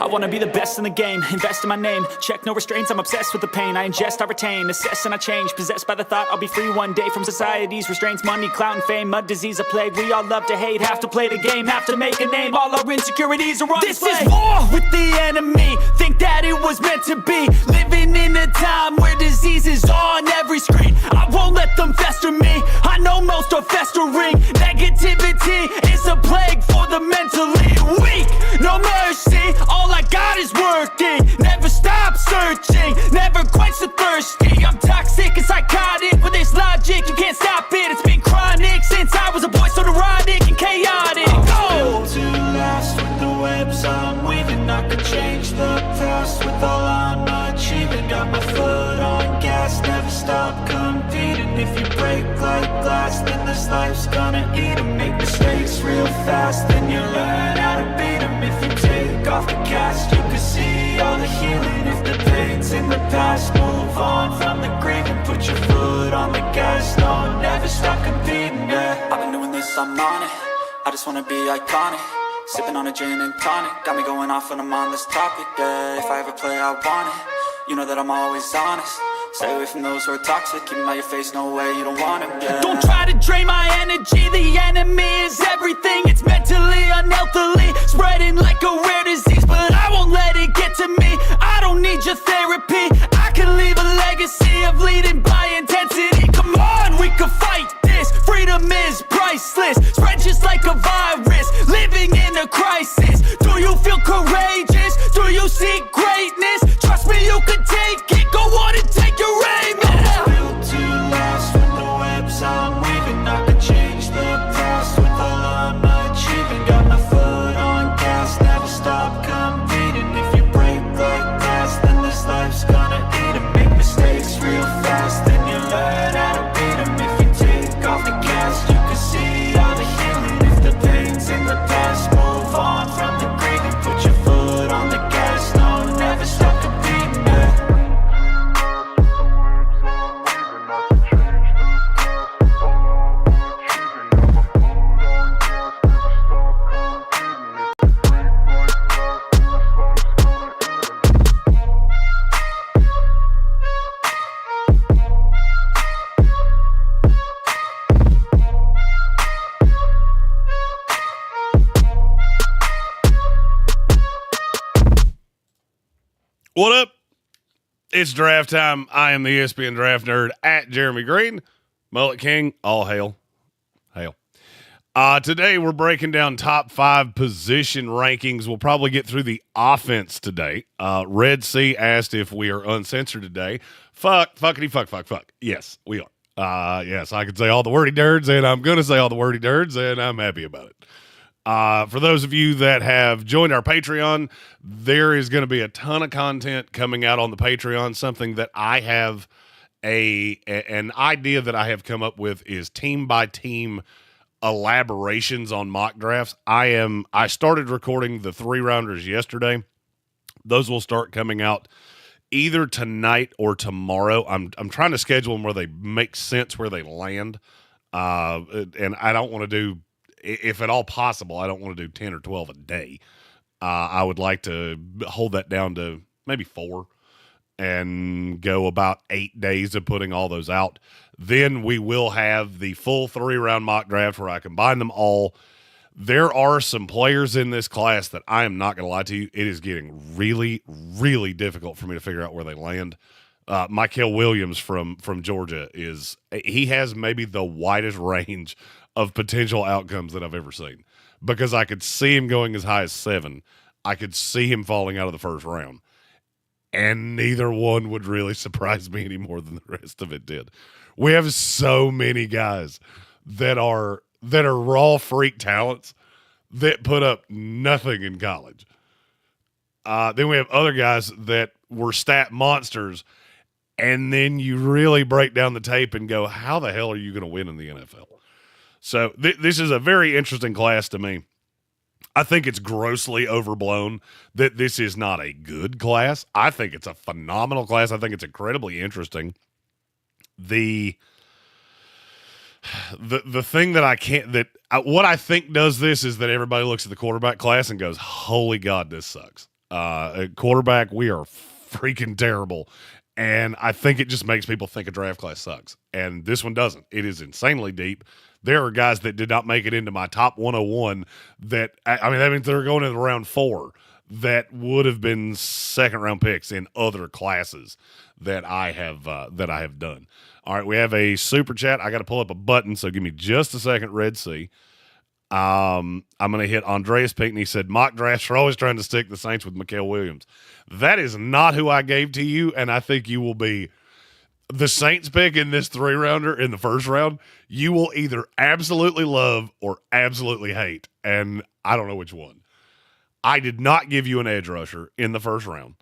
I wanna be the best in the game, invest in my name. Check no restraints, I'm obsessed with the pain. I ingest, I retain, assess and I change. Possessed by the thought I'll be free one day from society's restraints. Money, clout and fame, mud, disease, a plague. We all love to hate, have to play the game, have to make a name. All our insecurities are on display. This is war with the enemy, think that it was meant to be. Living in a time where disease is on every screen. I won't let them fester me, I know most are festering. Negativity is a plague for the mentally weak. No mercy, all I got is working. Never stop searching, never quench the thirsty. I'm toxic and psychotic with this logic, you can't stop it. It's been chronic since I was a boy, so neurotic and chaotic. I'm built to last with the webs I'm weaving. I could change the past with all I'm achieving. Got my foot on gas, never stop competing. If you break like glass, then this life's gonna eat 'em. Make mistakes real fast, then you learn how to beat 'em. If you take off the cast, you can see all the healing. If the pain's in the past, move on from the grave and put your foot on the gas. No, never stop competing, yeah. I've been doing this, I'm on it. I just wanna be iconic. Sipping on a gin and tonic, got me going off when I'm on this topic, yeah. If I ever play, I want it. You know that I'm always honest. Stay away from those who are toxic. Keep them out your face, no way, you don't want it, yeah. Don't try to drain my energy. The enemy is everything. It's mentally, unhealthily, spreading like a rare disease. But I won't let it get to me. I don't need your therapy. I can leave a legacy of leading by intensity. Come on, we can fight this. Freedom is priceless. Spread just like a virus. Living in a crisis. Do you feel courageous? Do you seek greatness? Trust me, you can take it. Go on and take your aim. I'm built to last with the webs I'm weaving. I could change the past with all I'm achieving. Got my foot on gas, never stop competing. If you break like glass, then this life's gonna eat 'em. Make mistakes real fast, then you learn how to beat 'em. If you take off the cast, you can see all the healing. If the pain's in the past, move on from the grave and put your foot on the gas. No, never stop competing, yeah. What up? It's draft time. I am the ESPN draft nerd at Jeremy Greene. Mullet King, all hail. Hail. Today we're breaking down top 5 position rankings. We'll probably get through the offense today. Red C asked if we are uncensored today. Fuck. Yes, we are. Yes, I can say all the wordy nerds, and I'm going to say all the wordy nerds, and I'm happy about it. For those of you that have joined our Patreon, there is going to be a ton of content coming out on the Patreon. Something that I have an idea that I have come up with is team by team elaborations on mock drafts. I started recording the 3-rounders yesterday. Those will start coming out either tonight or tomorrow. I'm trying to schedule them where they make sense, where they land. And I don't want to do, if at all possible, I don't want to do 10 or 12 a day. I would like to hold that down to maybe 4 and go about 8 days of putting all those out. Then we will have the full 3-round mock draft where I combine them all. There are some players in this class that I am not going to lie to you. It is getting really, really difficult for me to figure out where they land. Mykel Williams from Georgia he has maybe the widest range of potential outcomes that I've ever seen, because I could see him going as high as 7. I could see him falling out of the first round, and neither one would really surprise me any more than the rest of it did. We have so many guys that are raw freak talents that put up nothing in college. Then we have other guys that were stat monsters, and then you really break down the tape and go, how the hell are you going to win in the NFL? So this is a very interesting class to me. I think it's grossly overblown that this is not a good class. I think it's a phenomenal class. I think it's incredibly interesting. The thing that what I think does this is that everybody looks at the quarterback class and goes, holy God, this sucks. At quarterback, we are freaking terrible. And I think it just makes people think a draft class sucks. And this one doesn't. It is insanely deep. There are guys that did not make it into my top 101 that means they're going into round 4 that would have been second round picks in other classes that I have done. All right, we have a super chat. I got to pull up a button, so give me just a second, Red Sea. I'm going to hit Andreas Pinckney. He said, mock drafts are always trying to stick the Saints with Mikael Williams. That is not who I gave to you, and I think you will be the Saints pick in this 3-rounder in the first round. You will either absolutely love or absolutely hate, and I don't know which one. I did not give you an edge rusher in the first round.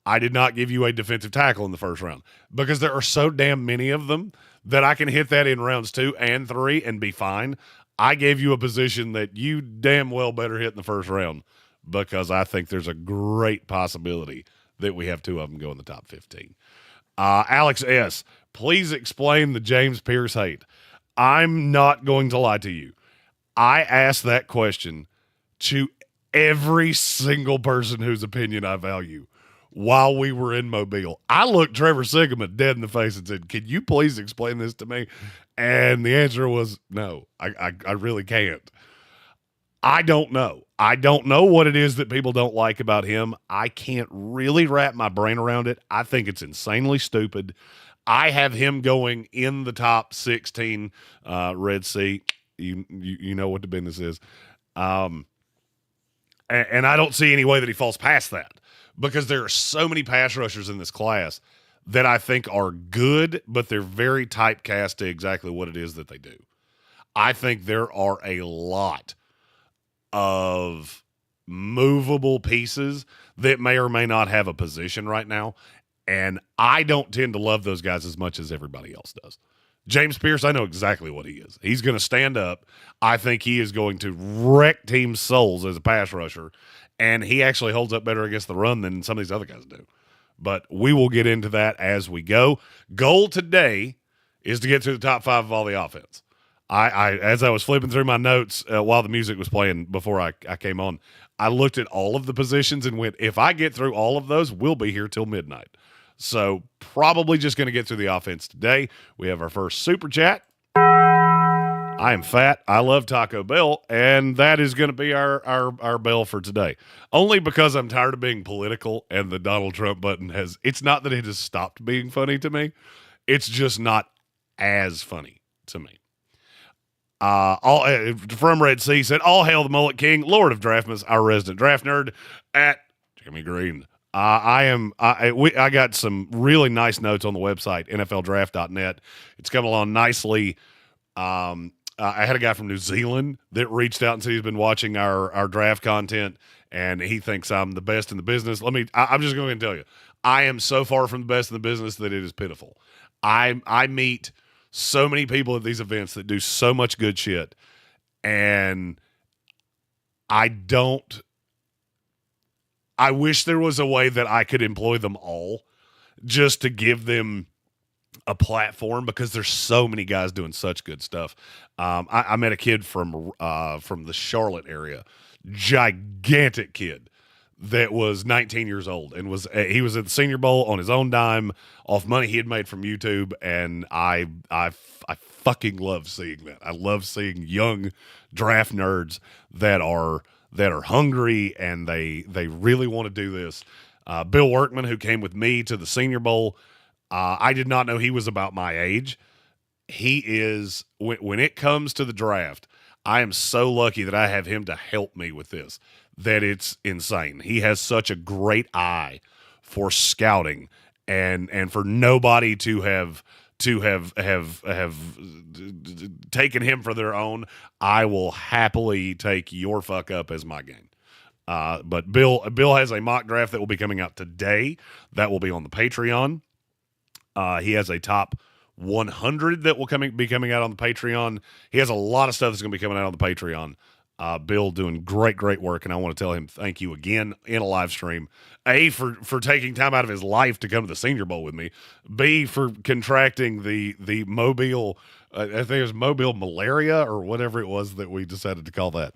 I did not give you a defensive tackle in the first round because there are so damn many of them that I can hit that in rounds 2 and 3 and be fine. I gave you a position that you damn well better hit in the first round because I think there's a great possibility that we have 2 of them go in the top 15. Alex S., please explain the James Pierce hate. I'm not going to lie to you. I asked that question to every single person whose opinion I value while we were in Mobile. I looked Trevor Sigma dead in the face and said, can you please explain this to me? And the answer was no, I really can't. I don't know. I don't know what it is that people don't like about him. I can't really wrap my brain around it. I think it's insanely stupid. I have him going in the top 16, Red Sea. You know what the business is. And I don't see any way that he falls past that because there are so many pass rushers in this class that I think are good, but they're very typecast to exactly what it is that they do. I think there are a lot of movable pieces that may or may not have a position right now, and I don't tend to love those guys as much as everybody else does. James Pierce, I know exactly what he is. He's going to stand up. I think he is going to wreck teams' souls as a pass rusher, and he actually holds up better against the run than some of these other guys do. But we will get into that as we go. Goal today is to get to the top 5 of all the offense. I as I was flipping through my notes while the music was playing before I came on, I looked at all of the positions and went, if I get through all of those, we'll be here till midnight. So probably just going to get through the offense today. We have our first super chat. I am fat. I love Taco Bell, and that is going to be our bell for today. Only because I'm tired of being political, and the Donald Trump button it's not that it has stopped being funny to me. It's just not as funny to me. From Red Sea said, all hail the Mullet King, Lord of Draftmas, our resident draft nerd at Jimmy Greene. I got some really nice notes on the website, nfldraft.net. It's coming along nicely. I had a guy from New Zealand that reached out and said he's been watching our draft content, and he thinks I'm the best in the business. I'm just going to tell you, I am so far from the best in the business that it is pitiful. I meet so many people at these events that do so much good shit, and I wish there was a way that I could employ them all just to give them a platform because there's so many guys doing such good stuff. I met a kid from the Charlotte area, gigantic kid that was 19 years old and he was at the Senior Bowl on his own dime off money he had made from YouTube, and I fucking love seeing that. I love seeing young draft nerds that are hungry and they really want to do this. Bill Workman, who came with me to the Senior Bowl, I did not know he was about my age. He is, when it comes to the draft, I am so lucky that I have him to help me with this, that it's insane. He has such a great eye for scouting and for nobody to have taken him for their own. I will happily take your fuck up as my game. But Bill has a mock draft that will be coming out today. That will be on the Patreon. He has a top 100 that will be coming out on the Patreon. He has a lot of stuff that's going to be coming out on the Patreon. Bill doing great work, and I want to tell him thank you again in a live stream. A, for taking time out of his life to come to the Senior Bowl with me. B, for contracting the mobile, I think it was mobile malaria or whatever it was that we decided to call that,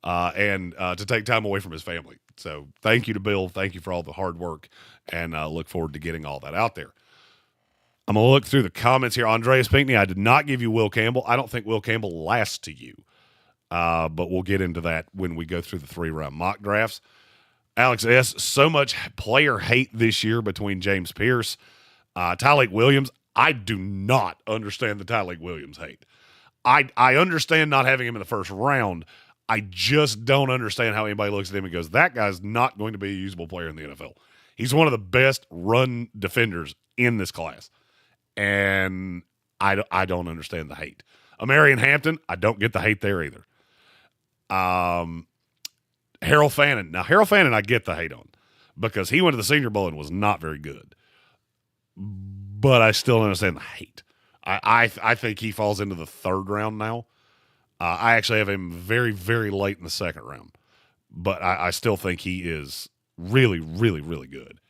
and to take time away from his family. So thank you to Bill. Thank you for all the hard work, and look forward to getting all that out there. I'm going to look through the comments here. Andreas Pinckney, I did not give you Will Campbell. I don't think Will Campbell lasts to you. But we'll get into that when we go through the 3-round mock drafts. Alex S., so much player hate this year between James Pierce, Tyleik Williams. I do not understand the Tyleik Williams hate. I understand not having him in the first round. I just don't understand how anybody looks at him and goes, that guy's not going to be a usable player in the NFL. He's one of the best run defenders in this class. And I don't understand the hate. Amarian Hampton, I don't get the hate there either. Harold Fannin. Now, Harold Fannin, I get the hate on because he went to the Senior Bowl and was not very good. But I still understand the hate. I think he falls into the 3rd round now. I actually have him very, very late in the 2nd round. But I still think he is really, really, really good.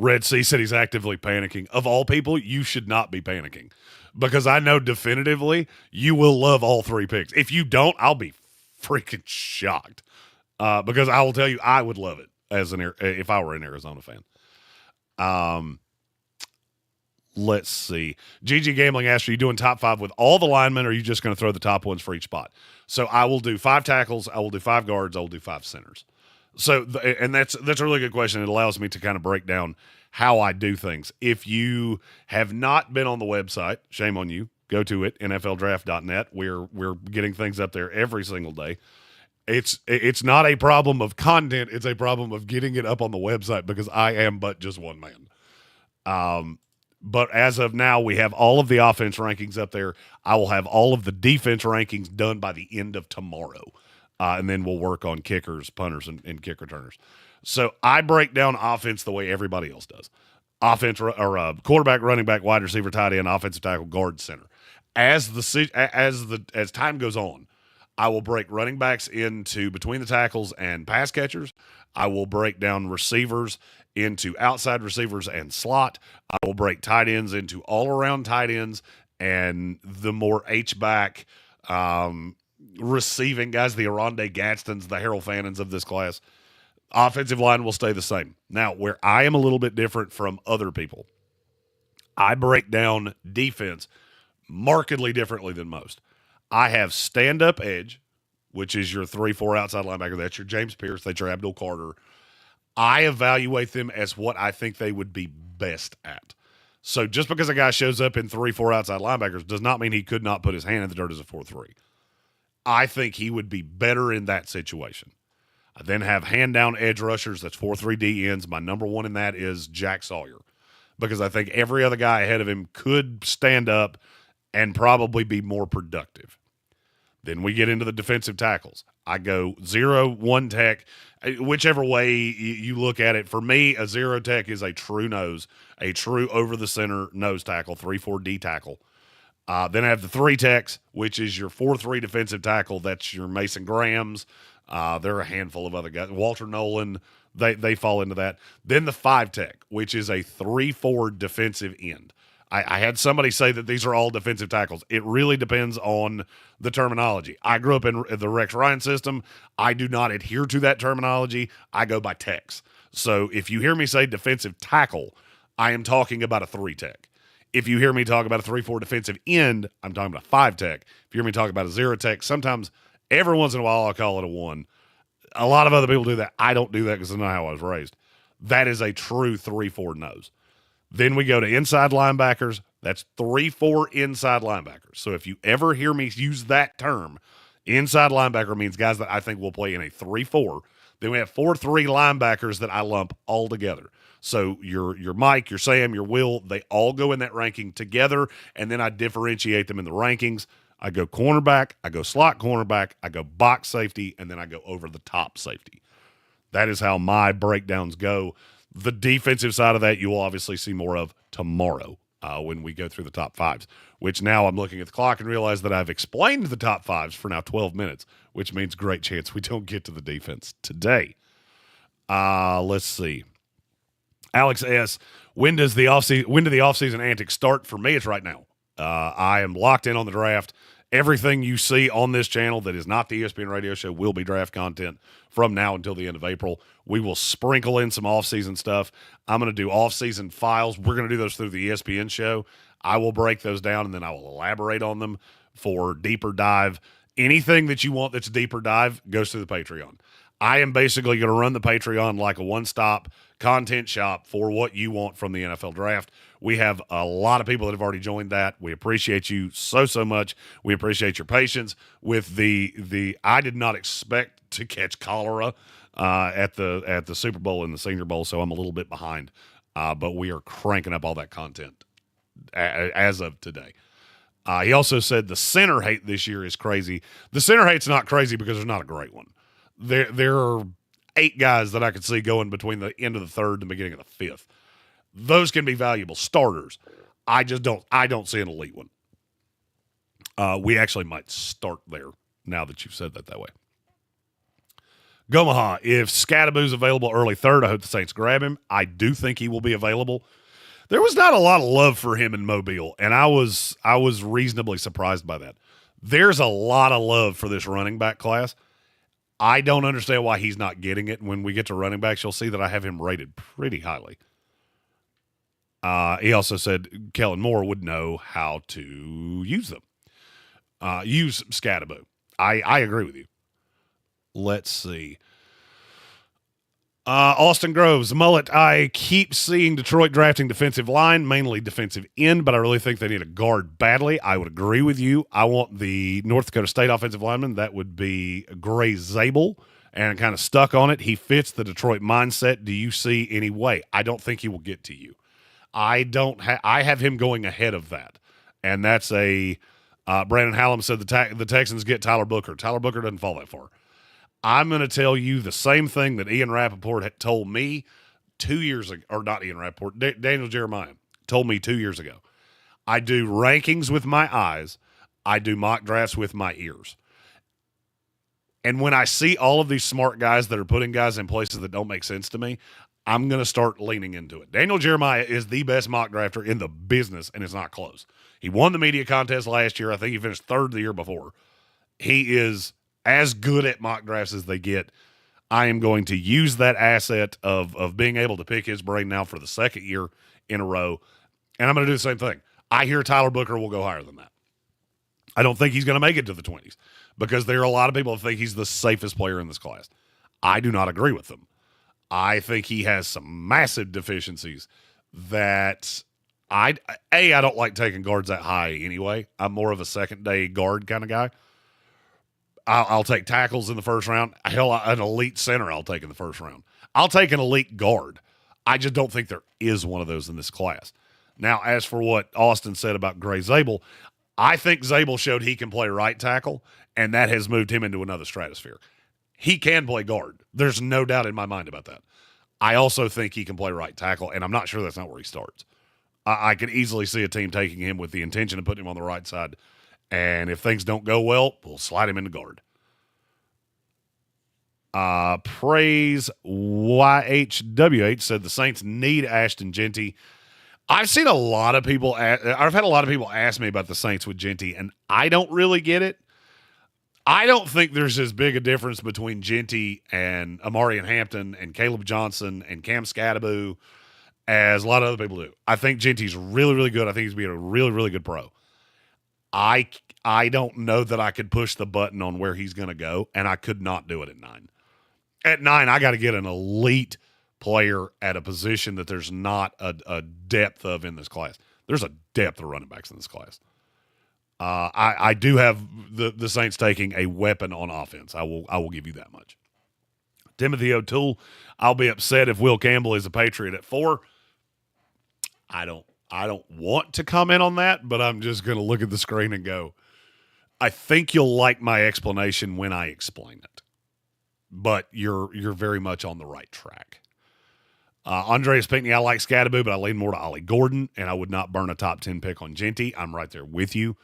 Red Sea said he's actively panicking. Of all people, you should not be panicking because I know definitively you will love all 3 picks. If you don't, I'll be freaking shocked because I will tell you I would love it if I were an Arizona fan. Let's see. GG Gambling asked, are you doing top 5 with all the linemen, or are you just going to throw the top ones for each spot? So I will do 5 tackles, I will do 5 guards, I will do 5 centers. So, and that's a really good question. It allows me to kind of break down how I do things. If you have not been on the website, shame on you. Go to it, nfldraft.net. We're getting things up there every single day. It's not a problem of content. It's a problem of getting it up on the website because I am but just one man. But as of now, we have all of the offense rankings up there. I will have all of the defense rankings done by the end of tomorrow. And then we'll work on kickers, punters, and kick returners. So I break down offense the way everybody else does. Offense or quarterback, running back, wide receiver, tight end, offensive tackle, guard, center. As time goes on, I will break running backs into between the tackles and pass catchers. I will break down receivers into outside receivers and slot. I will break tight ends into all-around tight ends and the more H-back receiving guys, the Aronde Gatstons, the Harold Fannins of this class. Offensive line will stay the same. Now, where I am a little bit different from other people, I break down defense markedly differently than most. I have stand-up edge, which is your 3-4 outside linebacker. That's your James Pierce. That's your Abdul Carter. I evaluate them as what I think they would be best at. So just because a guy shows up in 3-4 outside linebackers does not mean he could not put his hand in the dirt as a 4-3. I think he would be better in that situation. I then have hand-down edge rushers. That's 4-3 D ends. My number one in that is Jack Sawyer because I think every other guy ahead of him could stand up and probably be more productive. Then we get into the defensive tackles. I go 0-1 tech, whichever way you look at it. For me, a 0 tech is a true nose, a true over-the-center nose tackle, 3-4 D tackle. Then I have the 3 techs, which is your 4-3 defensive tackle. That's your Mason Grahams. There are a handful of other guys. Walter Nolan, they fall into that. Then the 5 tech, which is a 3-4 defensive end. I had somebody say that these are all defensive tackles. It really depends on the terminology. I grew up in the Rex Ryan system. I do not adhere to that terminology. I go by techs. So if you hear me say defensive tackle, I am talking about a 3 tech. If you hear me talk about a 3-4 defensive end, I'm talking about a 5 tech. If you hear me talk about a 0 tech, sometimes every once in a while I'll call it a 1. A lot of other people do that. I don't do that because that's not how I was raised. That is a true 3-4 nose. Then we go to inside linebackers. That's 3-4 inside linebackers. So if you ever hear me use that term, inside linebacker means guys that I think will play in a 3-4. Then we have 4-3 linebackers that I lump all together. So your Mike, your Sam, your Will, they all go in that ranking together, and then I differentiate them in the rankings. I go cornerback, I go slot cornerback, I go box safety, and then I go over the top safety. That is how my breakdowns go. The defensive side of that you will obviously see more of tomorrow when we go through the top fives, which now I'm looking at the clock and realize that I've explained the top fives for now 12 minutes, which means great chance we don't get to the defense today. Let's see. Alex S., when do the offseason antics start? For me, it's right now. I am locked in on the draft. Everything you see on this channel that is not the ESPN radio show will be draft content from now until the end of April. We will sprinkle in some off-season stuff. I'm going to do off-season files. We're going to do those through the ESPN show. I will break those down, and then I will elaborate on them for deeper dive. Anything that you want that's deeper dive goes through the Patreon. I am basically going to run the Patreon like a one-stop content shop for what you want from the NFL draft. We have a lot of people that have already joined that. We appreciate you so much. We appreciate your patience with the I did not expect to catch cholera at the Super Bowl and the Senior Bowl, so I'm a little bit behind. But we are cranking up all that content as of today. He also said the center hate this year is crazy. The center hate's not crazy because there's not a great one. There are 8 guys that I could see going between the end of the third and the beginning of the 5th. Those can be valuable starters. I don't see an elite one. We actually might start there now that you've said that way. Gomaha, if Scadaboo's available early third, I hope the Saints grab him. I do think he will be available. There was not a lot of love for him in Mobile, and I was reasonably surprised by that. There's a lot of love for this running back class. I don't understand why he's not getting it. When we get to running backs, you'll see that I have him rated pretty highly. He also said Kellen Moore would know how to use them. Use Scadaboo. I agree with you. Let's see. Austin Groves, Mullet, I keep seeing Detroit drafting defensive line, mainly defensive end, but I really think they need a guard badly. I would agree with you. I want the North Dakota State offensive lineman. That would be Gray Zabel, and kind of stuck on it. He fits the Detroit mindset. Do you see any way? I don't think he will get to you. I have him going ahead of that, and that's a Brandon Hallam said the Texans get Tyler Booker. Tyler Booker doesn't fall that far. I'm going to tell you the same thing that Ian Rappaport had told me 2 years ago, or not Ian Rappaport, Daniel Jeremiah told me 2 years ago. I do rankings with my eyes. I do mock drafts with my ears. And when I see all of these smart guys that are putting guys in places that don't make sense to me, I'm going to start leaning into it. Daniel Jeremiah is the best mock drafter in the business, and it's not close. He won the media contest last year. I think he finished third the year before. He is as good at mock drafts as they get. I am going to use that asset of being able to pick his brain now for the second year in a row, and I'm going to do the same thing. I hear Tyler Booker will go higher than that. I don't think he's going to make it to the 20s because there are a lot of people that think he's the safest player in this class. I do not agree with them. I think he has some massive deficiencies that I don't like taking guards that high anyway. I'm more of a second-day guard kind of guy. I'll take tackles in the first round. Hell, an elite center I'll take in the first round. I'll take an elite guard. I just don't think there is one of those in this class. Now, as for what Austin said about Gray Zabel, I think Zabel showed he can play right tackle, and that has moved him into another stratosphere. He can play guard. There's no doubt in my mind about that. I also think he can play right tackle, and I'm not sure that's not where he starts. I could easily see a team taking him with the intention of putting him on the right side, and if things don't go well, we'll slide him into guard. Praise YHWH said the Saints need Ashton Jeanty. I've had a lot of people ask me about the Saints with Jeanty, and I don't really get it. I don't think there's as big a difference between Jeanty and Amarian Hampton and Caleb Johnson and Cam Scadaboo as a lot of other people do. I think Jeanty's really, really good. I think he's being a really, really good pro. I don't know that I could push the button on where he's going to go, and I could not do it at 9. At 9, I got to get an elite player at a position that there's not a depth of in this class. There's a depth of running backs in this class. I do have the Saints taking a weapon on offense. I will give you that much. Timothy O'Toole, I'll be upset if Will Campbell is a Patriot at 4. I don't want to comment on that, but I'm just going to look at the screen and go, I think you'll like my explanation when I explain it. But you're very much on the right track. Andreas Pinckney, I like Scattaboo, but I lean more to Ollie Gordon, and I would not burn a top 10 pick on Genty. I'm right there with you.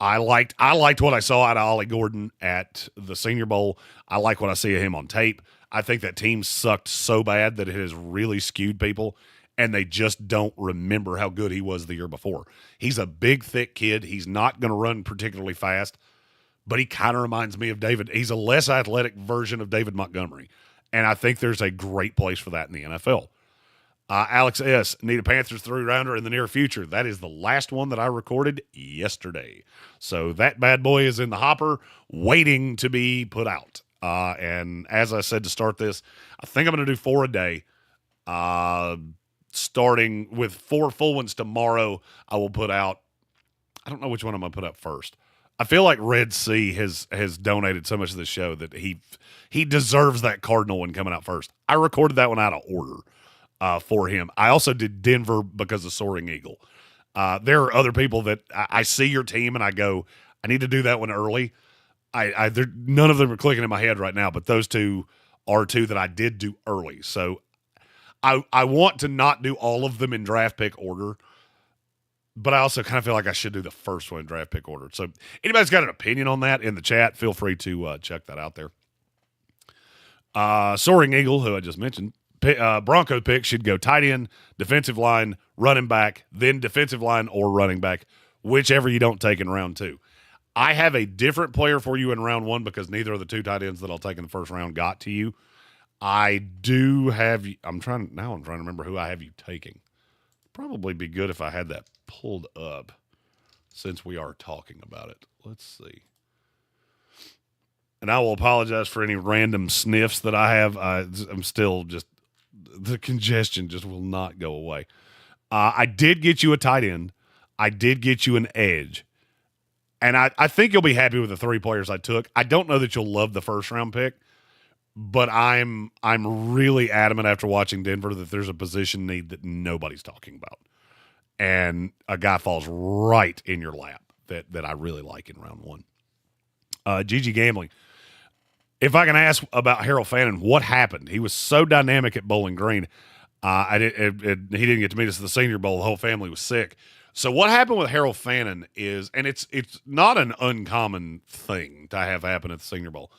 I liked what I saw out of Ollie Gordon at the Senior Bowl. I like what I see of him on tape. I think that team sucked so bad that it has really skewed people, and they just don't remember how good he was the year before. He's a big, thick kid. He's not going to run particularly fast, but he kind of reminds me of David. He's a less athletic version of David Montgomery, and I think there's a great place for that in the NFL. Alex S., need a Panthers 3-rounder in the near future. That is the last one that I recorded yesterday. So that bad boy is in the hopper waiting to be put out. And as I said to start this, I think I'm going to do 4 a day. Starting with 4 full ones tomorrow, I will put out, I don't know which one I'm going to put out first. I feel like Red Sea has donated so much of the show that he deserves that Cardinal one coming out first. I recorded that one out of order. For him. I also did Denver because of Soaring Eagle. There are other people that I see your team and I go, I need to do that one early. None of them are clicking in my head right now, but those two are two that I did do early. So I want to not do all of them in draft pick order, but I also kind of feel like I should do the first one in draft pick order. So anybody's got an opinion on that in the chat, feel free to check that out there. Soaring Eagle, who I just mentioned, Bronco pick should go tight end, defensive line, running back, then defensive line or running back, whichever you don't take in round 2. I have a different player for you in round 1 because neither of the 2 tight ends that I'll take in the first round got to you. I do have – I'm trying to remember who I have you taking. Probably be good if I had that pulled up since we are talking about it. Let's see. And I will apologize for any random sniffs that I have. I'm still just – the congestion just will not go away. I did get you a tight end. I did get you an edge. And I think you'll be happy with the 3 players I took. I don't know that you'll love the first round pick, but I'm really adamant after watching Denver that there's a position need that nobody's talking about. And a guy falls right in your lap that I really like in round 1. GG Gambling. If I can ask about Harold Fannin, what happened? He was so dynamic at Bowling Green. He didn't get to meet us at the Senior Bowl. The whole family was sick. So what happened with Harold Fannin is, and it's not an uncommon thing to have happen at the Senior Bowl.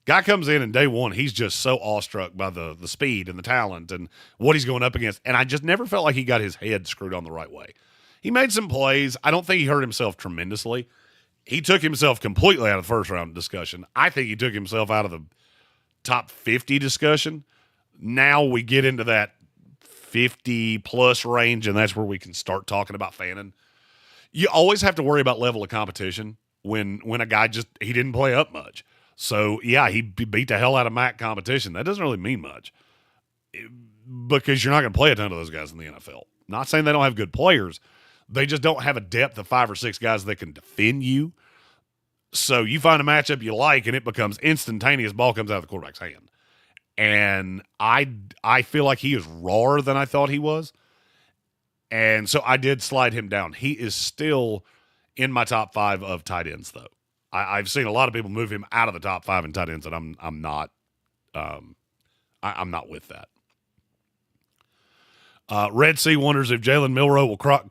Guy comes in and day one, he's just so awestruck by the speed and the talent and what he's going up against. And I just never felt like he got his head screwed on the right way. He made some plays. I don't think he hurt himself tremendously. He took himself completely out of the first round discussion. I think he took himself out of the top 50 discussion. Now we get into that 50-plus range, and that's where we can start talking about Fannin. You always have to worry about level of competition when a guy he didn't play up much. So, yeah, he beat the hell out of MAC competition. That doesn't really mean much because you're not going to play a ton of those guys in the NFL. Not saying they don't have good players. They just don't have a depth of 5 or 6 guys that can defend you. So you find a matchup you like, and it becomes instantaneous. Ball comes out of the quarterback's hand. And I feel like he is rawer than I thought he was. And so I did slide him down. He is still in my top 5 of tight ends, though. I've seen a lot of people move him out of the top 5 in tight ends, and I'm not with that. Red Sea wonders if Jalen Milroe will crack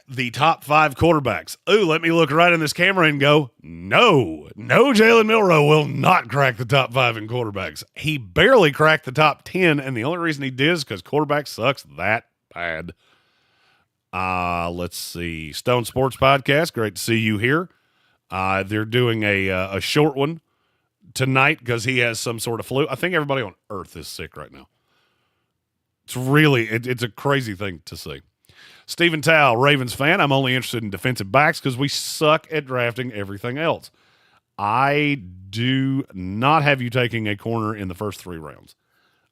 the top 5 quarterbacks. Ooh, let me look right in this camera and go, no, Jalen Milroe will not crack the top 5 in quarterbacks. He barely cracked the top 10, and the only reason he did is because quarterback sucks that bad. Let's see. Stone Sports Podcast, great to see you here. They're doing a short one tonight because he has some sort of flu. I think everybody on Earth is sick right now. It's really, it's a crazy thing to see. Stephen Tao, Ravens fan. I'm only interested in defensive backs because we suck at drafting everything else. I do not have you taking a corner in the first 3 rounds.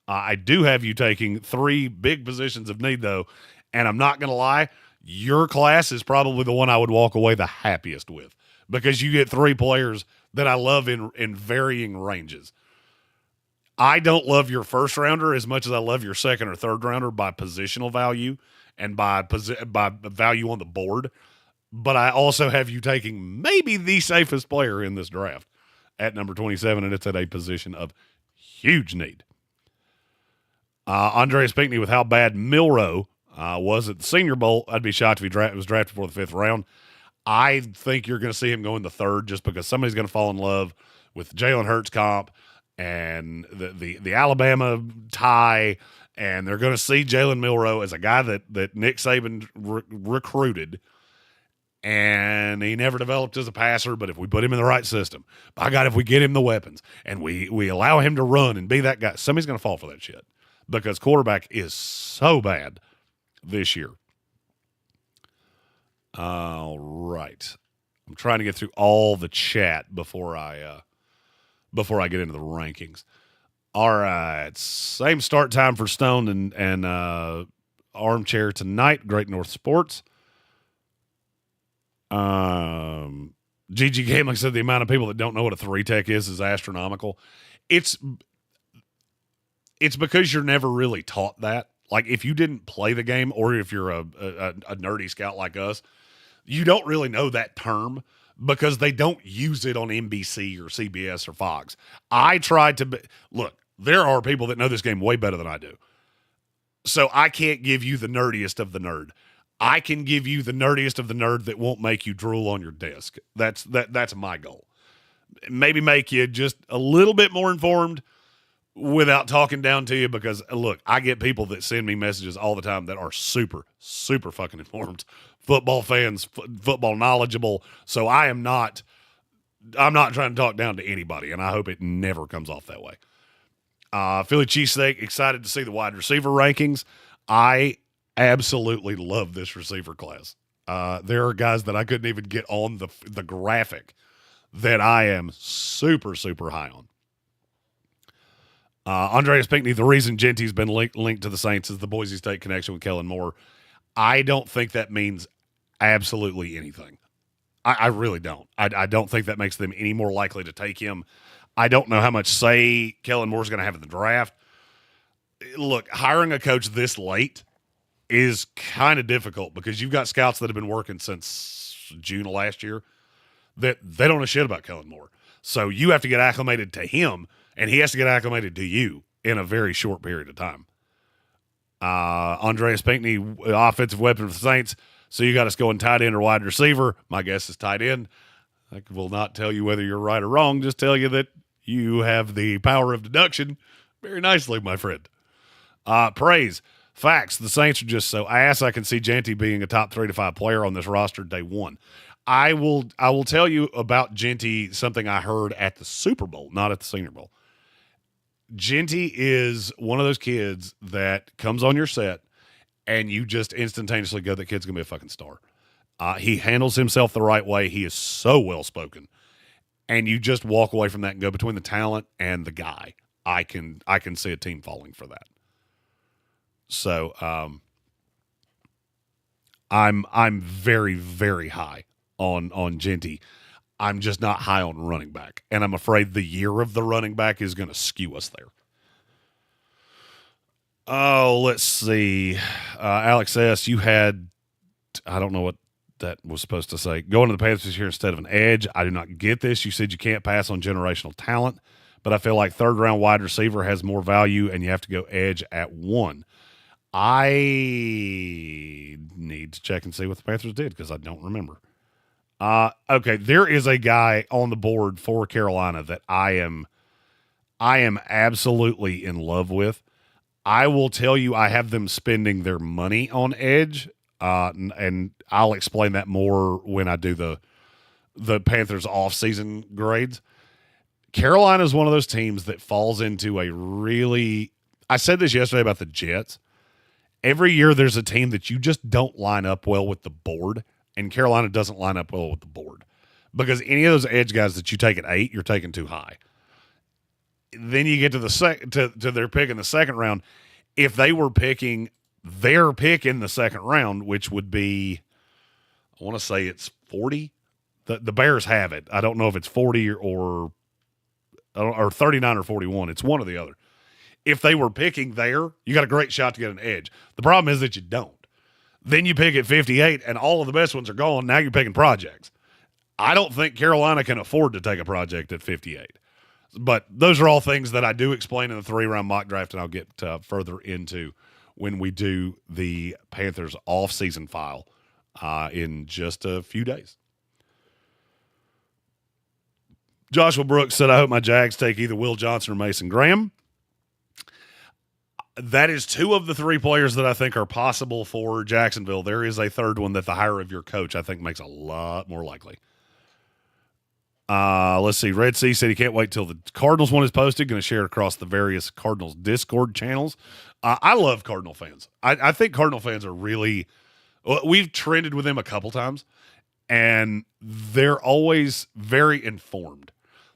I do have you taking 3 big positions of need, though, and I'm not going to lie, your class is probably the one I would walk away the happiest with because you get 3 players that I love in varying ranges. I don't love your first rounder as much as I love your second or third rounder by positional value and by value on the board. But I also have you taking maybe the safest player in this draft at number 27, and it's at a position of huge need. Andreas Pinckney, with how bad Milroe was at the Senior Bowl, I'd be shocked if he was drafted before the 5th round. I think you're going to see him go in the 3rd just because somebody's going to fall in love with Jalen Hurts comp and the Alabama tie, and they're going to see Jalen Milroe as a guy that Nick Saban recruited, and he never developed as a passer, but if we put him in the right system, by God, if we get him the weapons and we allow him to run and be that guy, somebody's going to fall for that shit because quarterback is so bad this year. All right. I'm trying to get through all the chat before I get into the rankings. All right. Same start time for Stone and Armchair tonight. Great North Sports. GG Gambling said the amount of people that don't know what a 3-tech is astronomical. It's because you're never really taught that. Like, if you didn't play the game or if you're a nerdy scout like us, you don't really know that term because they don't use it on NBC or CBS or Fox. I tried to look, there are people that know this game way better than I do. So I can't give you the nerdiest of the nerd. I can give you the nerdiest of the nerd that won't make you drool on your desk. That's my goal. Maybe make you just a little bit more informed without talking down to you because, look, I get people that send me messages all the time that are super, super fucking informed. Football fans, football knowledgeable. So I'm not trying to talk down to anybody, and I hope it never comes off that way. Philly cheesesteak, excited to see the wide receiver rankings. I absolutely love this receiver class. There are guys that I couldn't even get on the graphic that I am super, super high on. Andreas Pinckney, the reason Genty's been linked to the Saints is the Boise State connection with Kellen Moore. I don't think that means absolutely anything. I really don't. I don't think that makes them any more likely to take him. I don't know how much say Kellen Moore's going to have in the draft. Look, hiring a coach this late is kind of difficult because you've got scouts that have been working since June of last year that they don't know shit about Kellen Moore. So you have to get acclimated to him, and he has to get acclimated to you in a very short period of time. Andreas Pinckney, offensive weapon for the Saints. So you got us going tight end or wide receiver. My guess is tight end. I will not tell you whether you're right or wrong, just tell you that you have the power of deduction very nicely, my friend. Praise. Facts. The Saints are just so ass. I can see Genty being a top 3 to 5 player on this roster day one. I will tell you about Genty something I heard at the Super Bowl, not at the Senior Bowl. Genty is one of those kids that comes on your set and you just instantaneously go, that kid's going to be a fucking star. He handles himself the right way. He is so well-spoken. And you just walk away from that and go, between the talent and the guy, I can see a team falling for that. So I'm very, very high on Genty. I'm just not high on running back. And I'm afraid the year of the running back is going to skew us there. Oh, let's see. Alex S., you had, I don't know what that was supposed to say. Going to the Panthers here instead of an edge. I do not get this. You said you can't pass on generational talent, but I feel like 3rd-round wide receiver has more value, and you have to go edge at 1. I need to check and see what the Panthers did because I don't remember. Okay, there is a guy on the board for Carolina that I am absolutely in love with. I will tell you I have them spending their money on edge, and I'll explain that more when I do the Panthers offseason grades. Carolina is one of those teams that falls into a really – I said this yesterday about the Jets. Every year there's a team that you just don't line up well with the board, and Carolina doesn't line up well with the board because any of those edge guys that you take at 8, you're taking too high. Then you get to to their pick in the 2nd round. If they were picking their pick in the 2nd round, which would be, I want to say it's 40. The Bears have it. I don't know if it's 40 or 39 or 41. It's one or the other. If they were picking there, you got a great shot to get an edge. The problem is that you don't. Then you pick at 58, and all of the best ones are gone. Now you're picking projects. I don't think Carolina can afford to take a project at 58. But those are all things that I do explain in the 3-round mock draft, and I'll get further into when we do the Panthers off-season file in just a few days. Joshua Brooks said, I hope my Jags take either Will Johnson or Mason Graham. That is 2 of the 3 players that I think are possible for Jacksonville. There is a third one that the hire of your coach, I think, makes a lot more likely. Let's see. Red Sea said he can't wait till the Cardinals one is posted. Going to share it across the various Cardinals Discord channels. I love Cardinal fans. I think Cardinal fans are really – we've trended with them a couple times, and they're always very informed.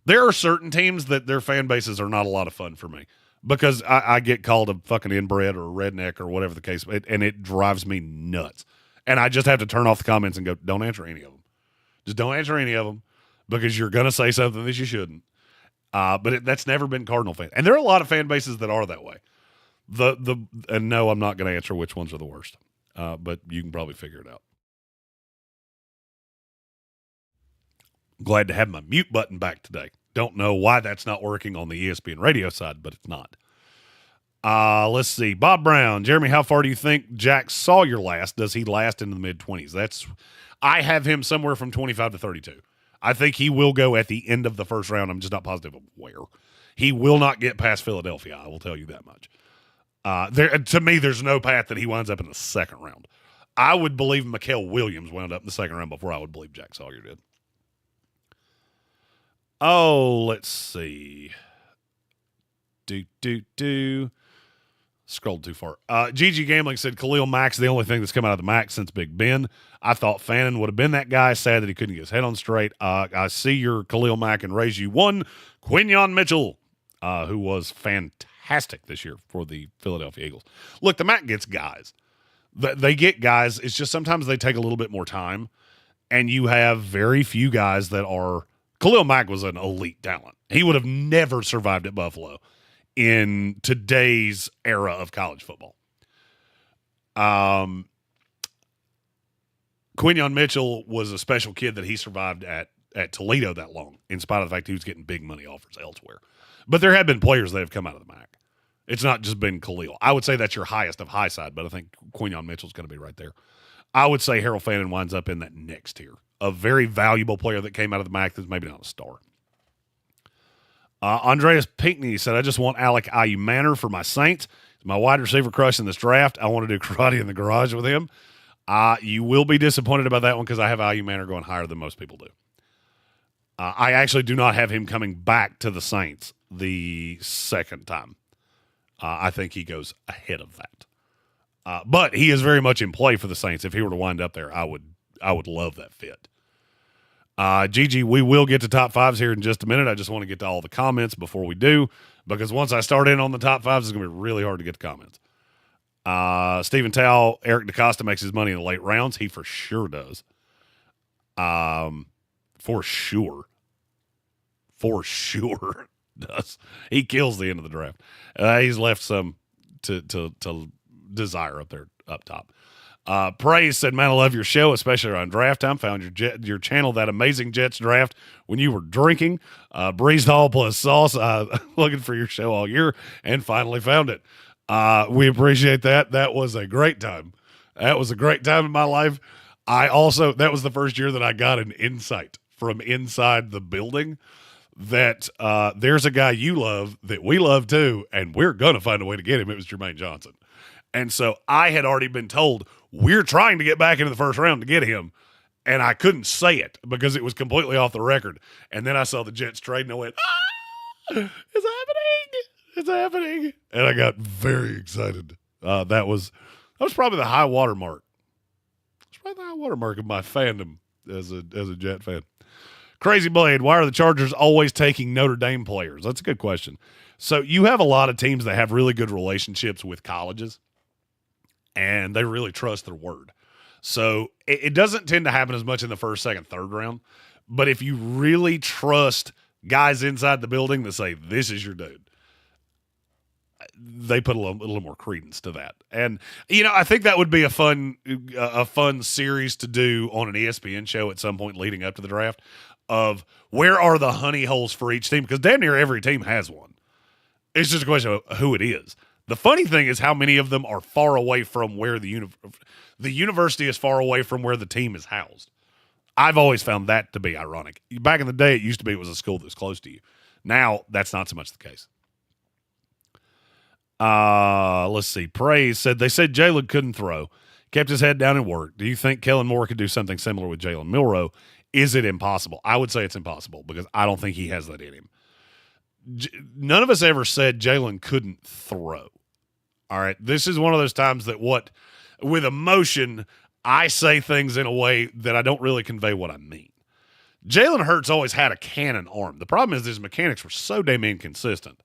There are certain teams that their fan bases are not a lot of fun for me because I get called a fucking inbred or a redneck or whatever the case, and it drives me nuts. And I just have to turn off the comments and go, don't answer any of them. Just don't answer any of them because you're going to say something that you shouldn't. But that's never been Cardinal fans. And there are a lot of fan bases that are that way. And no, I'm not going to answer which ones are the worst, but you can probably figure it out. Glad to have my mute button back today. Don't know why that's not working on the ESPN radio side, but it's not. Let's see. Bob Brown. Jeremy, how far do you think Jack Sawyer last? Does he last into the mid-20s? I have him somewhere from 25 to 32. I think he will go at the end of the first round. I'm just not positive of where. He will not get past Philadelphia. I will tell you that much. To me, there's no path that he winds up in the second round. I would believe Mikael Williams wound up in the second round before I would believe Jack Sawyer did. Oh, let's see. Scrolled too far. GG Gambling said Khalil Mack's the only thing that's come out of the MAC since Big Ben. I thought Fannin would have been that guy. Sad that he couldn't get his head on straight. I see your Khalil Mack and raise you one. Quinyon Mitchell, who was fantastic this year for the Philadelphia Eagles. Look, the MAC gets guys. They get guys. It's just sometimes they take a little bit more time, and you have very few guys that are. Khalil Mack was an elite talent. He would have never survived at Buffalo in today's era of college football. Quinyon Mitchell was a special kid that he survived at Toledo that long, in spite of the fact he was getting big money offers elsewhere. But there have been players that have come out of the MAC. It's not just been Khalil. I would say that's your highest of high side, but I think Quinyon Mitchell's going to be right there. I would say Harold Fannin winds up in that next tier. A very valuable player that came out of the MAC that's maybe not a star. Andreas Pinckney said, I just want Alec IU Manor for my Saints. He's my wide receiver crush in this draft. I want to do karate in the garage with him. You will be disappointed about that one because I have IU Manor going higher than most people do. I actually do not have him coming back to the Saints the second time. I think he goes ahead of that. But he is very much in play for the Saints. If he were to wind up there, I would love that fit. Gigi, we will get to top fives here in just a minute. I just want to get to all the comments before we do, because once I start in on the top fives, it's going to be really hard to get the comments. Stephen Tao, Eric DaCosta makes his money in the late rounds. He for sure does. For sure does. He kills the end of the draft. He's left some to desire up top. Praise said, man, I love your show, especially around draft time. Found your channel, that amazing Jets draft, when you were drinking. Breezed all plus sauce. Looking for your show all year and finally found it. We appreciate that. That was a great time. That was a great time in my life. That was the first year that I got an insight from inside the building that there's a guy you love that we love too, and we're going to find a way to get him. It was Jermaine Johnson. And so I had already been told, we're trying to get back into the first round to get him. And I couldn't say it because it was completely off the record. And then I saw the Jets trade and I went, it's happening. It's happening. And I got very excited. That was probably the high water mark. It's probably the high water mark of my fandom as a Jet fan. Crazy Blade, why are the Chargers always taking Notre Dame players? That's a good question. So you have a lot of teams that have really good relationships with colleges, and they really trust their word. So it doesn't tend to happen as much in the first, second, third round. But if you really trust guys inside the building that say, this is your dude, they put a little more credence to that. And, I think that would be a fun series to do on an ESPN show at some point leading up to the draft. of where are the honey holes for each team, because damn near every team has one. It's just a question of who it is. The funny thing is how many of them are far away from where the university is far away from where the team is housed. I've always found that to be ironic. Back in the day, it used to be it was a school that was close to you. Now, that's not so much the case. Let's see. Praise said, they said Jalen couldn't throw. Kept his head down and worked. Do you think Kellen Moore could do something similar with Jalen Milroe? Is it impossible? I would say it's impossible because I don't think he has that in him. None of us ever said Jalen couldn't throw. All right. This is one of those times that with emotion, I say things in a way that I don't really convey what I mean. Jalen Hurts always had a cannon arm. The problem is his mechanics were so damn inconsistent.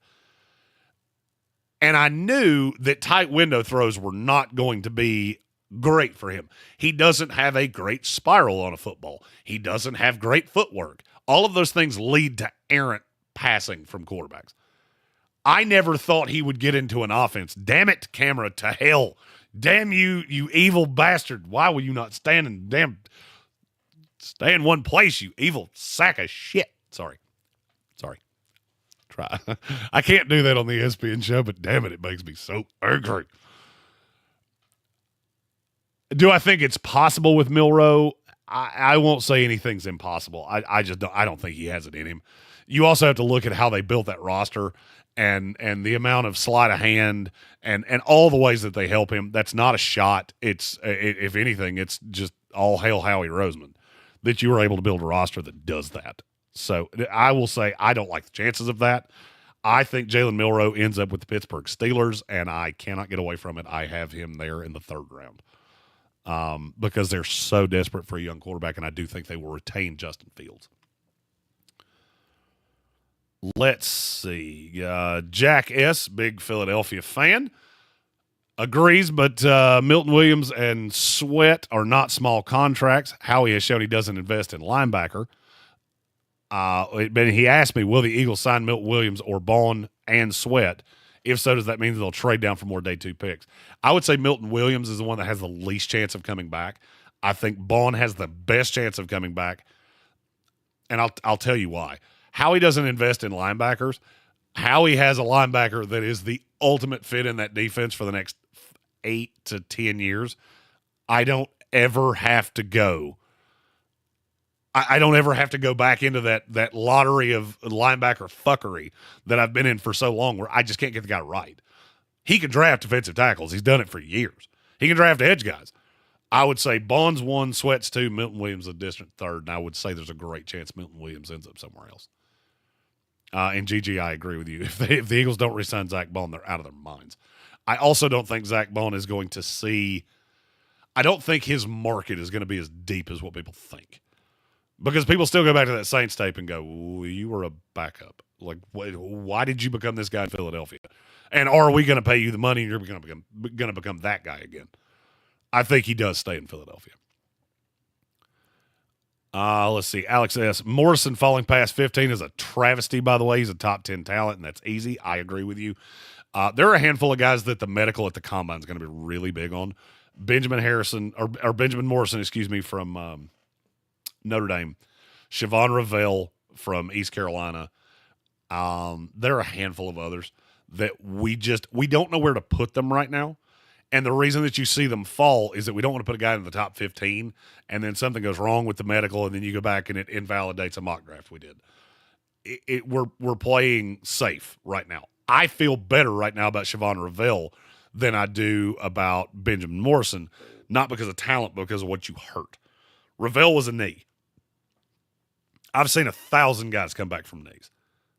And I knew that tight window throws were not going to be great for him. He doesn't have a great spiral on a football. He doesn't have great footwork. All of those things lead to errant passing from quarterbacks. I never thought he would get into an offense. Damn it, camera, to hell. Damn you, you evil bastard. Why will you not stand stay in one place, you evil sack of shit. Sorry. Try. I can't do that on the ESPN show, but damn it makes me so angry. Do I think it's possible with Milroe? I won't say anything's impossible. I don't think he has it in him. You also have to look at how they built that roster and the amount of sleight of hand and all the ways that they help him. That's not a shot. If anything, it's just all hail Howie Roseman that you were able to build a roster that does that. So I will say I don't like the chances of that. I think Jalen Milroe ends up with the Pittsburgh Steelers, and I cannot get away from it. I have him there in the third round because they're so desperate for a young quarterback, and I do think they will retain Justin Fields. Let's see. Jack S., big Philadelphia fan, agrees, but Milton Williams and Sweat are not small contracts. Howie has shown he doesn't invest in linebacker. But he asked me, will the Eagles sign Milton Williams or Bond and Sweat? If so, does that mean that they'll trade down for more day 2 picks? I would say Milton Williams is the one that has the least chance of coming back. I think Bond has the best chance of coming back. And I'll tell you why. Howie doesn't invest in linebackers. Howie has a linebacker that is the ultimate fit in that defense for the next 8 to 10 years. I don't ever have to go. I don't ever have to go back into that lottery of linebacker fuckery that I've been in for so long where I just can't get the guy right. He can draft defensive tackles. He's done it for years. He can draft edge guys. I would say Bond's 1, Sweat's 2, Milton Williams a distant third, and I would say there's a great chance Milton Williams ends up somewhere else. And GG, I agree with you. If the Eagles don't re-sign Zach Bond, they're out of their minds. I also don't think Zach Bond is going to see – I don't think his market is going to be as deep as what people think. Because people still go back to that Saints tape and go, you were a backup. Like, why did you become this guy in Philadelphia? And are we going to pay you the money and you're going to become that guy again? I think he does stay in Philadelphia. Let's see. Alex S. Morrison falling past 15 is a travesty, by the way. He's a top 10 talent, and that's easy. I agree with you. There are a handful of guys that the medical at the combine is going to be really big on. Benjamin Morrison, from Notre Dame, Siobhan Ravel from East Carolina. There are a handful of others that we don't know where to put them right now. And the reason that you see them fall is that we don't want to put a guy in the top 15 and then something goes wrong with the medical and then you go back and it invalidates a mock draft we did. We're playing safe right now. I feel better right now about Siobhan Ravel than I do about Benjamin Morrison, not because of talent, but because of what you hurt. Ravel was a knee. I've seen 1,000 guys come back from knees.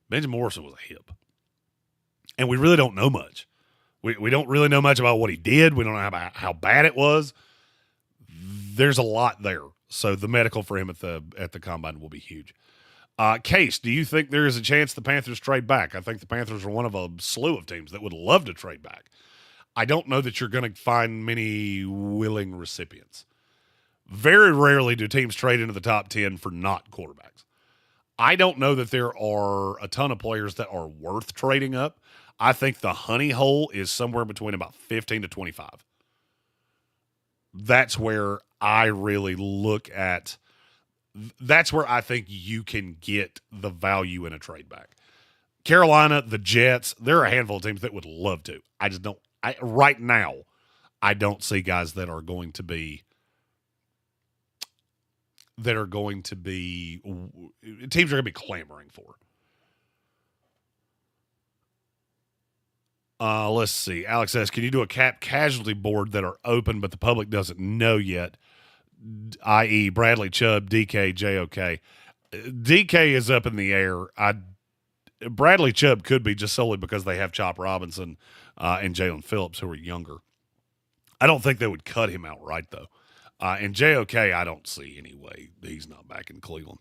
Benjamin Morrison was a hip. And we really don't know much. We don't really know much about what he did. We don't know about how bad it was. There's a lot there. So the medical for him at the combine will be huge. Case, do you think there is a chance the Panthers trade back? I think the Panthers are one of a slew of teams that would love to trade back. I don't know that you're going to find many willing recipients. Very rarely do teams trade into the top 10 for not quarterbacks. I don't know that there are a ton of players that are worth trading up. I think the honey hole is somewhere between about 15 to 25. That's where I really look at That's where I think you can get the value in a trade back. Carolina, the Jets, there are a handful of teams that would love to. I just don't. Right now, I don't see guys that are going to be teams are going to be clamoring for. Let's see. Alex says, can you do a cap casualty board that are open but the public doesn't know yet, i.e. Bradley Chubb, DK, JOK? DK is up in the air. Bradley Chubb could be just solely because they have Chop Robinson and Jalen Phillips, who are younger. I don't think they would cut him outright, though. And JOK, I don't see any way he's not back in Cleveland.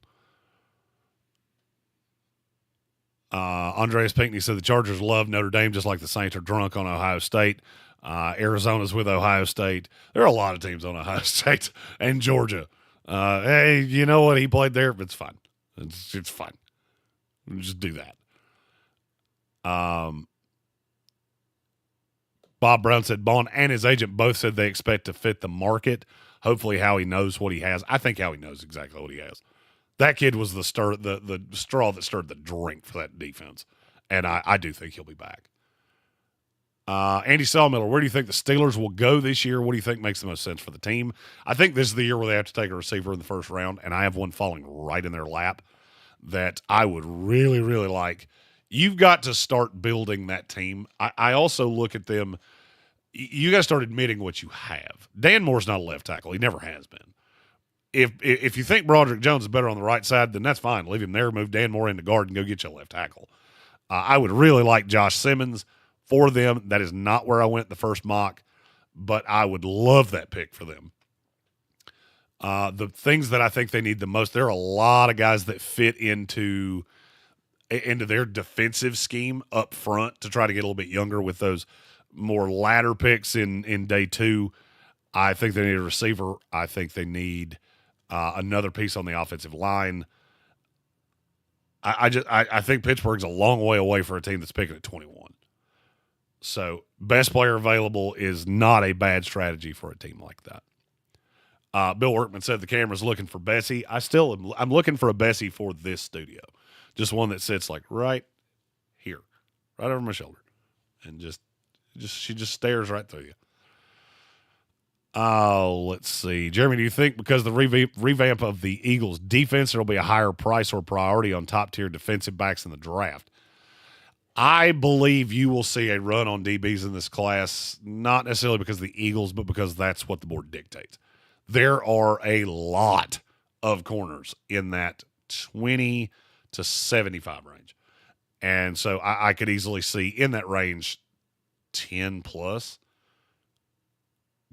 Andreas Pinckney said the Chargers love Notre Dame just like the Saints are drunk on Ohio State. Arizona's with Ohio State. There are a lot of teams on Ohio State and Georgia. Hey, you know what? He played there. It's fine. It's fine. Just do that. Bob Brown said Bond and his agent both said they expect to fit the market. Hopefully Howie knows what he has. I think Howie knows exactly what he has. That kid was the straw that stirred the drink for that defense, and I do think he'll be back. Andy Sawmiller, where do you think the Steelers will go this year? What do you think makes the most sense for the team? I think this is the year where they have to take a receiver in the first round, and I have one falling right in their lap that I would really, really like. You've got to start building that team. I also look at them. You got to start admitting what you have. Dan Moore's not a left tackle. He never has been. If you think Broderick Jones is better on the right side, then that's fine. Leave him there, move Dan Moore into guard, and go get you a left tackle. I would really like Josh Simmons for them. That is not where I went the first mock, but I would love that pick for them. The things that I think they need the most, there are a lot of guys that fit into their defensive scheme up front to try to get a little bit younger with those more ladder picks in day two. I think they need a receiver. I think they need another piece on the offensive line. I think Pittsburgh's a long way away for a team that's picking at 21. So best player available is not a bad strategy for a team like that. Bill Workman said the camera's looking for Bessie. I'm looking for a Bessie for this studio. Just one that sits like right here, right over my shoulder. And she just stares right through you. Oh, let's see. Jeremy, do you think because of the revamp of the Eagles' defense, there will be a higher price or priority on top-tier defensive backs in the draft? I believe you will see a run on DBs in this class, not necessarily because of the Eagles, but because that's what the board dictates. There are a lot of corners in that 20 to 75 range. And so I could easily see in that range 10 plus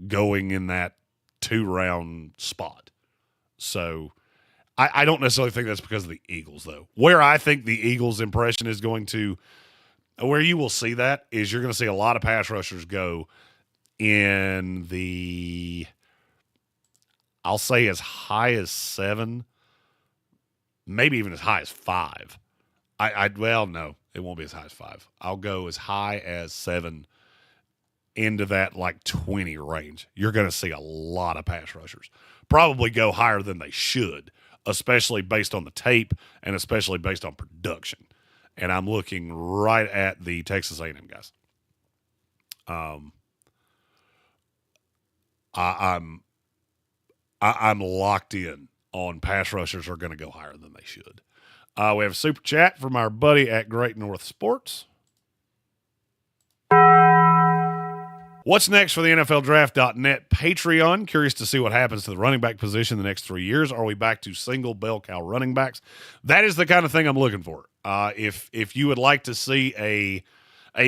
going in that 2-round spot. So I don't necessarily think that's because of the Eagles, though. Where I think the Eagles' impression is going to – where you will see that is you're going to see a lot of pass rushers go in the – I'll say as high as 7, maybe even as high as 5. Well, no, it won't be as high as 5. I'll go as high as 7 into that like 20 range. You're going to see a lot of pass rushers probably go higher than they should, especially based on the tape and especially based on production. And I'm looking right at the Texas A&M guys. I'm locked in on pass rushers are going to go higher than they should. We have a super chat from our buddy at Great North Sports. What's next for the NFLDraft.net Patreon? Curious to see what happens to the running back position in the next 3 years. Are we back to single bell cow running backs? That is the kind of thing I'm looking for. If you would like to see a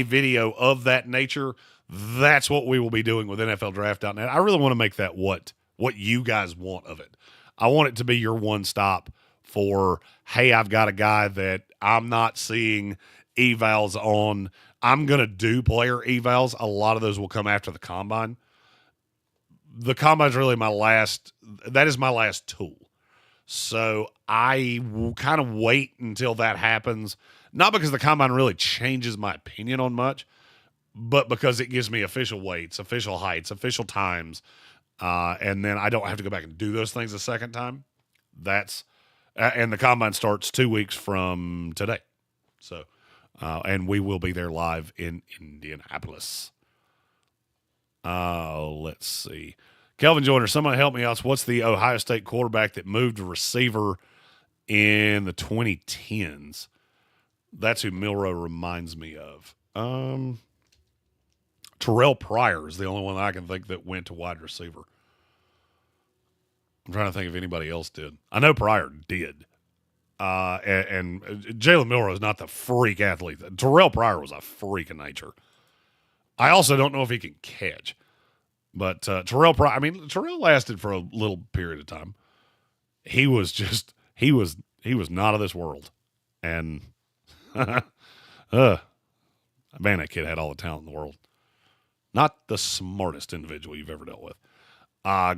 video of that nature, that's what we will be doing with NFLDraft.net. I really want to make that what you guys want of it. I want it to be your one stop for, hey, I've got a guy that I'm not seeing evals on. I'm going to do player evals. A lot of those will come after the combine. The combine is really my last tool. So I will kind of wait until that happens. Not because the combine really changes my opinion on much, but because it gives me official weights, official heights, official times. And then I don't have to go back and do those things a second time. That's and the combine starts 2 weeks from today. So, and we will be there live in Indianapolis. Let's see. Kelvin Joyner, somebody help me out. What's the Ohio State quarterback that moved to receiver in the 2010s? That's who Milroe reminds me of. Terrell Pryor is the only one that I can think that went to wide receiver. I'm trying to think if anybody else did. I know Pryor did. And Jalen Milroe is not the freak athlete. Terrell Pryor was a freak of nature. I also don't know if he can catch. But Terrell Pryor, I mean, Terrell lasted for a little period of time. He was not of this world. And, man, that kid had all the talent in the world. Not the smartest individual you've ever dealt with.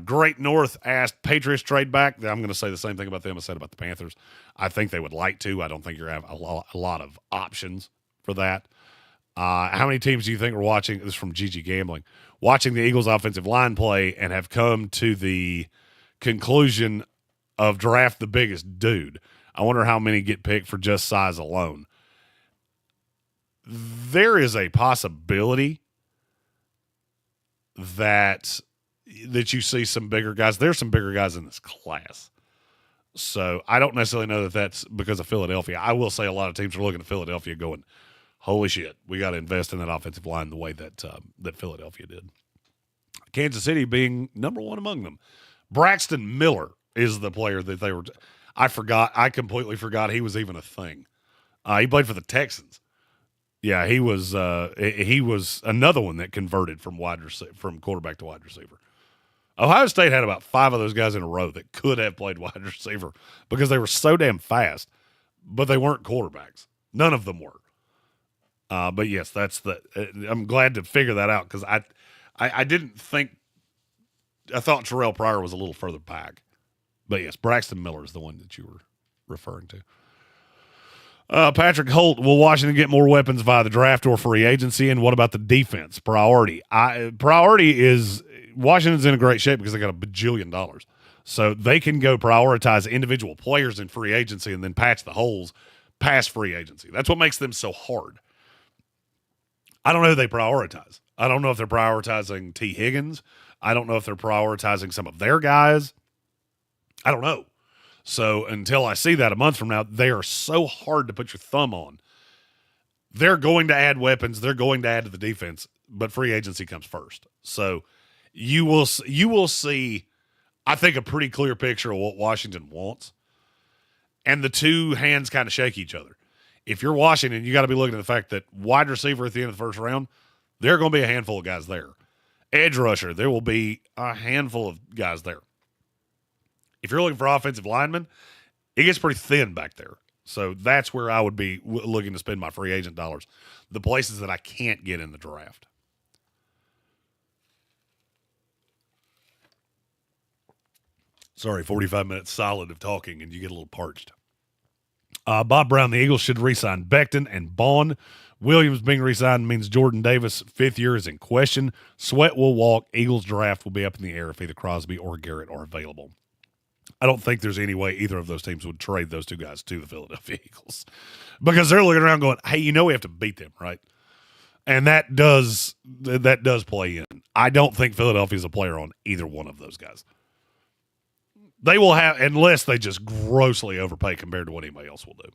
Great North asked Patriots trade back. I'm going to say the same thing about them I said about the Panthers. I think they would like to. I don't think you're going to have a lot of options for that. How many teams do you think are watching? This is from GG Gambling. Watching the Eagles offensive line play and have come to the conclusion of draft the biggest dude. I wonder how many get picked for just size alone. There is a possibility that you see some bigger guys. There's some bigger guys in this class. So I don't necessarily know that that's because of Philadelphia. I will say a lot of teams are looking at Philadelphia going, holy shit, we got to invest in that offensive line the way that Philadelphia did. Kansas City being number one among them. Braxton Miller is the player that they were. I completely forgot he was even a thing. He played for the Texans. Yeah, he was another one that converted from quarterback to wide receiver. Ohio State had about 5 of those guys in a row that could have played wide receiver because they were so damn fast, but they weren't quarterbacks. None of them were. But yes, I'm glad to figure that out because I didn't think – I thought Terrell Pryor was a little further back. But yes, Braxton Miller is the one that you were referring to. Patrick Holt, will Washington get more weapons via the draft or free agency? And what about the defense priority? Priority is Washington's in a great shape because they got $1 bajillion. So they can go prioritize individual players in free agency and then patch the holes past free agency. That's what makes them so hard. I don't know who they prioritize. I don't know if they're prioritizing T. Higgins. I don't know if they're prioritizing some of their guys. I don't know. So until I see that a month from now, they are so hard to put your thumb on. They're going to add weapons. They're going to add to the defense, but free agency comes first. So you will see, I think, a pretty clear picture of what Washington wants. And the two hands kind of shake each other. If you're Washington, you got to be looking at the fact that wide receiver at the end of the first round, there are going to be a handful of guys there. Edge rusher, there will be a handful of guys there. If you're looking for offensive linemen, it gets pretty thin back there. So that's where I would be looking to spend my free agent dollars, the places that I can't get in the draft. Sorry, 45 minutes solid of talking, and you get a little parched. Bob Brown, the Eagles should re-sign Becton and Bond. Williams being re-signed means Jordan Davis' 5th year is in question. Sweat will walk. Eagles draft will be up in the air if either Crosby or Garrett are available. I don't think there's any way either of those teams would trade those two guys to the Philadelphia Eagles because they're looking around going, hey, we have to beat them, right? And that does play in. I don't think Philadelphia is a player on either one of those guys. They will have, unless they just grossly overpay compared to what anybody else will do.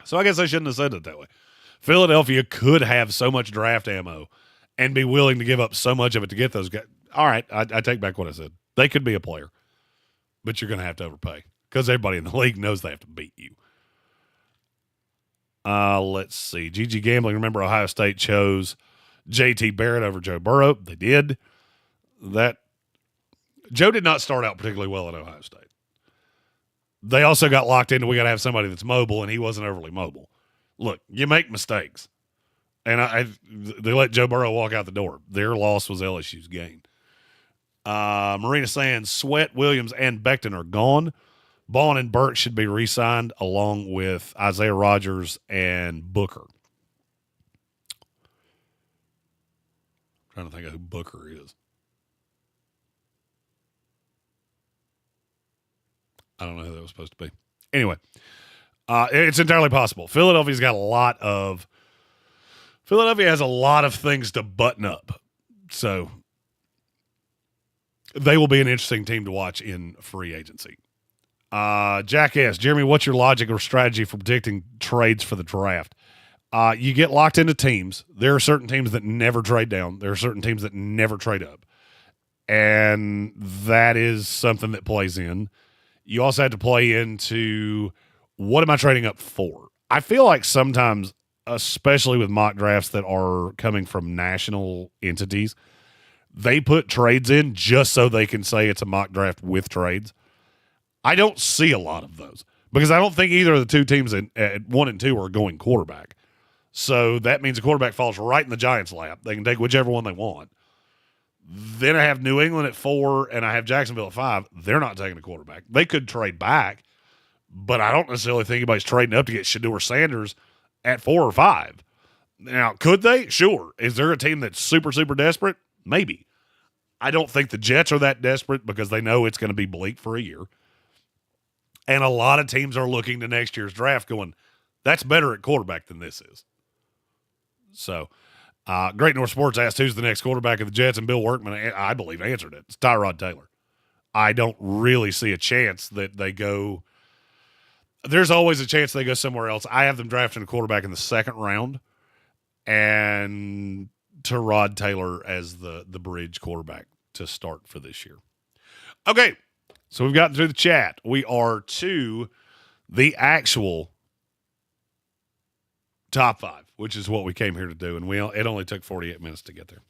So I guess I shouldn't have said it that way. Philadelphia could have so much draft ammo and be willing to give up so much of it to get those guys. All right, I take back what I said. They could be a player. But you're going to have to overpay because everybody in the league knows they have to beat you. Let's see. GG Gambling, remember Ohio State chose J.T. Barrett over Joe Burrow. They did. Joe did not start out particularly well at Ohio State. They also got locked into we got to have somebody that's mobile, and he wasn't overly mobile. Look, you make mistakes. And they let Joe Burrow walk out the door. Their loss was LSU's gain. Marina Sands, Sweat, Williams, and Becton are gone. Bond and Burke should be re-signed along with Isaiah Rodgers and Booker. I'm trying to think of who Booker is. I don't know who that was supposed to be. Anyway, it's entirely possible. Philadelphia has a lot of things to button up. So they will be an interesting team to watch in free agency. Jack S. Jeremy, what's your logic or strategy for predicting trades for the draft? You get locked into teams. There are certain teams that never trade down. There are certain teams that never trade up. And that is something that plays in. You also have to play into, what am I trading up for? I feel like sometimes, especially with mock drafts that are coming from national entities, they put trades in just so they can say it's a mock draft with trades. I don't see a lot of those because I don't think either of the two teams at 1 and 2 are going quarterback. So that means the quarterback falls right in the Giants' lap. They can take whichever one they want. Then I have New England at 4 and I have Jacksonville at 5. They're not taking a quarterback. They could trade back, but I don't necessarily think anybody's trading up to get Shedeur Sanders at 4 or 5. Now, could they? Sure. Is there a team that's super, super desperate? Maybe. I don't think the Jets are that desperate because they know it's going to be bleak for a year. And a lot of teams are looking to next year's draft going, that's better at quarterback than this is. So, Great North Sports asked who's the next quarterback of the Jets, and Bill Workman, I believe, answered it. It's Tyrod Taylor. I don't really see a chance that they go – there's always a chance they go somewhere else. I have them drafting a quarterback in the second round and Tyrod Taylor as the bridge quarterback to start for this year. Okay, so we've gotten through the chat. We are to the actual top 5, which is what we came here to do, and it only took 48 minutes to get there.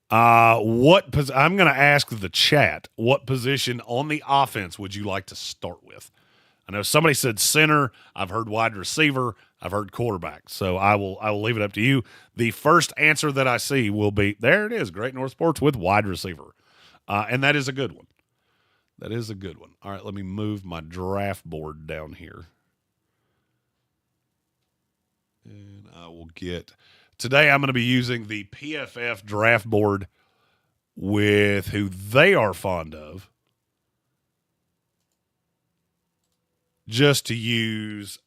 I'm going to ask the chat, what position on the offense would you like to start with? I know somebody said center. I've heard wide receiver. I've heard quarterback. So I will leave it up to you. The first answer that I see will be, there it is, Great North Sports with wide receiver. And that is a good one. That is a good one. All right, let me move my draft board down here. And I will today I'm going to be using the PFF draft board with who they are fond of, just to use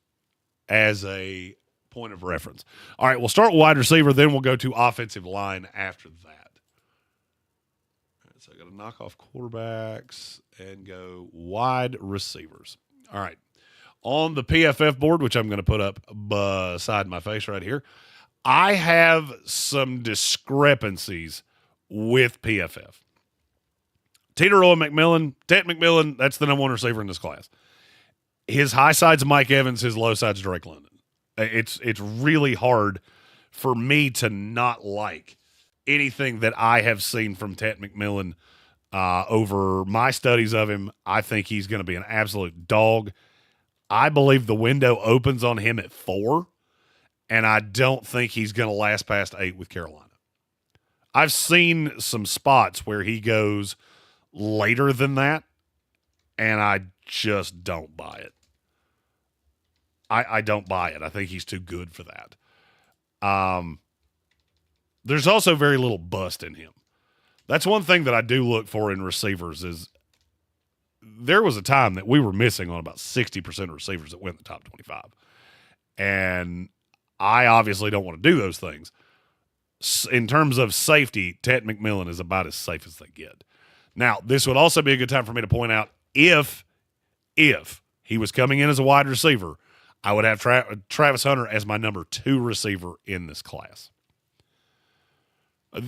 as a point of reference. All right, we'll start with wide receiver, then we'll go to offensive line after that. All right, so I got to knock off quarterbacks and go wide receivers. All right. On the PFF board, which I'm going to put up beside my face right here, I have some discrepancies with PFF. Ted McMillan, that's the number 1 receiver in this class. His high side's Mike Evans, his low side's Drake London. It's really hard for me to not like anything that I have seen from Ted McMillan over my studies of him. I think he's going to be an absolute dog. I believe the window opens on him at 4, and I don't think he's going to last past 8 with Carolina. I've seen some spots where he goes later than that, and I just don't buy it. I don't buy it. I think he's too good for that. There's also very little bust in him. That's one thing that I do look for in receivers is there was a time that we were missing on about 60% of receivers that went in the top 25. And I obviously don't want to do those things. In terms of safety, Ted McMillan is about as safe as they get. Now, this would also be a good time for me to point out if he was coming in as a wide receiver, I would have Travis Hunter as my number 2 receiver in this class.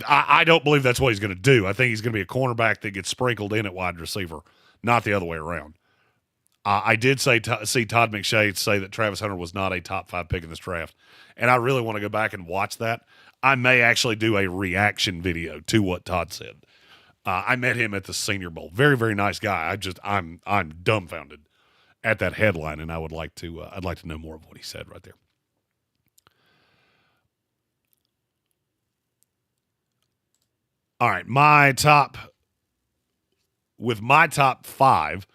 I don't believe that's what he's going to do. I think he's going to be a cornerback that gets sprinkled in at wide receiver, not the other way around. I did see Todd McShay say that Travis Hunter was not a top 5 pick in this draft, and I really want to go back and watch that. I may actually do a reaction video to what Todd said. I met him at the Senior Bowl. Very, very nice guy. I'm dumbfounded at that headline, and I'd like to know more of what he said right there. All right, my top 5,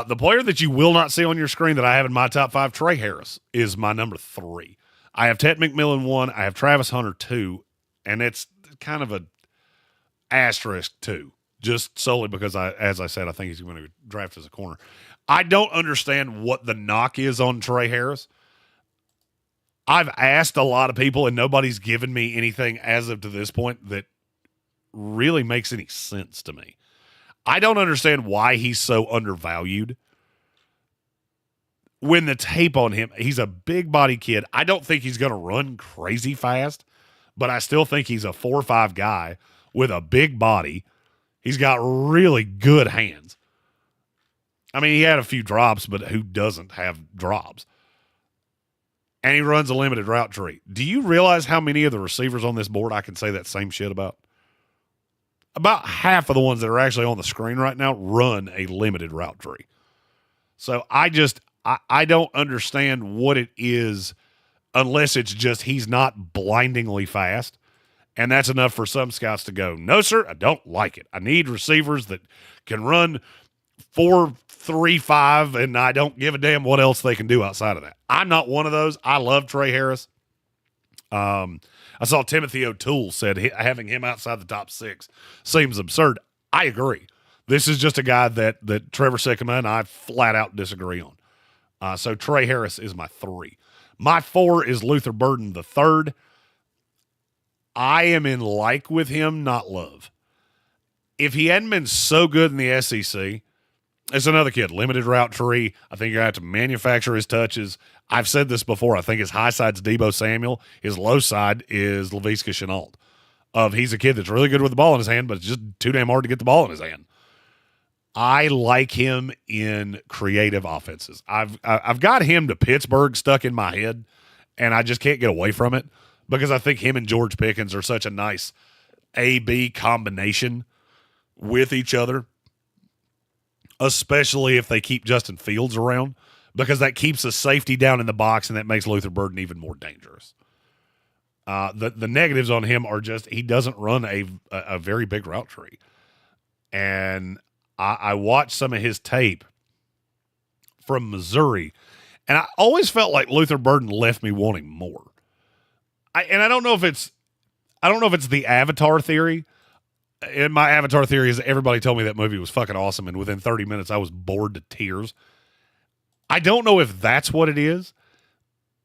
the player that you will not see on your screen that I have in my top 5, Trey Harris, is my number 3. I have Ted McMillan 1, I have Travis Hunter 2, and it's kind of a asterisk 2. just solely because, as I said, I think he's going to draft as a corner. I don't understand what the knock is on Trey Harris. I've asked a lot of people, and nobody's given me anything as of to this point that really makes any sense to me. I don't understand why he's so undervalued. When the tape on him, he's a big body kid. I don't think he's going to run crazy fast, but I still think he's a 4-5 guy with a big body. He's got really good hands. I mean, he had a few drops, but who doesn't have drops? And he runs a limited route tree. Do you realize how many of the receivers on this board I can say that same shit about? About half of the ones that are actually on the screen right now run a limited route tree. So I don't understand what it is unless it's just he's not blindingly fast. And that's enough for some scouts to go, no, sir, I don't like it. I need receivers that can run 4-3-5, and I don't give a damn what else they can do outside of that. I'm not one of those. I love Trey Harris. I saw Timothy O'Toole said having him outside the top 6 seems absurd. I agree. This is just a guy that Trevor Sikkema and I flat out disagree on. So Trey Harris is my 3. My 4 is Luther Burden the 3rd. I am in like with him, not love. If he hadn't been so good in the SEC, it's another kid, limited route tree. I think you're going to have to manufacture his touches. I've said this before. I think his high side's Debo Samuel. His low side is Laviska Shenault. He's a kid that's really good with the ball in his hand, but it's just too damn hard to get the ball in his hand. I like him in creative offenses. I've got him to Pittsburgh stuck in my head, and I just can't get away from it because I think him and George Pickens are such a nice A-B combination with each other, especially if they keep Justin Fields around, because that keeps the safety down in the box, and that makes Luther Burden even more dangerous. The negatives on him are just he doesn't run a very big route tree. And I watched some of his tape from Missouri, and I always felt like Luther Burden left me wanting more. I don't know if it's the Avatar theory. And my Avatar theory is everybody told me that movie was fucking awesome, and within 30 minutes I was bored to tears. I don't know if that's what it is,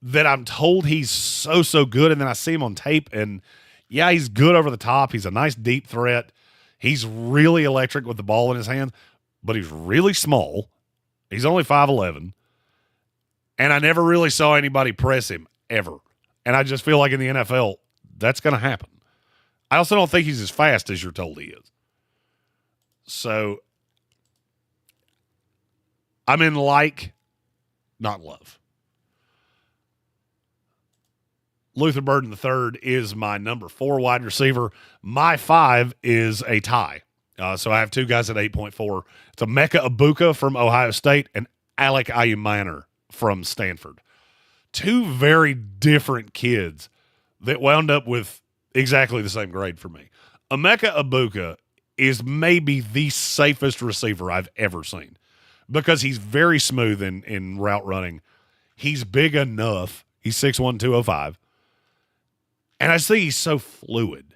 that I'm told he's so good, and then I see him on tape, and yeah, he's good over the top. He's a nice deep threat. He's really electric with the ball in his hand, but he's really small. He's only 5'11", and I never really saw anybody press him, ever. And I just feel like in the NFL, that's going to happen. I also don't think he's as fast as you're told he is. So I'm in like, not love. Luther Burden III is my number 4 wide receiver. My 5 is a tie. So I have 2 guys at 8.4. It's Emeka Egbuka from Ohio State and Alec Manor from Stanford. 2 very different kids that wound up with exactly the same grade for me. Emeka Egbuka is maybe the safest receiver I've ever seen because he's very smooth in route running. He's big enough. He's 6'1", 205. And I see he's so fluid.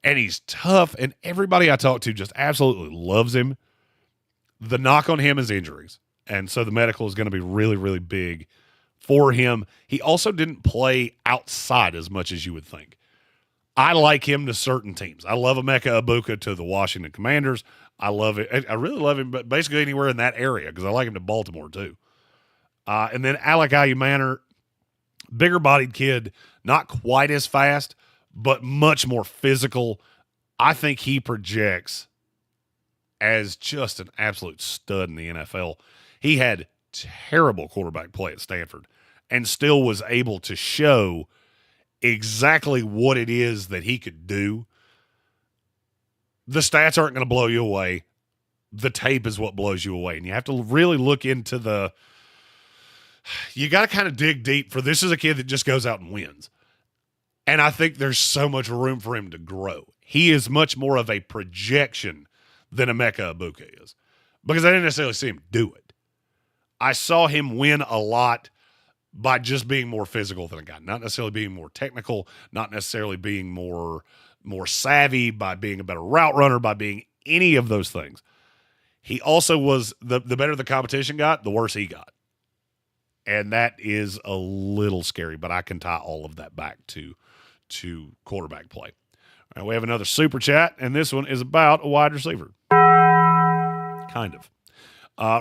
And he's tough. And everybody I talk to just absolutely loves him. The knock on him is injuries. And so the medical is going to be really, really big for him. He also didn't play outside as much as you would think. I like him to certain teams. I love Emeka Egbuka to the Washington Commanders. I love it. I really love him, but basically anywhere in that area because I like him to Baltimore too. And then Alec Manor, bigger bodied kid, not quite as fast, but much more physical. I think he projects as just an absolute stud in the NFL. He had terrible quarterback play at Stanford and still was able to show exactly what it is that he could do. The stats aren't going to blow you away. The tape is what blows you away. And you have to really look into you got to kind of dig deep for this is a kid that just goes out and wins. And I think there's so much room for him to grow. He is much more of a projection than Emeka Egbuka is because I didn't necessarily see him do it. I saw him win a lot by just being more physical than a guy, not necessarily being more technical, not necessarily being more savvy, by being a better route runner, by being any of those things. He also was the better the competition got, the worse he got. And that is a little scary, but I can tie all of that back to quarterback play. All right, we have another super chat, and this one is about a wide receiver. Kind of.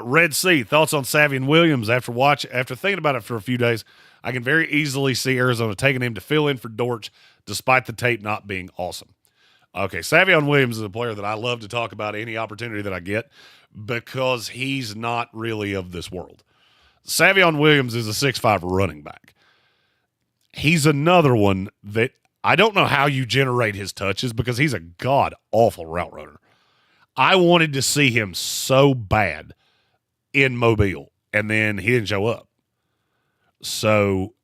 Red Sea, thoughts on Savion Williams after thinking about it for a few days. I can very easily see Arizona taking him to fill in for Dortch, despite the tape not being awesome. Okay, Savion Williams is a player that I love to talk about any opportunity that I get because he's not really of this world. Savion Williams is a 6'5" running back. He's another one that I don't know how you generate his touches because he's a god-awful route runner. I wanted to see him so bad in Mobile, and then he didn't show up. So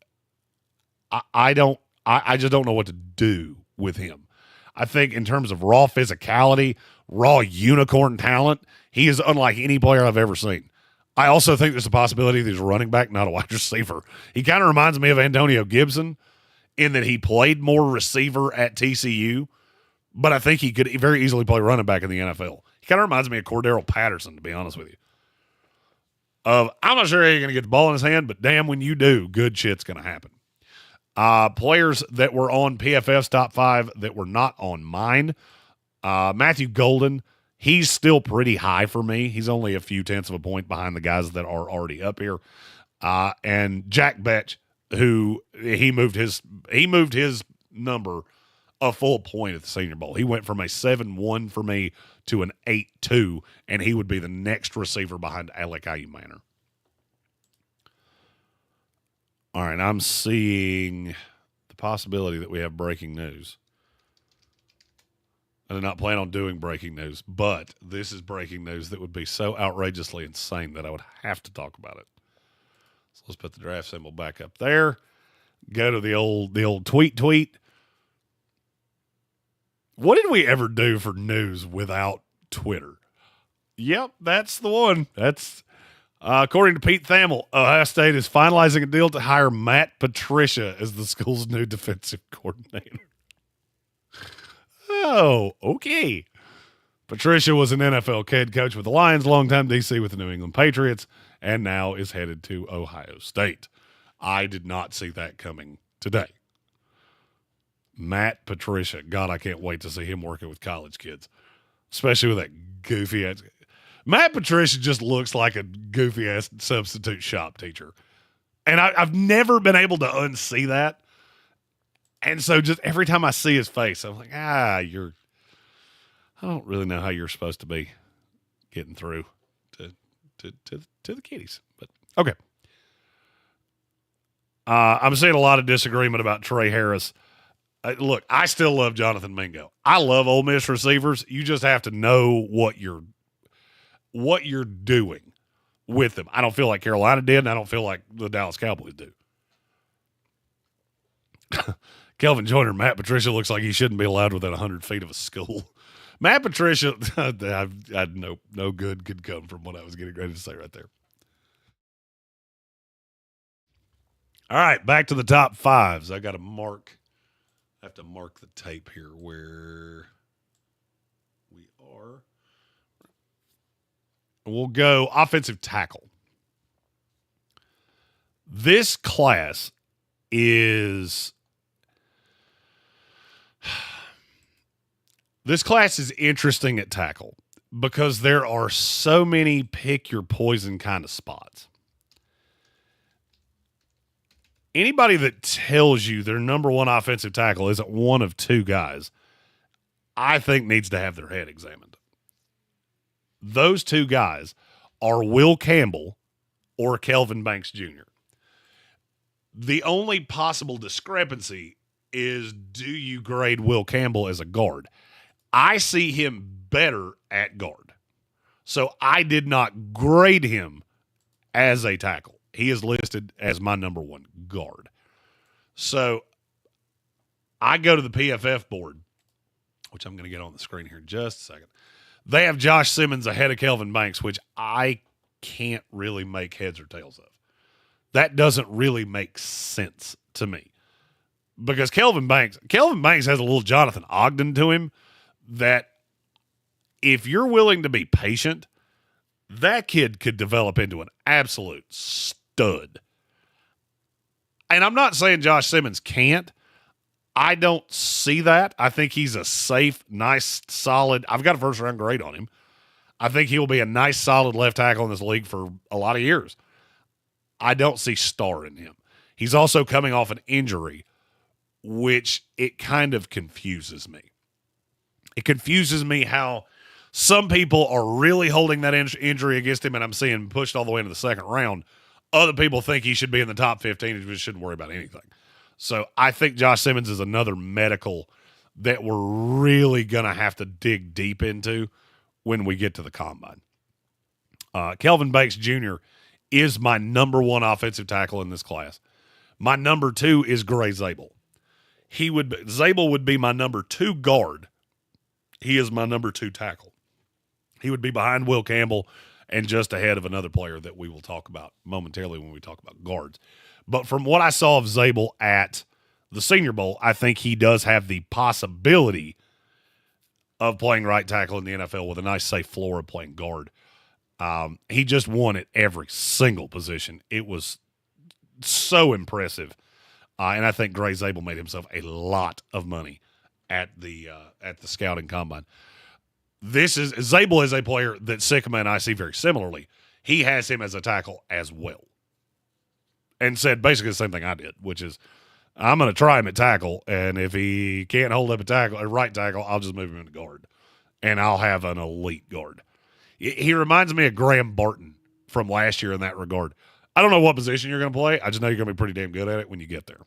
I just don't know what to do with him. I think in terms of raw physicality, raw unicorn talent, he is unlike any player I've ever seen. I also think there's a possibility that he's a running back, not a wide receiver. He kind of reminds me of Antonio Gibson in that he played more receiver at TCU, but I think he could very easily play running back in the NFL. He kind of reminds me of Cordero Patterson, to be honest with you. I'm not sure how you're going to get the ball in his hand, but damn, when you do, good shit's going to happen. Players that were on PFF's top 5 that were not on mine. Matthew Golden, he's still pretty high for me. He's only a few tenths of a point behind the guys that are already up here. And Jack Betch, who he moved his number a full point at the Senior Bowl. He went from a 7-1 for me to an 8-2, and he would be the next receiver behind Alec Manor. All right, I'm seeing the possibility that we have breaking news. I did not plan on doing breaking news, but this is breaking news that would be so outrageously insane that I would have to talk about it. So let's put the draft symbol back up there. Go to the old tweet. What did we ever do for news without Twitter? Yep, that's the one. That's according to Pete Thamel, Ohio State is finalizing a deal to hire Matt Patricia as the school's new defensive coordinator. Oh, okay. Patricia was an NFL head coach with the Lions, longtime DC with the New England Patriots, and now is headed to Ohio State. I did not see that coming today. Matt Patricia. God, I can't wait to see him working with college kids, especially with that goofy ass. Matt Patricia just looks like a goofy ass substitute shop teacher. And I've never been able to unsee that. And so just every time I see his face, I'm like, I don't really know how you're supposed to be getting through to the kiddies. But okay. I'm seeing a lot of disagreement about Trey Harris. Look, I still love Jonathan Mingo. I love Ole Miss receivers. You just have to know what you're doing with them. I don't feel like Carolina did, and I don't feel like the Dallas Cowboys do. Kelvin Joyner, Matt Patricia looks like he shouldn't be allowed within 100 feet of a school. Matt Patricia, I no good could come from what I was getting ready to say right there. All right, back to the top 5s. I got to mark. I have to mark the tape here where we are. We'll go offensive tackle. This class is interesting at tackle because there are so many pick your poison kind of spots. Anybody that tells you their number one offensive tackle isn't one of 2 guys, I think needs to have their head examined. Those 2 guys are Will Campbell or Kelvin Banks Jr. The only possible discrepancy is, do you grade Will Campbell as a guard? I see him better at guard. So I did not grade him as a tackle. He is listed as my number 1 guard. So I go to the PFF board, which I'm going to get on the screen here in just a second. They have Josh Simmons ahead of Kelvin Banks, which I can't really make heads or tails of. That doesn't really make sense to me. Because Kelvin Banks has a little Jonathan Ogden to him that if you're willing to be patient, that kid could develop into an absolute stud. And I'm not saying Josh Simmons can't. I don't see that. I think he's a safe, nice, solid. I've got a first-round grade on him. I think he will be a nice, solid left tackle in this league for a lot of years. I don't see star in him. He's also coming off an injury, which it kind of confuses me. It confuses me how some people are really holding that injury against him, and I'm seeing him pushed all the way into the second round. Other people think he should be in the top 15 and just shouldn't worry about anything. So I think Josh Simmons is another medical that we're really going to have to dig deep into when we get to the combine. Kelvin Banks Jr. is my number one offensive tackle in this class. My number two is Gray Zabel. Zabel would be my number two guard. He is my number two tackle. He would be behind Will Campbell and just ahead of another player that we will talk about momentarily when we talk about guards. But from what I saw of Zabel at the Senior Bowl, I think he does have the possibility of playing right tackle in the NFL with a nice, safe floor of playing guard. He just won at every single position. It was so impressive. And I think Gray Zabel made himself a lot of money at the scouting combine. Zabel is a player that Sycamore and I see very similarly. He has him as a tackle as well. And said basically the same thing I did, which is I'm going to try him at tackle, and if he can't hold up a right tackle, I'll just move him into guard, and I'll have an elite guard. He reminds me of Graham Barton from last year in that regard. I don't know what position you're going to play. I just know you're going to be pretty damn good at it when you get there.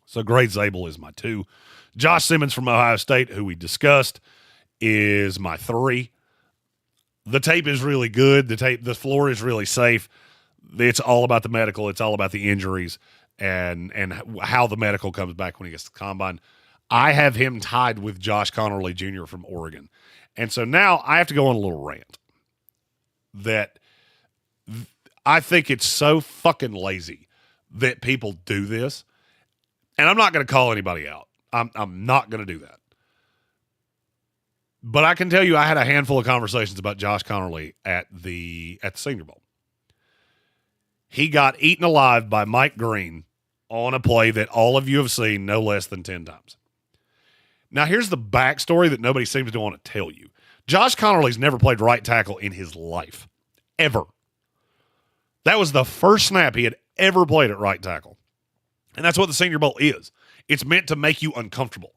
So Gray Zabel is my two. Josh Simmons from Ohio State, who we discussed, is my three. The tape is really good. The floor is really safe. It's all about the medical. It's all about the injuries and how the medical comes back when he gets to the combine. I have him tied with Josh Connerly Jr. from Oregon. And so now I have to go on a little rant that I think it's so fucking lazy that people do this. And I'm not going to call anybody out. I'm not going to do that. But I can tell you I had a handful of conversations about Josh Connerly at the Senior Bowl. He got eaten alive by Mike Greene on a play that all of you have seen no less than 10 times. Now, here's the backstory that nobody seems to want to tell you. Josh Connerly's never played right tackle in his life, ever. That was the first snap he had ever played at right tackle. And that's what the Senior Bowl is. It's meant to make you uncomfortable.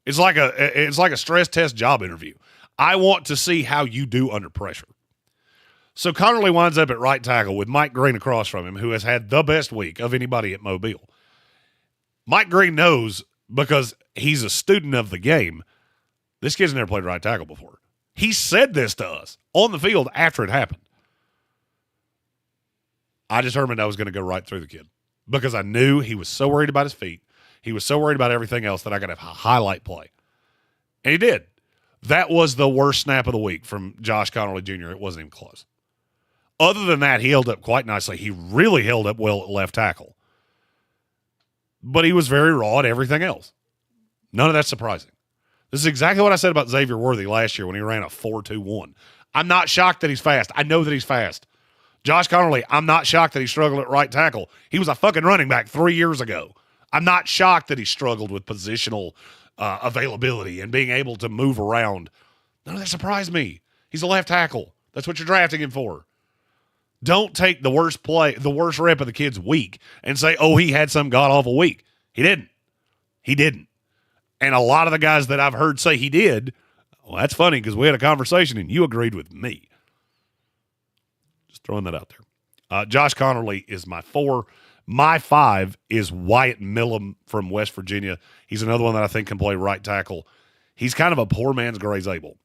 It's like a stress test job interview. I want to see how you do under pressure. So Connerly winds up at right tackle with Mike Greene across from him, who has had the best week of anybody at Mobile. Mike Greene knows, because he's a student of the game, this kid's never played right tackle before. He said this to us on the field after it happened. I determined I was going to go right through the kid because I knew he was so worried about his feet. He was so worried about everything else that I got to highlight play. And he did. That was the worst snap of the week from Josh Connerly Jr. It wasn't even close. Other than that, he held up quite nicely. He really held up well at left tackle. But he was very raw at everything else. None of that's surprising. This is exactly what I said about Xavier Worthy last year when he ran a 4.21. I'm not shocked that he's fast. I know that he's fast. Josh Connerly, I'm not shocked that he struggled at right tackle. He was a fucking running back 3 years ago. I'm not shocked that he struggled with positional availability and being able to move around. None of that surprised me. He's a left tackle. That's what you're drafting him for. Don't take the worst rep of the kid's week and say, oh, he had some god-awful week. He didn't. He didn't. And a lot of the guys that I've heard say he did, well, that's funny because we had a conversation and you agreed with me. Just throwing that out there. Josh Connerly is my 4. My 5 is Wyatt Millum from West Virginia. He's another one that I think can play right tackle. He's kind of a poor man's Gray Zabel.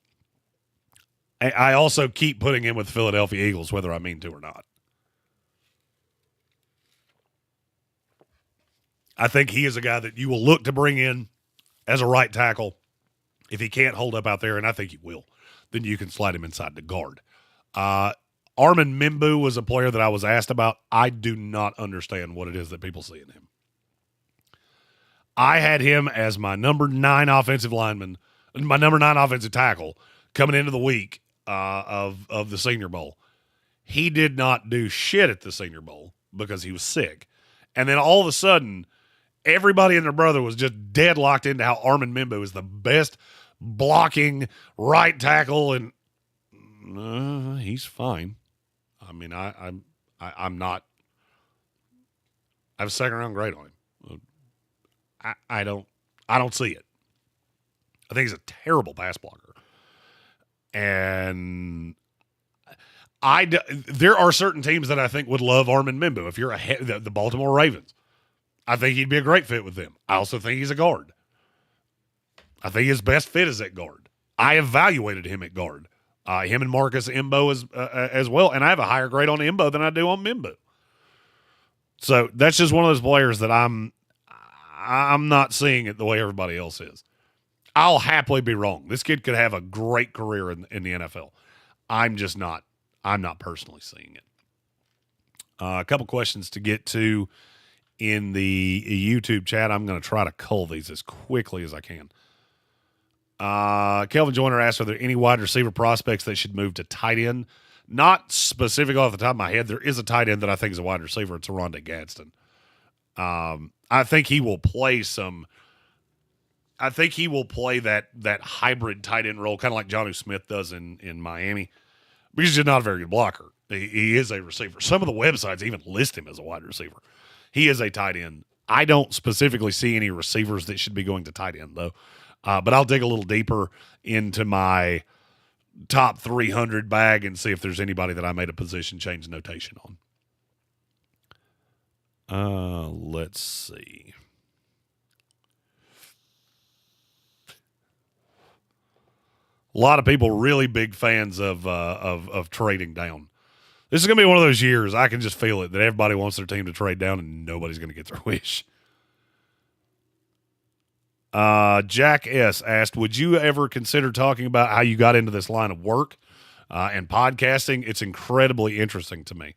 I also keep putting him with the Philadelphia Eagles, whether I mean to or not. I think he is a guy that you will look to bring in as a right tackle. If he can't hold up out there, and I think he will, then you can slide him inside the guard. Armin Mimbu was a player that I was asked about. I do not understand what it is that people see in him. I had him as my number 9 offensive lineman, my number 9 offensive tackle, coming into the week of the Senior Bowl. He did not do shit at the Senior Bowl because he was sick. And then all of a sudden, everybody and their brother was just deadlocked into how Armin Mimbo is the best blocking right tackle, and he's fine. I mean, I'm not. I have a second round grade on him. I don't see it. I think he's a terrible pass blocker, and there are certain teams that I think would love Armin Mimbo. If you're the Baltimore Ravens, I think he'd be a great fit with them. I also think he's a guard. I think his best fit is at guard. I evaluated him at guard. Him and Marcus Imbo as well, and I have a higher grade on Imbo than I do on Mimbo. So that's just one of those players that I'm not seeing it the way everybody else is. I'll happily be wrong. This kid could have a great career in the NFL. I'm just not. I'm not personally seeing it. A couple questions to get to in the YouTube chat. I'm going to try to cull these as quickly as I can. Kelvin Joyner asked, are there any wide receiver prospects that should move to tight end? Not specifically off the top of my head. There is a tight end that I think is a wide receiver. It's Rondé Gadsden. I think he will play that hybrid tight end role, kind of like Jonnu Smith does in Miami. But he's just not a very good blocker. He is a receiver. Some of the websites even list him as a wide receiver. He is a tight end. I don't specifically see any receivers that should be going to tight end, though. But I'll dig a little deeper into my top 300 bag and see if there's anybody that I made a position change notation on. Let's see. A lot of people really big fans of trading down. This is going to be one of those years, I can just feel it, that everybody wants their team to trade down and nobody's going to get their wish. Jack S. asked, would you ever consider talking about how you got into this line of work and podcasting? It's incredibly interesting to me.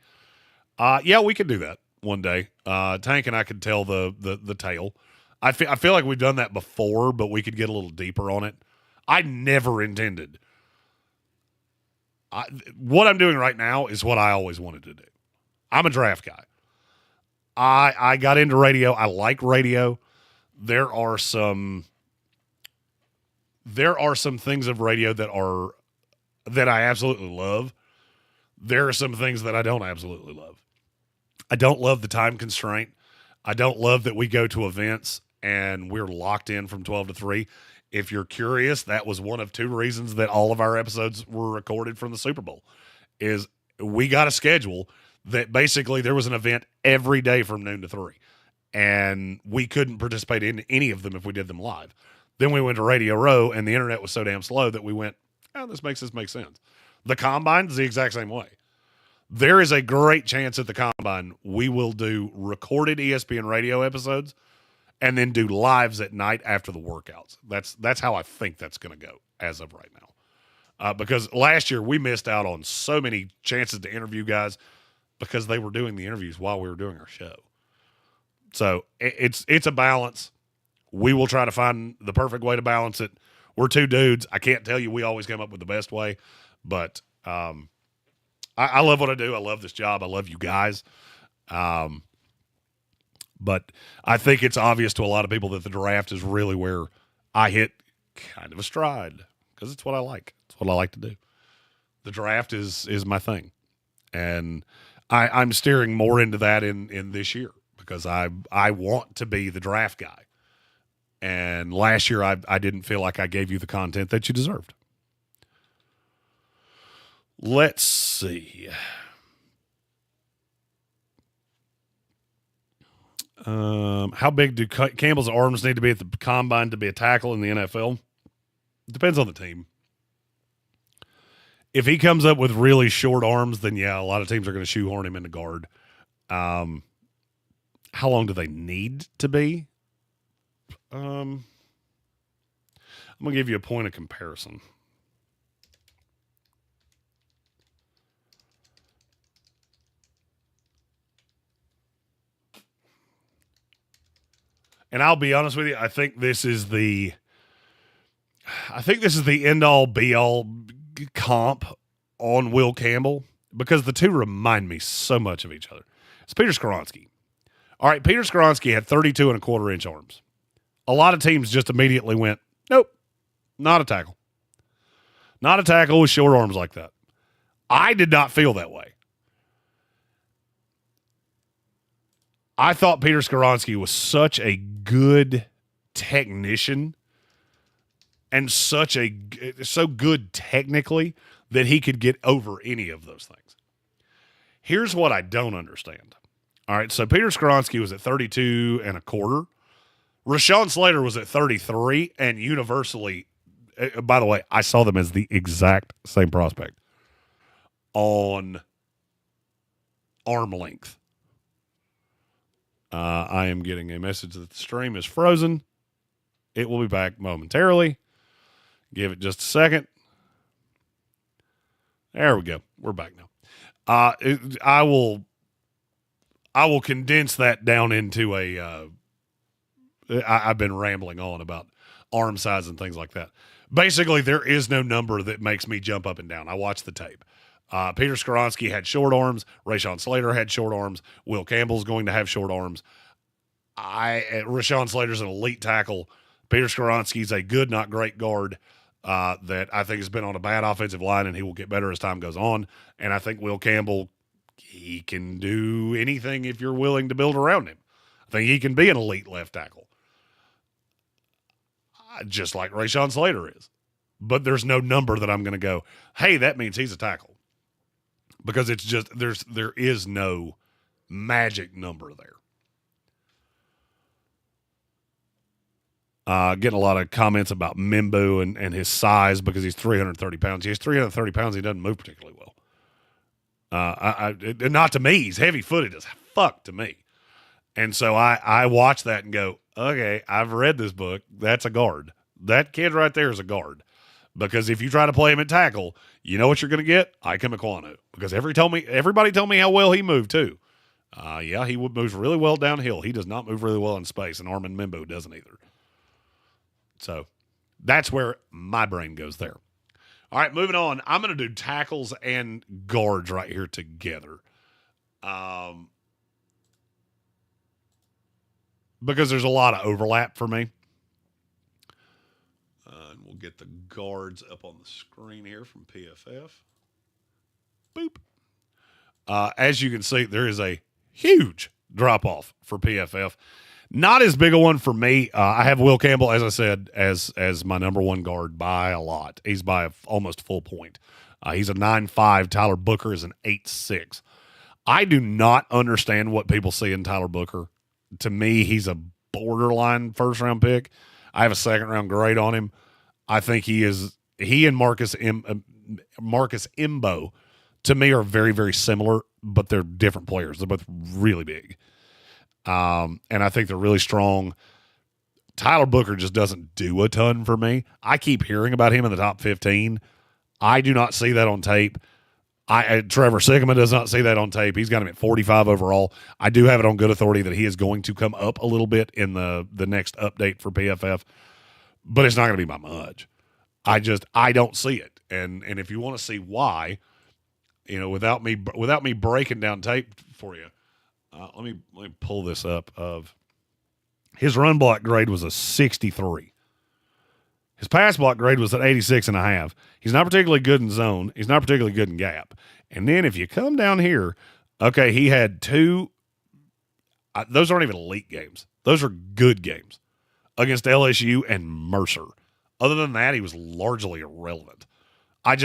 Yeah, we could do that one day. Tank and I could tell the tale. I feel like we've done that before, but we could get a little deeper on it. I never intended. What I'm doing right now is what I always wanted to do. I'm a draft guy. I got into radio. I like radio. There are some things of radio that I absolutely love. There are some things that I don't absolutely love. I don't love the time constraint. I don't love that we go to events and we're locked in from 12 to 3. If you're curious, that was one of two reasons that all of our episodes were recorded from the Super Bowl, is we got a schedule that basically there was an event every day from noon to 3, and we couldn't participate in any of them if we did them live. Then we went to Radio Row, and the internet was so damn slow that we went, oh, this makes sense. The Combine is the exact same way. There is a great chance at the Combine we will do recorded ESPN radio episodes and then do lives at night after the workouts. That's how I think that's going to go as of right now. Because last year we missed out on so many chances to interview guys because they were doing the interviews while we were doing our show. So it's a balance. We will try to find the perfect way to balance it. We're two dudes. I can't tell you we always come up with the best way, but I love what I do. I love this job. I love you guys. But I think it's obvious to a lot of people that the draft is really where I hit kind of a stride, because it's what I like. It's what I like to do. The draft is my thing. And I'm steering more into that in this year because I want to be the draft guy. And last year I didn't feel like I gave you the content that you deserved. Let's see. How big do Campbell's arms need to be at the Combine to be a tackle in the NFL? It depends on the team. If he comes up with really short arms, then yeah, a lot of teams are going to shoehorn him into guard. How long do they need to be? I'm going to give you a point of comparison. And I'll be honest with you, I think this is the I think this is the end-all, be-all comp on Will Campbell because the two remind me so much of each other. It's Peter Skoronski. All right, Peter Skoronski had 32 and a quarter inch arms. A lot of teams just immediately went, nope, not a tackle. Not a tackle with short arms like that. I did not feel that way. I thought Peter Skoronski was such a good technician and so good technically that he could get over any of those things. Here's what I don't understand. All right, so Peter Skoronski was at 32 and a quarter. Rashawn Slater was at 33, and universally, by the way, I saw them as the exact same prospect on arm length. I am getting a message that the stream is frozen. It will be back momentarily. Give it just a second. There we go. We're back now. I will condense that down into I've been rambling on about arm size and things like that. Basically, there is no number that makes me jump up and down. I watched the tape. Peter Skoronski had short arms. Rashawn Slater had short arms. Will Campbell's going to have short arms. Rashawn Slater's an elite tackle. Peter Skoronski's a good, not great guard that I think has been on a bad offensive line, and he will get better as time goes on. And I think Will Campbell, he can do anything if you're willing to build around him. I think he can be an elite left tackle, just like Rashawn Slater is. But there's no number that I'm going to go, hey, that means he's a tackle. Because it's just, there is no magic number there. Getting a lot of comments about Mimbu and his size because he's 330 pounds. He's 330 pounds. He doesn't move particularly well. Not to me. He's heavy-footed as fuck to me. And so I watch that and go, okay, I've read this book. That's a guard. That kid right there is a guard. Because if you try to play him at tackle, you know what you're going to get? Ike Mekwanu. Because everybody told me how well he moved too. Yeah, he moves really well downhill. He does not move really well in space, and Armin Mimbu doesn't either. So that's where my brain goes there. All right, moving on. I'm going to do tackles and guards right here together. Because there's a lot of overlap for me. And we'll get the guards up on the screen here from PFF. Boop. As you can see, there is a huge drop-off for PFF. Not as big a one for me. I have Will Campbell, as I said, as my number one guard by a lot. He's by almost full point. He's a 9.5. Tyler Booker is an 8.6. I do not understand what people see in Tyler Booker. To me, he's a borderline first-round pick. I have a second-round grade on him. I think he and Marcus Imbo, to me, are very, very similar, but they're different players. They're both really big. And I think they're really strong. Tyler Booker just doesn't do a ton for me. I keep hearing about him in the top 15. I do not see that on tape. Trevor Sigma does not see that on tape. He's got him at 45 overall. I do have it on good authority that he is going to come up a little bit in the next update for PFF, but it's not going to be by much. I don't see it. And if you want to see why, without me breaking down tape for you, let me pull this up. Of his run block grade was a 63. His pass block grade was an 86.5. He's not particularly good in zone. He's not particularly good in gap. And then if you come down here, okay, he had two. Those aren't even elite games. Those are good games against LSU and Mercer. Other than that, he was largely irrelevant. I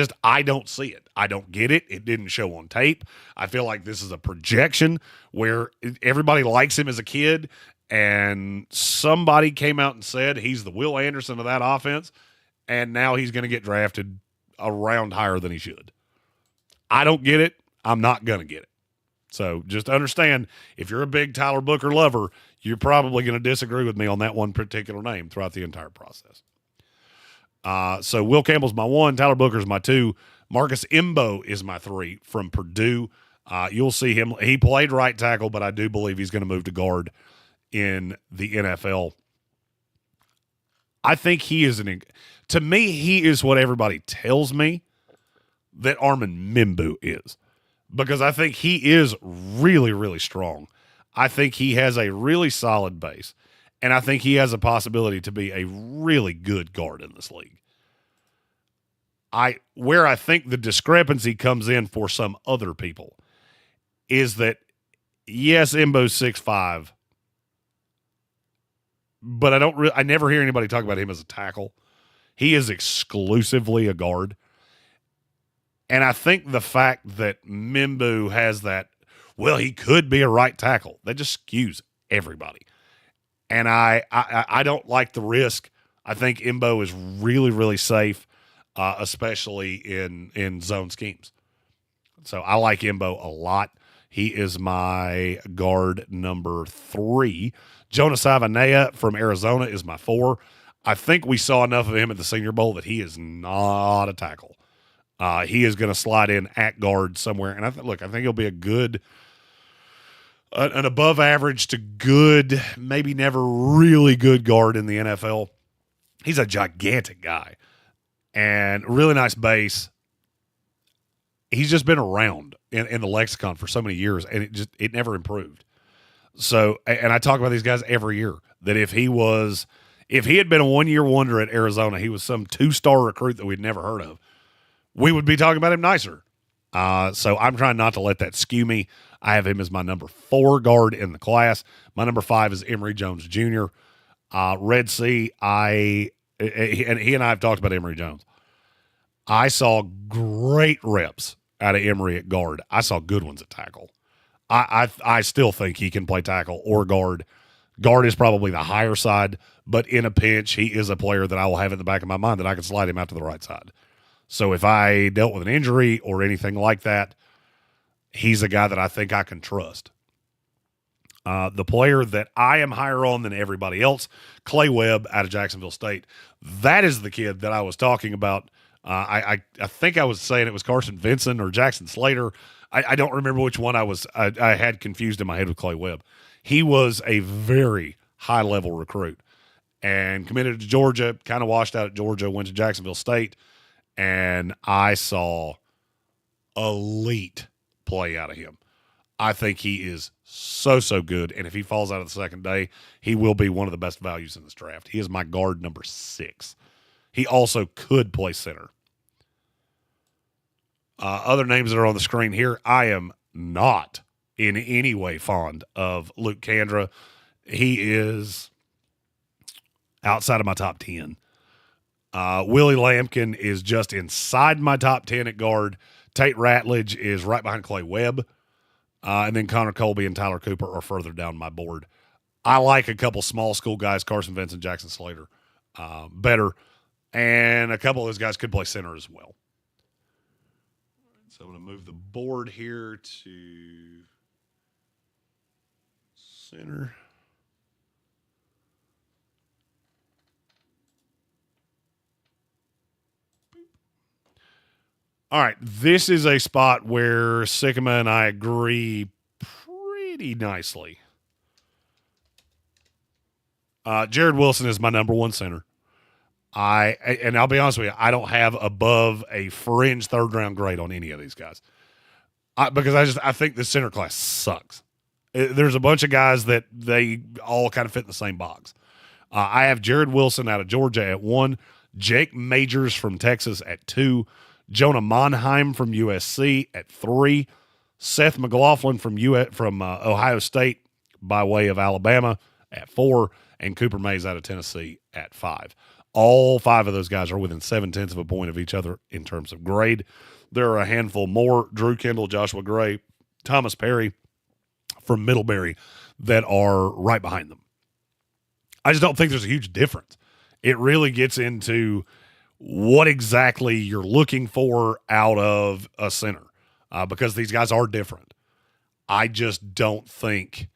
don't see it. I don't get it. It didn't show on tape. I feel like this is a projection where everybody likes him as a kid, and somebody came out and said he's the Will Anderson of that offense, and now he's going to get drafted a round higher than he should. I don't get it. I'm not going to get it. So just understand, if you're a big Tyler Booker lover, you're probably going to disagree with me on that one particular name throughout the entire process. So Will Campbell's my 1, Tyler Booker's my 2, Marcus Imbo is my 3 from Purdue. You'll see him. He played right tackle, but I do believe he's going to move to guard in the NFL. I think he is to me, he is what everybody tells me that Armin Mimbu is, because I think he is really, really strong. I think he has a really solid base, and I think he has a possibility to be a really good guard in this league. Where I think the discrepancy comes in for some other people is that, yes, Mbo's 6'5", but I never hear anybody talk about him as a tackle. He is exclusively a guard. And I think the fact that Mimbu has that, well, he could be a right tackle, that just skews everybody. And I don't like the risk. I think Mbo is really, really safe, especially in zone schemes. So I like Mbo a lot. He is my guard number 3. Jonas Avanea from Arizona is my 4. I think we saw enough of him at the Senior Bowl that he is not a tackle. He is going to slide in at guard somewhere. And I think he'll be an above average to good, maybe never really good guard in the NFL. He's a gigantic guy and really nice base. He's just been around in the lexicon for so many years, and it never improved. So, and I talk about these guys every year, that if he had been a 1-year wonder at Arizona, he was some 2-star recruit that we'd never heard of, we would be talking about him nicer. So I'm trying not to let that skew me. I have him as my number 4 guard in the class. My number 5 is Emory Jones Jr. Red Sea, he and I have talked about Emory Jones. I saw great reps out of Emory at guard. I saw good ones at tackle. I still think he can play tackle or guard. Guard is probably the higher side, but in a pinch, he is a player that I will have in the back of my mind that I can slide him out to the right side. So if I dealt with an injury or anything like that, he's a guy that I think I can trust. The player that I am higher on than everybody else, Clay Webb out of Jacksonville State. That is the kid that I was talking about. I think I was saying it was Carson Vincent or Jackson Slater. I don't remember which one I had confused in my head with Clay Webb. He was a very high-level recruit and committed to Georgia, kind of washed out at Georgia, went to Jacksonville State, and I saw elite play out of him. I think he is so good, and if he falls out of the second day, he will be one of the best values in this draft. He is my guard number 6. He also could play center. Other names that are on the screen here, I am not in any way fond of Luke Kandra. He is outside of my top 10. Willie Lampkin is just inside my top 10 at guard. Tate Ratledge is right behind Clay Webb. And then Connor Colby and Tyler Cooper are further down my board. I like a couple small school guys, Carson Vincent, Jackson Slater, better. And a couple of those guys could play center as well. So I'm going to move the board here to center. All right, this is a spot where Sycamore and I agree pretty nicely. Jared Wilson is my number 1 center. And I'll be honest with you, I don't have above a fringe 3rd-round grade on any of these guys, because I think the center class sucks. There's a bunch of guys that they all kind of fit in the same box. I have Jared Wilson out of Georgia at 1, Jake Majors from Texas at 2, Jonah Monheim from USC at 3, Seth McLaughlin from Ohio State by way of Alabama at 4, and Cooper Mays out of Tennessee at 5. All 5 of those guys are within 0.7 of a point of each other in terms of grade. There are a handful more, Drew Kendall, Joshua Gray, Thomas Perry from Middlebury, that are right behind them. I just don't think there's a huge difference. It really gets into what exactly you're looking for out of a center, because these guys are different. I just don't think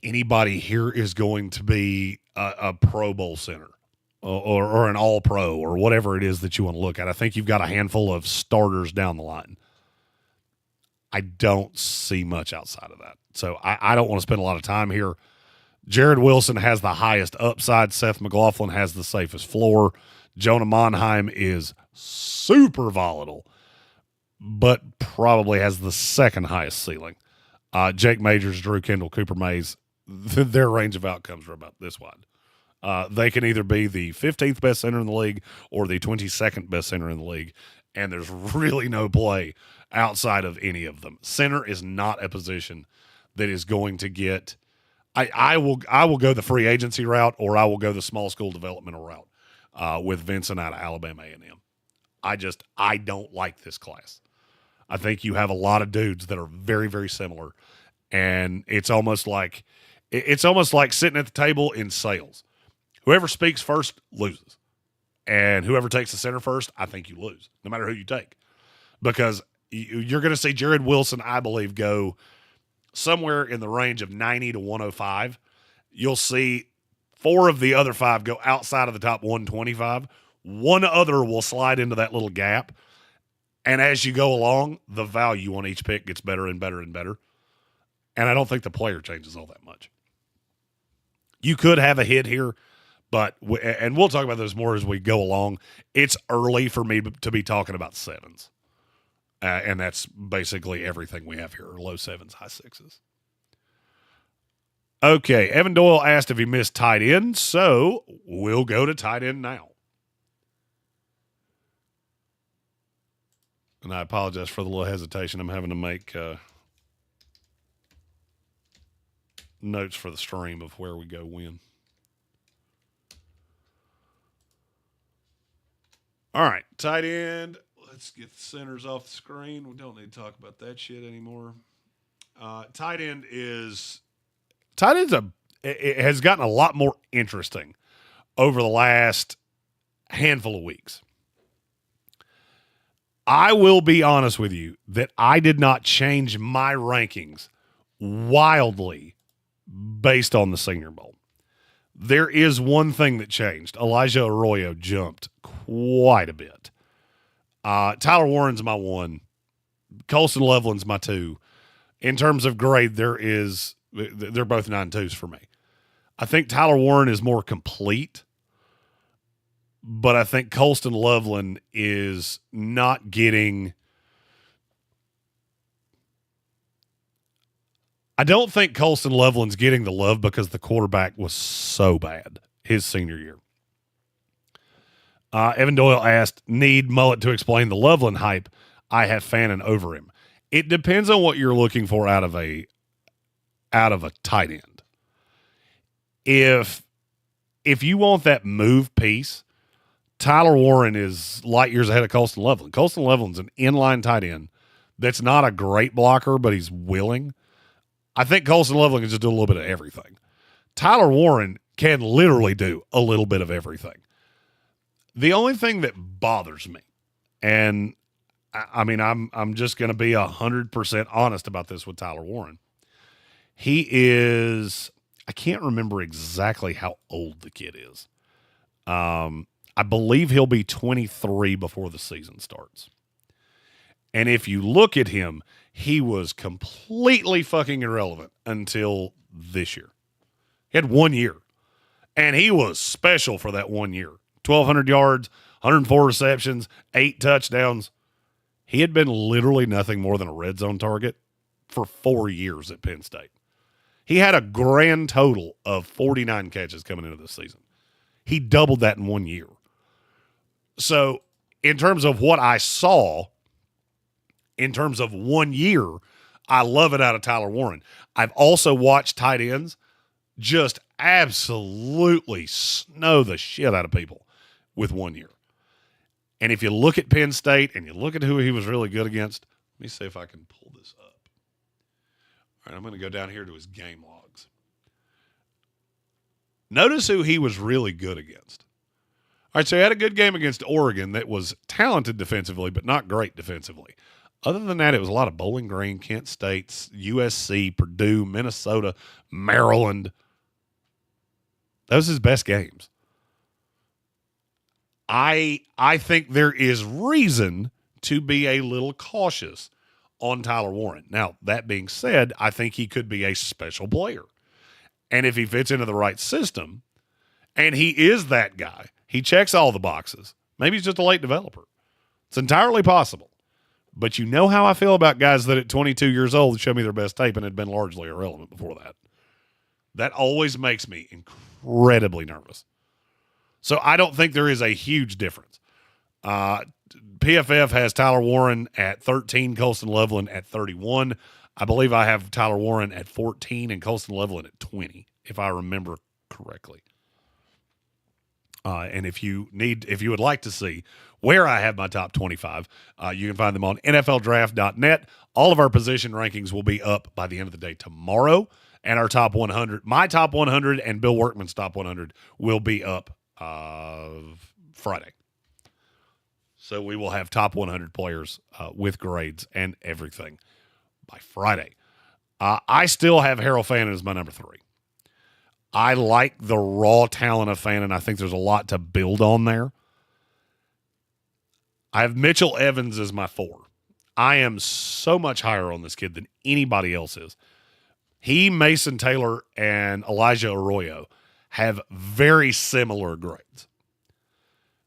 anybody here is going to be a Pro Bowl center or an All-Pro or whatever it is that you want to look at. I think you've got a handful of starters down the line. I don't see much outside of that. So I don't want to spend a lot of time here. Jared Wilson has the highest upside. Seth McLaughlin has the safest floor. Jonah Monheim is super volatile, but probably has the second highest ceiling. Jake Majors, Drew Kendall, Cooper Mays, their range of outcomes are about this wide. They can either be the 15th best center in the league or the 22nd best center in the league, and there's really no play outside of any of them. Center is not a position that is going to get I will go the free agency route, or I will go the small school developmental route with Vincent out of Alabama A&M. I don't like this class. I think you have a lot of dudes that are very, very similar, and it's almost like sitting at the table in sales. Whoever speaks first loses, and whoever takes the center first, I think you lose, no matter who you take, because you're going to see Jared Wilson, I believe, go somewhere in the range of 90 to 105. You'll see 4 of the other 5 go outside of the top 125. One other will slide into that little gap. And as you go along, the value on each pick gets better and better and better. And I don't think the player changes all that much. You could have a hit here, but and we'll talk about this more as we go along. It's early for me to be talking about 7s. And that's basically everything we have here, low 7s, high 6s. Okay, Evan Doyle asked if he missed tight end, so we'll go to tight end now. And I apologize for the little hesitation I'm having to make notes for the stream of where we go when. All right, tight end. Let's get the centers off the screen. We don't need to talk about that shit anymore. Tight end it has gotten a lot more interesting over the last handful of weeks. I will be honest with you that I did not change my rankings wildly based on the Senior Bowl. There is one thing that changed. Elijah Arroyo jumped quite a bit. Tyler Warren's my 1. Colston Loveland's my 2. In terms of grade, they're both 9.2s for me. I think Tyler Warren is more complete, but I think Colston Loveland is not getting. I don't think Colston Loveland's getting the love because the quarterback was so bad his senior year. Evan Doyle asked, need Mullet to explain the Loveland hype I have fanning over him. It depends on what you're looking for out of a tight end. If you want that move piece, Tyler Warren is light years ahead of Colston Loveland. Colston Loveland's an inline tight end that's not a great blocker, but he's willing. I think Colston Loveland can just do a little bit of everything. Tyler Warren can literally do a little bit of everything. The only thing that bothers me, and I mean, I'm just going to be 100% honest about this with Tyler Warren. He is, I can't remember exactly how old the kid is. I believe he'll be 23 before the season starts. And if you look at him, he was completely fucking irrelevant until this year. He had 1 year, and he was special for that 1 year. 1,200 yards, 104 receptions, 8 touchdowns. He had been literally nothing more than a red zone target for 4 years at Penn State. He had a grand total of 49 catches coming into this season. He doubled that in 1 year. So in terms of what I saw, in terms of 1 year, I love it out of Tyler Warren. I've also watched tight ends just absolutely snow the shit out of people with 1 year. And if you look at Penn State and you look at who he was really good against, let me see if I can pull this up. All right, I'm going to go down here to his game logs. Notice who he was really good against. All right, so he had a good game against Oregon that was talented defensively, but not great defensively. Other than that, it was a lot of Bowling Green, Kent State, USC, Purdue, Minnesota, Maryland. Those are his best games. I think there is reason to be a little cautious on Tyler Warren. Now, that being said, I think he could be a special player. And if he fits into the right system, and he is that guy, he checks all the boxes. Maybe he's just a late developer. It's entirely possible. But you know how I feel about guys that at 22 years old show me their best tape and had been largely irrelevant before that. That always makes me incredibly nervous. So I don't think there is a huge difference. PFF has Tyler Warren at 13, Colston Loveland at 31. I believe I have Tyler Warren at 14 and Colston Loveland at 20, if I remember correctly. And if you would like to see where I have my top 25, you can find them on NFLdraft.net. All of our position rankings will be up by the end of the day tomorrow, and our top 100, my top 100 and Bill Workman's top 100 will be up Friday. So we will have top 100 players with grades and everything by Friday. I still have Harold Fannin as my number 3. I like the raw talent of Fannin. I think there's a lot to build on there. I have Mitchell Evans as my 4. I am so much higher on this kid than anybody else is. He, Mason Taylor, and Elijah Arroyo have very similar grades.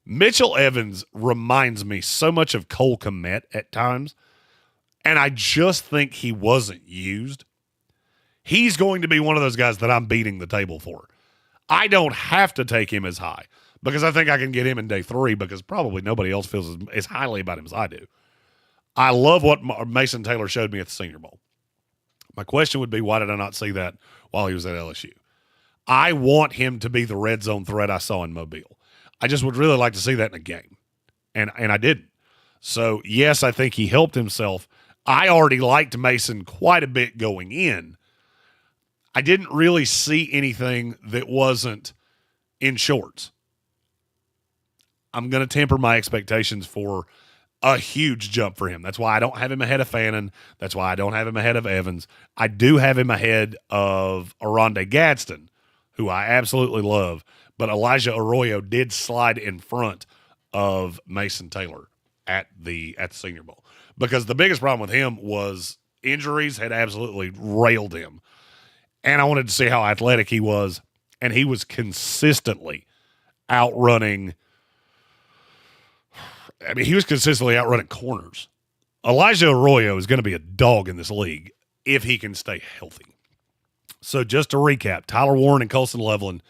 Mitchell Evans reminds me so much of Cole Kmet at times, and I just think he wasn't used. He's going to be one of those guys that I'm beating the table for. I don't have to take him as high because I think I can get him in day 3 because probably nobody else feels as highly about him as I do. I love what Mason Taylor showed me at the Senior Bowl. My question would be, why did I not see that while he was at LSU? I want him to be the red zone threat I saw in Mobile. I just would really like to see that in a game, and I didn't. So, yes, I think he helped himself. I already liked Mason quite a bit going in. I didn't really see anything that wasn't in shorts. I'm going to temper my expectations for a huge jump for him. That's why I don't have him ahead of Fannin. That's why I don't have him ahead of Evans. I do have him ahead of Aronde Gadsden, who I absolutely love, but Elijah Arroyo did slide in front of Mason Taylor at the Senior Bowl because the biggest problem with him was injuries had absolutely railed him. And I wanted to see how athletic he was, and he was consistently outrunning. I mean, he was consistently outrunning corners. Elijah Arroyo is going to be a dog in this league if he can stay healthy. So just to recap, Tyler Warren and Colston Loveland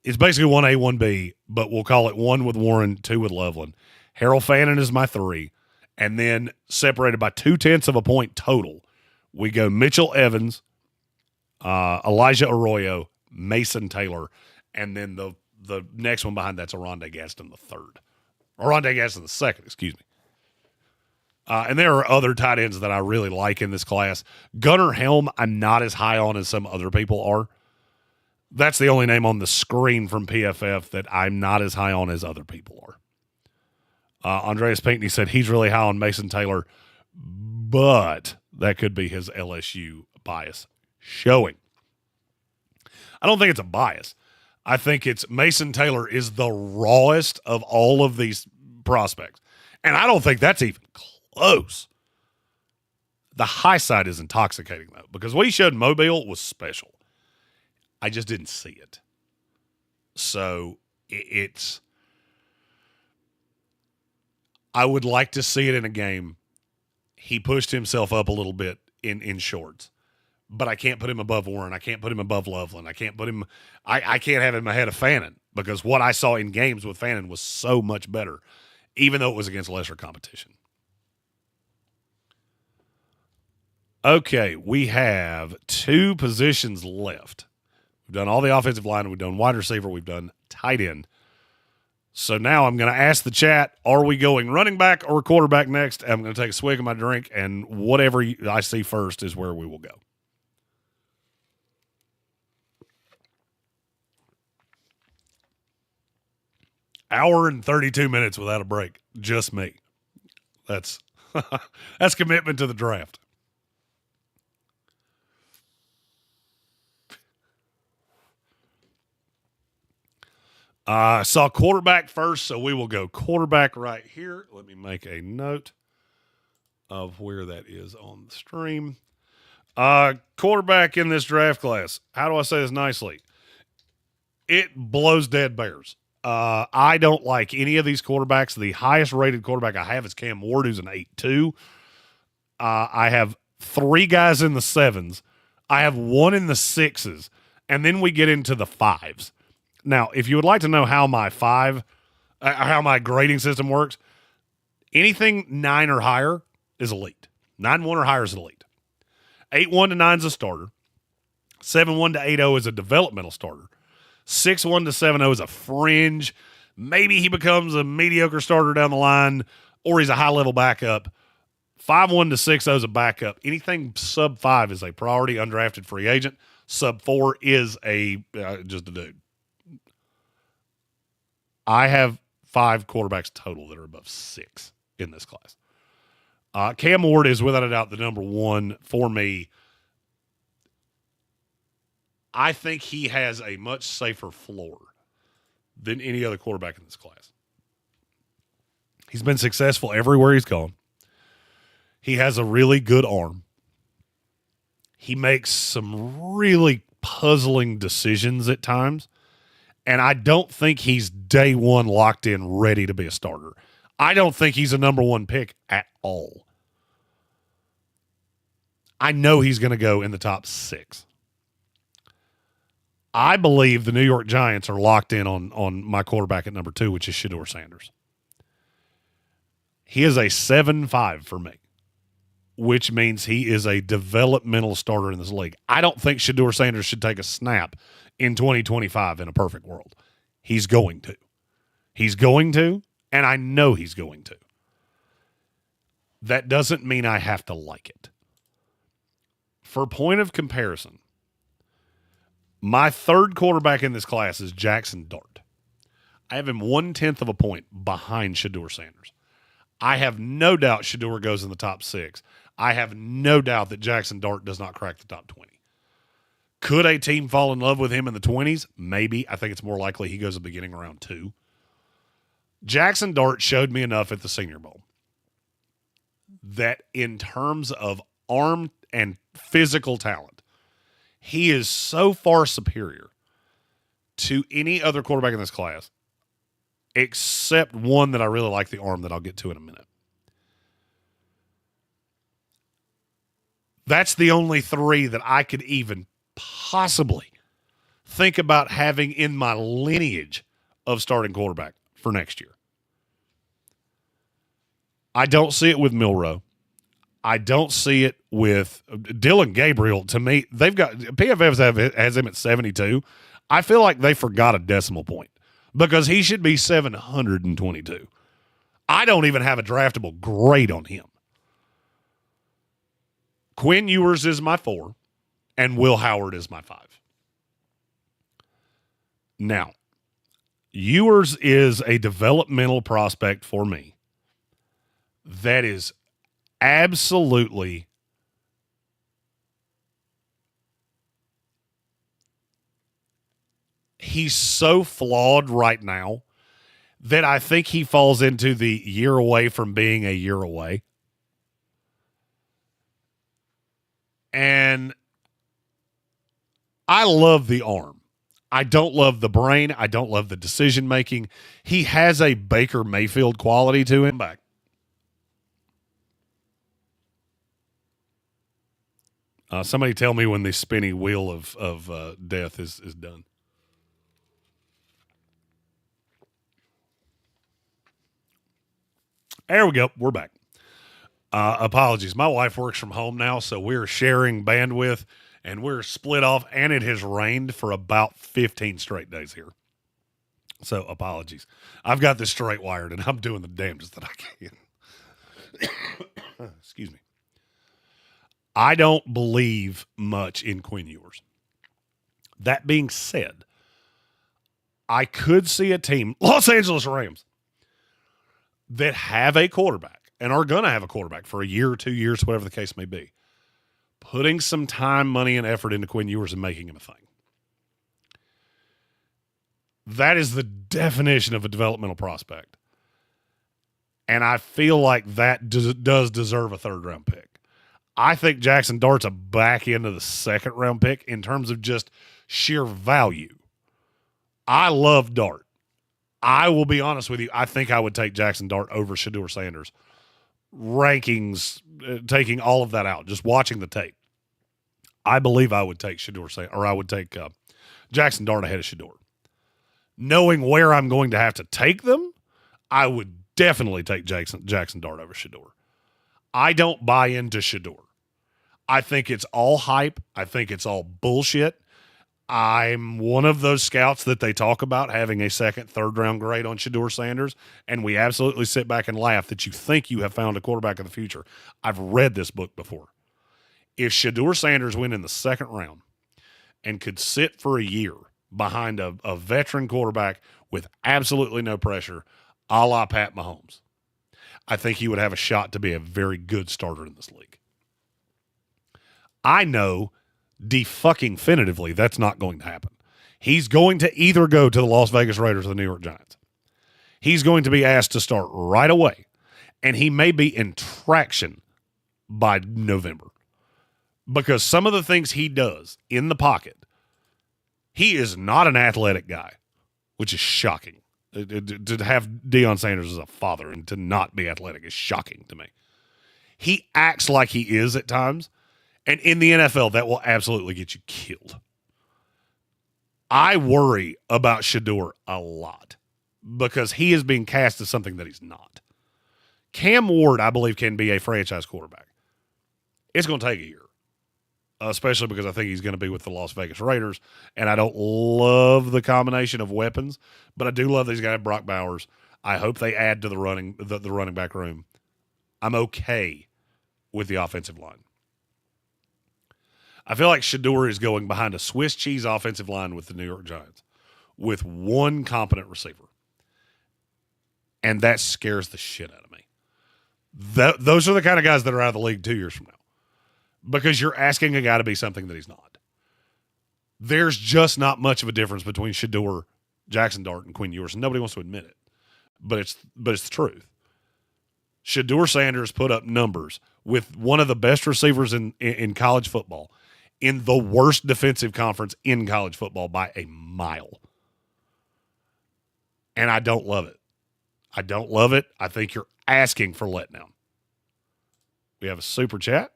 is basically 1A, 1B, but we'll call it 1 with Warren, 2 with Loveland. Harold Fannin is my 3, and then separated by 0.2 of a point total, we go Mitchell Evans, Elijah Arroyo, Mason Taylor, and then the next one behind that's Aronde Gadsden the 3rd. Aronde Gadsden the 2nd, excuse me. And there are other tight ends that I really like in this class. Gunnar Helm, I'm not as high on as some other people are. That's the only name on the screen from PFF that I'm not as high on as other people are. Andreas Pinckney said he's really high on Mason Taylor, but that could be his LSU bias showing. I don't think it's a bias. I think it's Mason Taylor is the rawest of all of these prospects. And I don't think that's even close. The high side is intoxicating, though, because what he showed in Mobile was special. I just didn't see it. So it's I would like to see it in a game. He pushed himself up a little bit in shorts. But I can't put him above Warren. I can't put him above Loveland. I can't put him I can't have him ahead of Fannin because what I saw in games with Fannin was so much better, even though it was against lesser competition. Okay, we have 2 positions left. We've done all the offensive line. We've done wide receiver. We've done tight end. So now I'm going to ask the chat, are we going running back or quarterback next? I'm going to take a swig of my drink, and whatever I see first is where we will go. Hour and 32 minutes without a break. Just me. That's commitment to the draft. I saw quarterback first, so we will go quarterback right here. Let me make a note of where that is on the stream. Quarterback in this draft class. How do I say this nicely? It blows dead bears. I don't like any of these quarterbacks. The highest rated quarterback I have is Cam Ward, who's an 8.2. I have 3 guys in the 7s. I have 1 in the 6s. And then we get into the 5s. Now, if you would like to know how my grading system works, anything 9 or higher is elite. 9-1 or higher is elite. 8-1 to 9 is a starter. 7-1 to 8-0 is a developmental starter. 6-1 to 7-0 is a fringe. Maybe he becomes a mediocre starter down the line, or he's a high-level backup. 5-1 to 6-0 is a backup. Anything sub-5 is a priority undrafted free agent. Sub-4 is just a dude. I have 5 quarterbacks total that are above 6 in this class. Cam Ward is without a doubt the number 1 for me. I think he has a much safer floor than any other quarterback in this class. He's been successful everywhere he's gone. He has a really good arm. He makes some really puzzling decisions at times. And I don't think he's day one locked in, ready to be a starter. I don't think he's a number 1 pick at all. I know he's going to go in the top 6. I believe the New York Giants are locked in on my quarterback at number 2, which is Shedeur Sanders. He is a 7.5 for me, which means he is a developmental starter in this league. I don't think Shedeur Sanders should take a snap in 2025 in a perfect world. He's going to. He's going to, and I know he's going to. That doesn't mean I have to like it. For point of comparison, my 3rd quarterback in this class is Jackson Dart. I have him 1/10 of a point behind Shedeur Sanders. I have no doubt Shedeur goes in the top 6. I have no doubt that Jackson Dart does not crack the top 20. Could a team fall in love with him in the 20s? Maybe. I think it's more likely he goes at beginning around 2. Jackson Dart showed me enough at the Senior Bowl that in terms of arm and physical talent, he is so far superior to any other quarterback in this class, except one that I really like the arm that I'll get to in a minute. That's the only 3 that I could even possibly think about having in my lineage of starting quarterback for next year. I don't see it with Milroe. I don't see it with Dylan Gabriel. To me, they've got PFF has him at 72. I feel like they forgot a decimal point because he should be 722. I don't even have a draftable grade on him. Quinn Ewers is my 4, and Will Howard is my 5. Now, Ewers is a developmental prospect for me that is absolutely he's so flawed right now that I think he falls into the year away from being a year away. And I love the arm. I don't love the brain. I don't love the decision making. He has a Baker Mayfield quality to him. Back. Somebody tell me when the spinny wheel of death is done. There we go. We're back. Apologies. My wife works from home now, so we're sharing bandwidth, and we're split off, and it has rained for about 15 straight days here. So apologies. I've got this straight wired, and I'm doing the damnedest that I can. Excuse me. I don't believe much in Quinn Ewers. That being said, I could see a team, Los Angeles Rams, that have a quarterback and are going to have a quarterback for a year or 2 years, whatever the case may be, putting some time, money, and effort into Quinn Ewers and making him a thing. That is the definition of a developmental prospect. And I feel like that does deserve a third-round pick. I think Jackson Dart's a back end of the second round pick in terms of just sheer value. I love Dart. I will be honest with you. I think I would take Jackson Dart over Shedeur Sanders. Rankings, taking all of that out, just watching the tape. I believe I would take Jackson Dart ahead of Shedeur. Knowing where I'm going to have to take them, I would definitely take Jackson Dart over Shedeur. I don't buy into Shedeur. I think it's all hype. I think it's all bullshit. I'm one of those scouts that they talk about having a second, third round grade on Shedeur Sanders, and we absolutely sit back and laugh that you think you have found a quarterback of the future. I've read this book before. If Shedeur Sanders went in the second round and could sit for a year behind a veteran quarterback with absolutely no pressure, a la Pat Mahomes, I think he would have a shot to be a very good starter in this league. I know definitively that's not going to happen. He's going to either go to the Las Vegas Raiders or the New York Giants. He's going to be asked to start right away, and he may be in traction by November because some of the things he does in the pocket, he is not an athletic guy, which is shocking. To have Deion Sanders as a father and to not be athletic is shocking to me. He acts like he is at times, and in the NFL, that will absolutely get you killed. I worry about Shedeur a lot because he is being cast as something that he's not. Cam Ward, I believe, can be a franchise quarterback. It's going to take a year, especially because I think he's going to be with the Las Vegas Raiders, and I don't love the combination of weapons, but I do love that he's got Brock Bowers. I hope they add to the running back room. I'm okay with the offensive line. I feel like Shedeur is going behind a Swiss cheese offensive line with the New York Giants with one competent receiver. And that scares the shit out of me. Those are the kind of guys that are out of the league 2 years from now because you're asking a guy to be something that he's not. There's just not much of a difference between Shedeur, Jackson Dart, and Quinn Ewers, and nobody wants to admit it. But it's the truth. Shedeur Sanders put up numbers with one of the best receivers in college football in the worst defensive conference in college football by a mile. And I don't love it. I don't love it. I think you're asking for letdown. We have a super chat.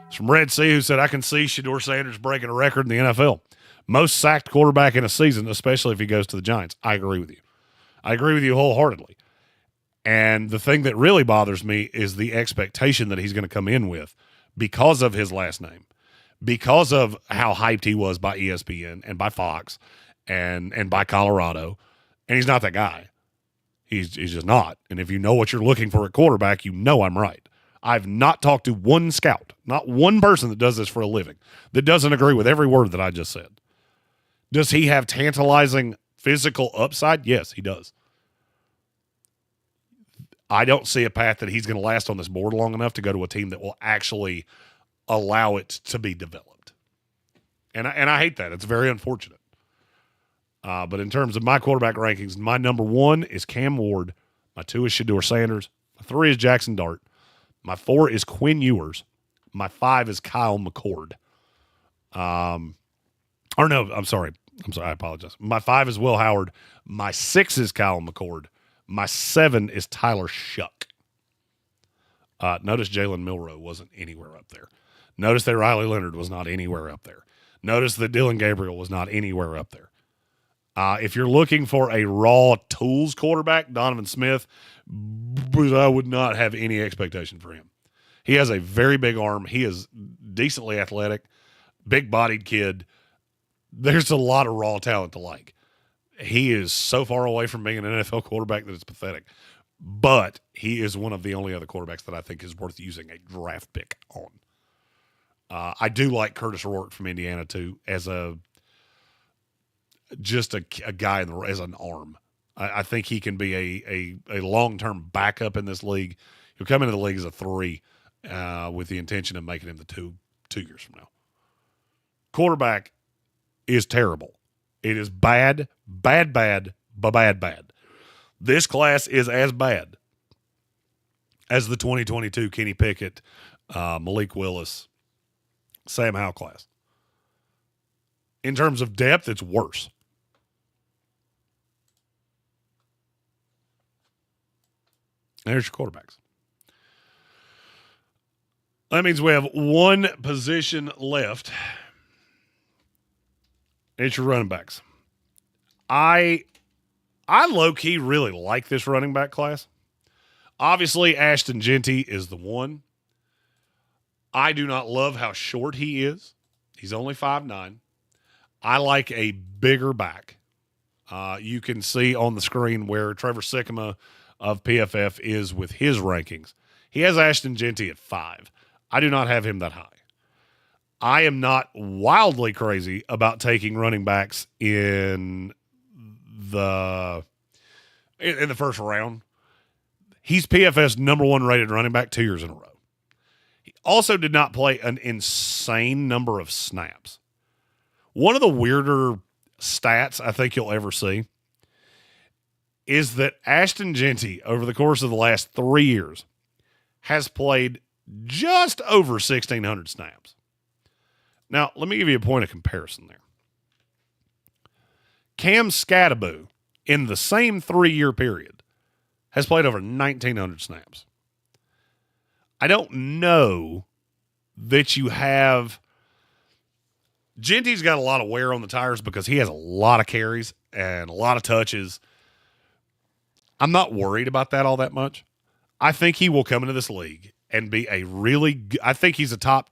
It's from Red Sea, who said, I can see Shedeur Sanders breaking a record in the NFL. Most sacked quarterback in a season, especially if he goes to the Giants. I agree with you. I agree with you wholeheartedly. And the thing that really bothers me is the expectation that he's going to come in with because of his last name, because of how hyped he was by ESPN and by Fox and by Colorado. And he's not that guy. He's just not. And if you know what you're looking for at quarterback, you know I'm right. I've not talked to one scout, not one person that does this for a living, that doesn't agree with every word that I just said. Does he have tantalizing physical upside? Yes, he does. I don't see a path that he's going to last on this board long enough to go to a team that will actually allow it to be developed. And I hate that. It's very unfortunate. But in terms of my quarterback rankings, my number 1 is Cam Ward. My 2 is Shedeur Sanders. My 3 is Jackson Dart. My 4 is Quinn Ewers. My 5 is Kyle McCord. I'm sorry. I apologize. My 5 is Will Howard. My 6 is Kyle McCord. My 7 is Tyler Shuck. Notice Jalen Milroe wasn't anywhere up there. Notice that Riley Leonard was not anywhere up there. Notice that Dylan Gabriel was not anywhere up there. If you're looking for a raw tools quarterback, Donovan Smith, I would not have any expectation for him. He has a very big arm. He is decently athletic, big-bodied kid. There's a lot of raw talent to like. He is so far away from being an NFL quarterback that it's pathetic. But he is one of the only other quarterbacks that I think is worth using a draft pick on. I do like Curtis Rourke from Indiana, too, as a guy as an arm. I think he can be a long-term backup in this league. He'll come into the league as a 3 with the intention of making him the 2 years from now. Quarterback is terrible. It is bad. This class is as bad as the 2022 Kenny Pickett, Malik Willis, Sam Howell class. In terms of depth, it's worse. There's your quarterbacks. That means we have one position left. It's your running backs. I low-key really like this running back class. Obviously, Ashton Jeanty is the one. I do not love how short he is. He's only 5'9". I like a bigger back. You can see on the screen where Trevor Sikkema of PFF is with his rankings. He has Ashton Jeanty at 5. I do not have him that high. I am not wildly crazy about taking running backs in the first round. He's PFF's number 1 rated running back 2 years in a row. He also did not play an insane number of snaps. One of the weirder stats I think you'll ever see is that Ashton Jeanty, over the course of the last 3 years, has played just over 1,600 snaps. Now, let me give you a point of comparison there. Cam Scattaboo, in the same 3-year period, has played over 1,900 snaps. I don't know that you have... Jeanty's got a lot of wear on the tires because he has a lot of carries and a lot of touches. I'm not worried about that all that much. I think he will come into this league and be a really good... I think he's a top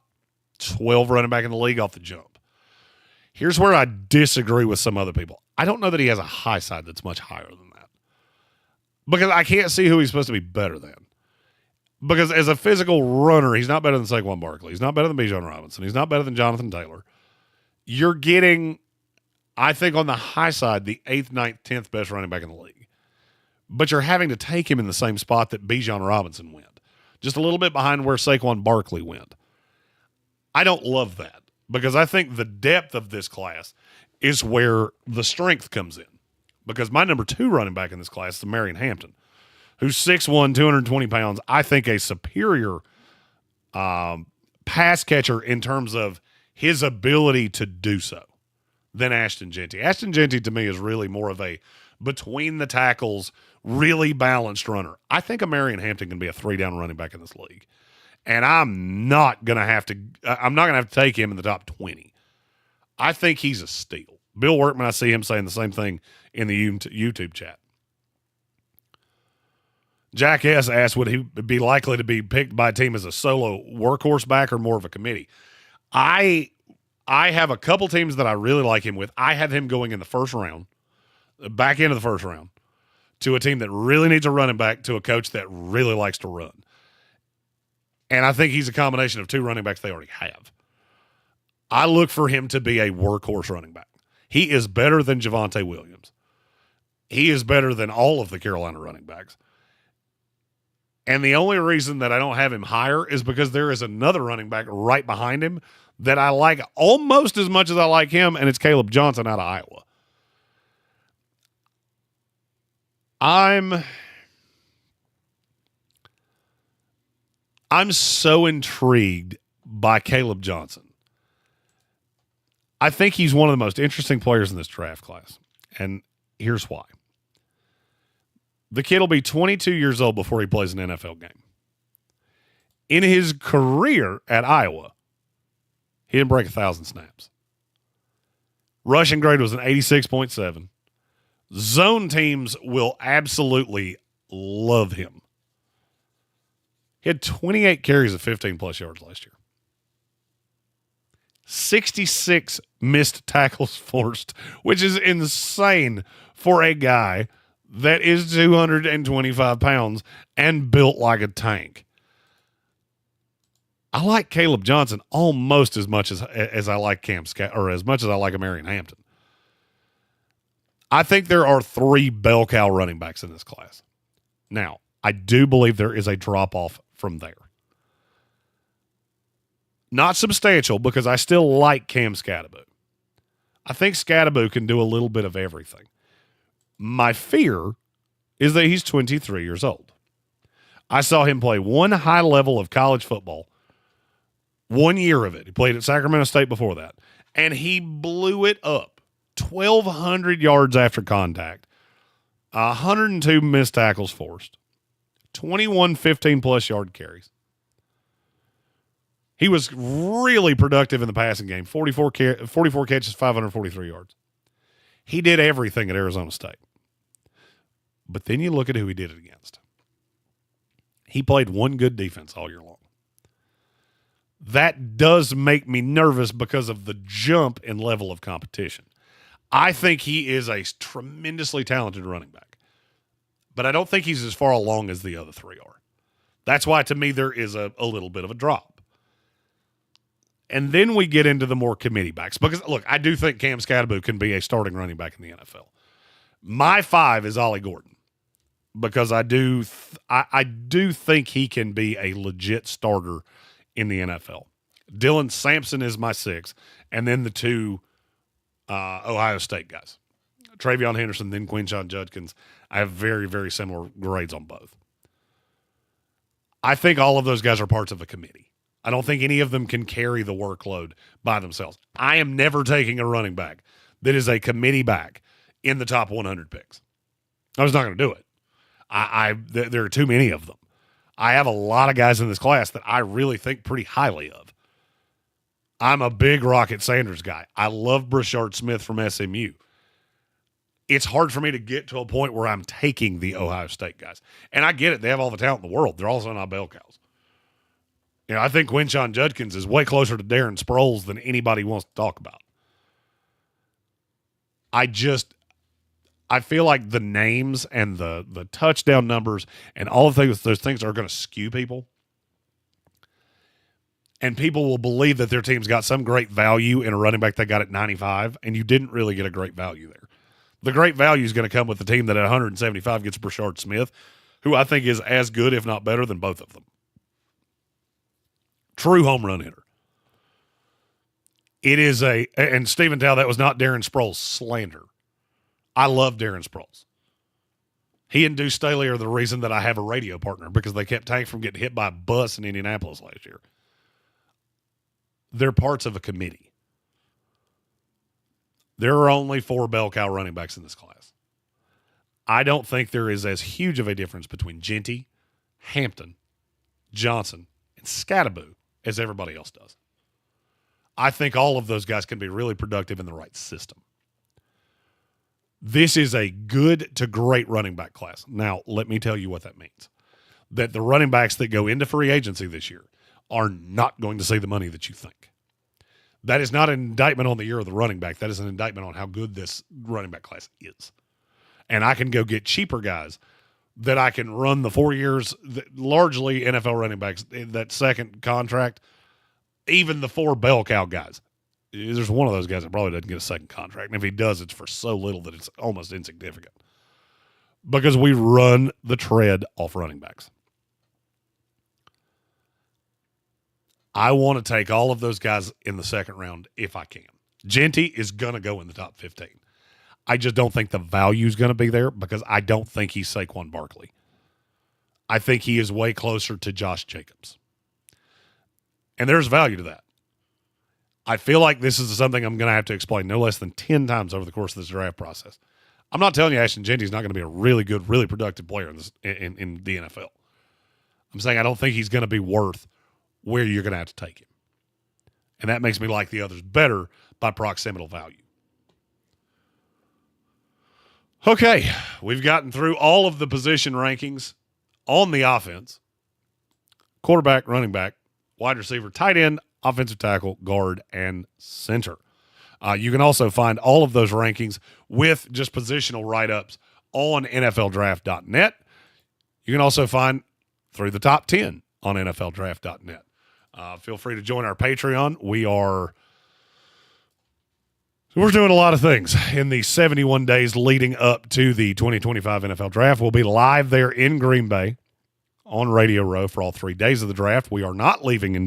12 running back in the league off the jump. Here's where I disagree with some other people. I don't know that he has a high side that's much higher than that. Because I can't see who he's supposed to be better than. Because as a physical runner, he's not better than Saquon Barkley. He's not better than Bijan Robinson. He's not better than Jonathan Taylor. You're getting, I think, on the high side, the 8th, 9th, 10th best running back in the league. But you're having to take him in the same spot that Bijan Robinson went. Just a little bit behind where Saquon Barkley went. I don't love that because I think the depth of this class is where the strength comes in. Because my number 2 running back in this class is Marion Hampton, who's 6'1", 220 pounds. I think a superior pass catcher in terms of his ability to do so than Ashton Jeanty. Ashton Jeanty, to me, is really more of a between the tackles, really balanced runner. I think a Marion Hampton can be a 3-down running back in this league. And I'm not going to have to take him in the top 20. I think he's a steal. Bill Workman, I see him saying the same thing in the YouTube chat. Jack S. asked, would he be likely to be picked by a team as a solo workhorse back or more of a committee? I have a couple teams that I really like him with. I have him going in the first round, back into the first round, to a team that really needs a running back, to a coach that really likes to run. And I think he's a combination of 2 running backs they already have. I look for him to be a workhorse running back. He is better than Javonte Williams. He is better than all of the Carolina running backs. And the only reason that I don't have him higher is because there is another running back right behind him that I like almost as much as I like him, and it's Caleb Johnson out of Iowa. I'm so intrigued by Caleb Johnson. I think he's one of the most interesting players in this draft class, and here's why. The kid will be 22 years old before he plays an NFL game. In his career at Iowa, he didn't break 1,000 snaps. Rushing grade was an 86.7. Zone teams will absolutely love him. He had 28 carries of 15-plus yards last year. 66 missed tackles forced, which is insane for a guy that is 225 pounds and built like a tank. I like Caleb Johnson almost as much as I like Cam Scott, or as much as I like Marion Hampton. I think there are 3 bell cow running backs in this class. Now, I do believe there is a drop-off from there. Not substantial, because I still like Cam Scattaboo. I think Scattaboo can do a little bit of everything. My fear is that he's 23 years old. I saw him play one high level of college football, 1 year of it. He played at Sacramento State before that, and he blew it up. 1,200 yards after contact, 102 missed tackles forced, 21 15-plus yard carries. He was really productive in the passing game, 44 catches, 543 yards. He did everything at Arizona State. But then you look at who he did it against. He played one good defense all year long. That does make me nervous because of the jump in level of competition. I think he is a tremendously talented running back, but I don't think he's as far along as the other three are. That's why, to me, there is a little bit of a drop. And then we get into the more committee backs. Because, look, I do think Cam Scatterbo can be a starting running back in the NFL. My 5 is Ollie Gordon, because I do think he can be a legit starter in the NFL. Dylan Sampson is my 6, and then the 2 Ohio State guys. Travion Henderson, then Quinshon Judkins. I have very, very similar grades on both. I think all of those guys are parts of a committee. I don't think any of them can carry the workload by themselves. I am never taking a running back that is a committee back in the top 100 picks. I was not going to do it. There are too many of them. I have a lot of guys in this class that I really think pretty highly of. I'm a big Rocket Sanders guy. I love Brashard Smith from SMU. It's hard for me to get to a point where I'm taking the Ohio State guys. And I get it. They have all the talent in the world. They're also not bell cows. You know, I think Quinshon Judkins is way closer to Darren Sproles than anybody wants to talk about. I feel like the names and the touchdown numbers and all of those things are going to skew people. And people will believe that their team's got some great value in a running back they got at 95, and you didn't really get a great value there. The great value is going to come with the team that at 175 gets Brashard Smith, who I think is as good, if not better, than both of them. True home run hitter. It is and Stephen Tao, that was not Darren Sproles' slander. I love Darren Sproles. He and Deuce Staley are the reason that I have a radio partner, because they kept Tank from getting hit by a bus in Indianapolis last year. They're parts of a committee. There are only 4 bell cow running backs in this class. I don't think there is as huge of a difference between Genty, Hampton, Johnson, and Scatterbo as everybody else does. I think all of those guys can be really productive in the right system. This is a good to great running back class. Now, let me tell you what that means. That the running backs that go into free agency this year are not going to see the money that you think. That is not an indictment on the year of the running back. That is an indictment on how good this running back class is. And I can go get cheaper guys that I can run the 4 years, largely NFL running backs, that second contract, even the 4 bell cow guys. There's one of those guys that probably doesn't get a second contract. And if he does, it's for so little that it's almost insignificant. Because we run the tread off running backs. I want to take all of those guys in the second round if I can. Genty is going to go in the top 15. I just don't think the value is going to be there, because I don't think he's Saquon Barkley. I think he is way closer to Josh Jacobs. And there's value to that. I feel like this is something I'm going to have to explain no less than 10 times over the course of this draft process. I'm not telling you Ashton Genty's not going to be a really good, really productive player in the NFL. I'm saying I don't think he's going to be worth where you're going to have to take him. And that makes me like the others better by proximal value. Okay, we've gotten through all of the position rankings on the offense. Quarterback, running back, wide receiver, tight end, offensive tackle, guard, and center. You can also find all of those rankings with just positional write-ups on NFLdraft.net. You can also find through the top 10 on NFLdraft.net. Feel free to join our Patreon. We're doing a lot of things in the 71 days leading up to the 2025 NFL Draft. We'll be live there in Green Bay on Radio Row for all 3 days of the draft. We are not leaving in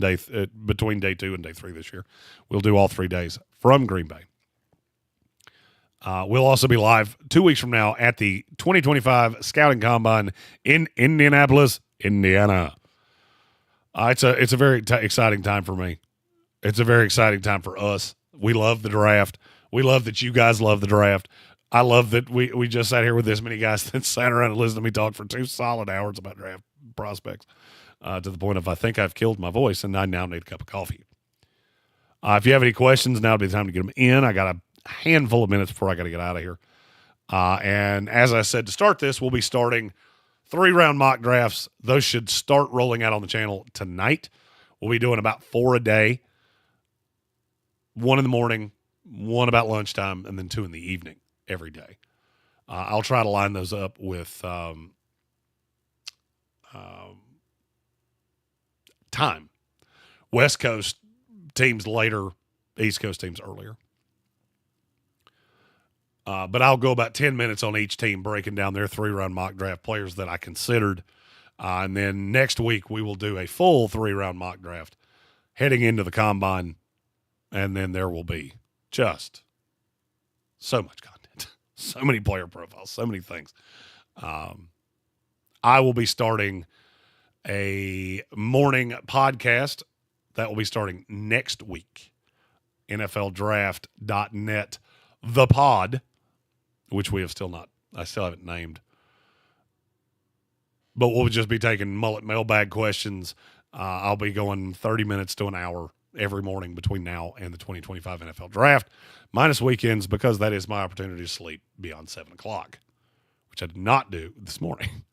between day 2 and day 3 this year. We'll do all 3 days from Green Bay. We'll also be live 2 weeks from now at the 2025 Scouting Combine in Indianapolis, Indiana. It's a very exciting time for me. It's a very exciting time for us. We love the draft. We love that you guys love the draft. I love that we just sat here with this many guys that sat around and listened to me talk for 2 solid hours about draft prospects to the point of I think I've killed my voice and I now need a cup of coffee. If you have any questions, now would be the time to get them in. I got a handful of minutes before I got to get out of here. And as I said, to start this, we'll be starting 3-round mock drafts. Those should start rolling out on the channel tonight. We'll be doing about 4 a day. 1 in the morning, 1 about lunchtime, and then 2 in the evening every day. I'll try to line those up with time. West Coast teams later, East Coast teams earlier. But I'll go about 10 minutes on each team breaking down their 3-round mock draft players that I considered. And then next week we will do a full 3-round mock draft heading into the combine. And then there will be just so much content, so many player profiles, so many things. I will be starting a morning podcast that will be starting next week. NFLDraft.net, the pod, which we have I still haven't named. But we'll just be taking Mullet mailbag questions. I'll be going 30 minutes to an hour every morning between now and the 2025 NFL Draft, minus weekends, because that is my opportunity to sleep beyond 7 o'clock, which I did not do this morning.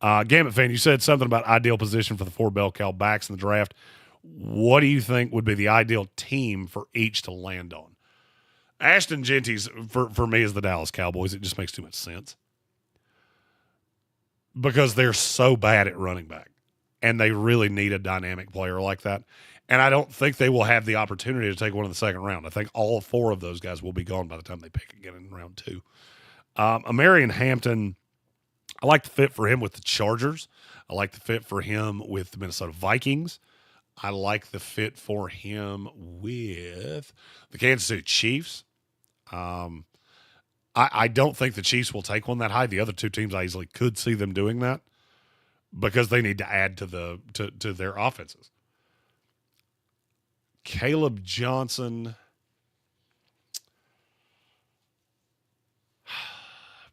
Gambit fan, you said something about ideal position for the 4 bell cow backs in the draft. What do you think would be the ideal team for each to land on? Ashton Genty's, for me, is the Dallas Cowboys. It just makes too much sense. Because they're so bad at running back. And they really need a dynamic player like that. And I don't think they will have the opportunity to take one in the second round. I think all 4 of those guys will be gone by the time they pick again in round 2. Amarian Hampton, I like the fit for him with the Chargers. I like the fit for him with the Minnesota Vikings. I like the fit for him with the Kansas City Chiefs. I don't think the Chiefs will take one that high. The other 2 teams, I easily could see them doing that because they need to add to their offenses. Caleb Johnson,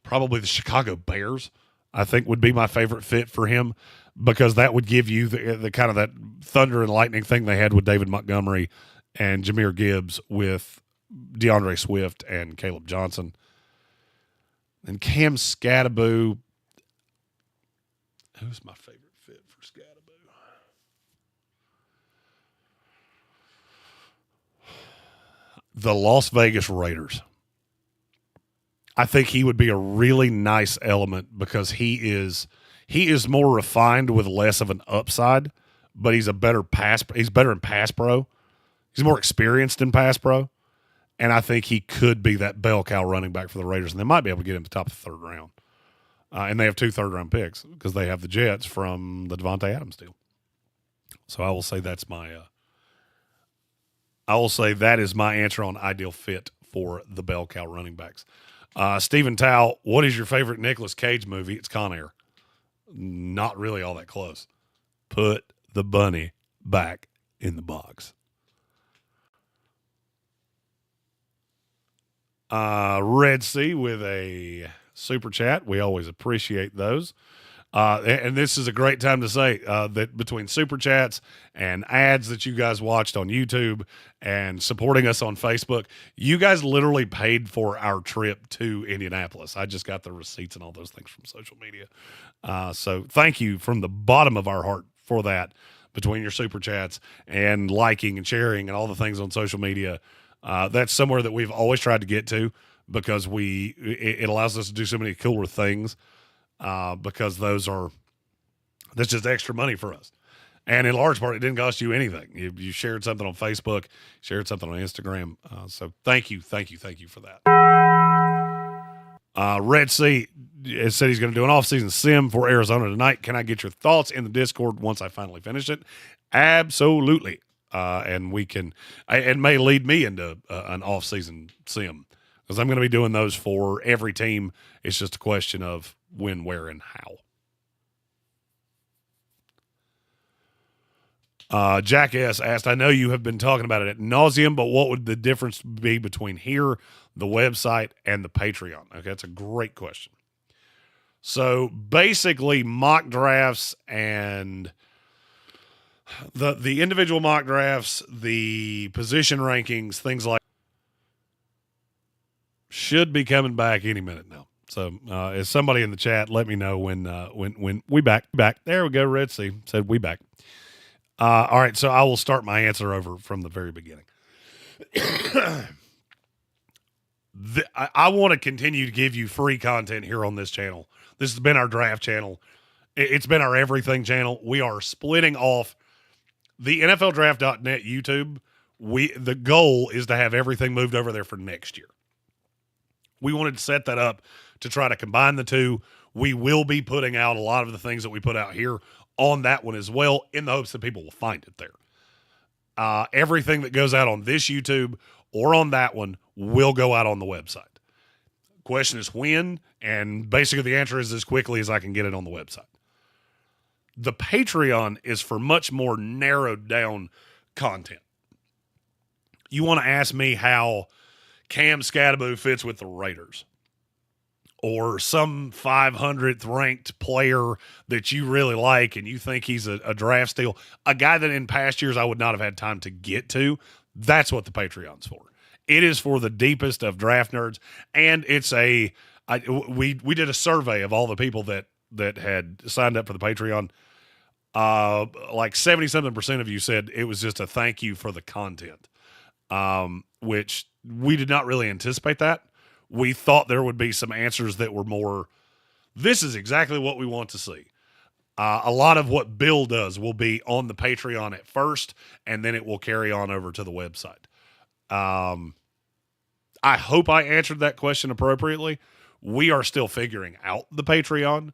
probably the Chicago Bears, I think would be my favorite fit for him because that would give you the kind of that thunder and lightning thing they had with David Montgomery and Jahmyr Gibbs with DeAndre Swift and Caleb Johnson. And Cam Scatterbo, who's my favorite fit for Scatterbo? The Las Vegas Raiders. I think he would be a really nice element because he is more refined with less of an upside, but he's better in pass pro. He's more experienced in pass pro. And I think he could be that bell cow running back for the Raiders, and they might be able to get him to the top of the 3rd round. And they have 2 third-round picks because they have the Jets from the Devontae Adams deal. So I will say that is my answer on ideal fit for the bell cow running backs. Stephen Tao, what is your favorite Nicolas Cage movie? It's Con Air. Not really all that close. Put the bunny back in the box. Red Sea with a super chat. We always appreciate those. And this is a great time to say that between super chats and ads that you guys watched on YouTube and supporting us on Facebook, you guys literally paid for our trip to Indianapolis. I just got the receipts and all those things from social media. So thank you from the bottom of our heart for that between your super chats and liking and sharing and all the things on social media. That's somewhere that we've always tried to get to because it allows us to do so many cooler things. Because that's just extra money for us. And in large part, it didn't cost you anything. You shared something on Facebook, shared something on Instagram. So thank you for that. Red Sea said he's going to do an off-season sim for Arizona tonight. Can I get your thoughts in the Discord once I finally finish it? Absolutely. And it may lead me into an off-season sim because I'm going to be doing those for every team. It's just a question of when, where, and how. Jack S. asked, I know you have been talking about it ad nauseum, but what would the difference be between here, the website, and the Patreon? Okay, that's a great question. So basically, mock drafts and the individual mock drafts, the position rankings, things like should be coming back any minute now. So as somebody in the chat, let me know when we back. There we go. Red Sea said we back. All right, so I will start my answer over from the very beginning. I want to continue to give you free content here on this channel. This has been our draft channel. It's been our everything channel. We are splitting off the NFLDraft.net YouTube. The goal is to have everything moved over there for next year. We wanted to set that up to try to combine the two. We will be putting out a lot of the things that we put out here on that one as well, in the hopes that people will find it there. Everything that goes out on this YouTube or on that one will go out on the website. Question is when, and basically the answer is as quickly as I can get it on the website. The Patreon is for much more narrowed down content. You want to ask me how Cam Scadaboo fits with the Raiders, or some 500th ranked player that you really like and you think he's a draft steal, a guy that in past years I would not have had time to get to. That's what the Patreon's for. It is for the deepest of draft nerds, and it's we did a survey of all the people that had signed up for the Patreon. Like 70-something% of you said it was just a thank you for the content, which we did not really anticipate that. We thought there would be some answers that were more, this is exactly what we want to see. A lot of what Bill does will be on the Patreon at first, and then it will carry on over to the website. I hope I answered that question appropriately. We are still figuring out the Patreon.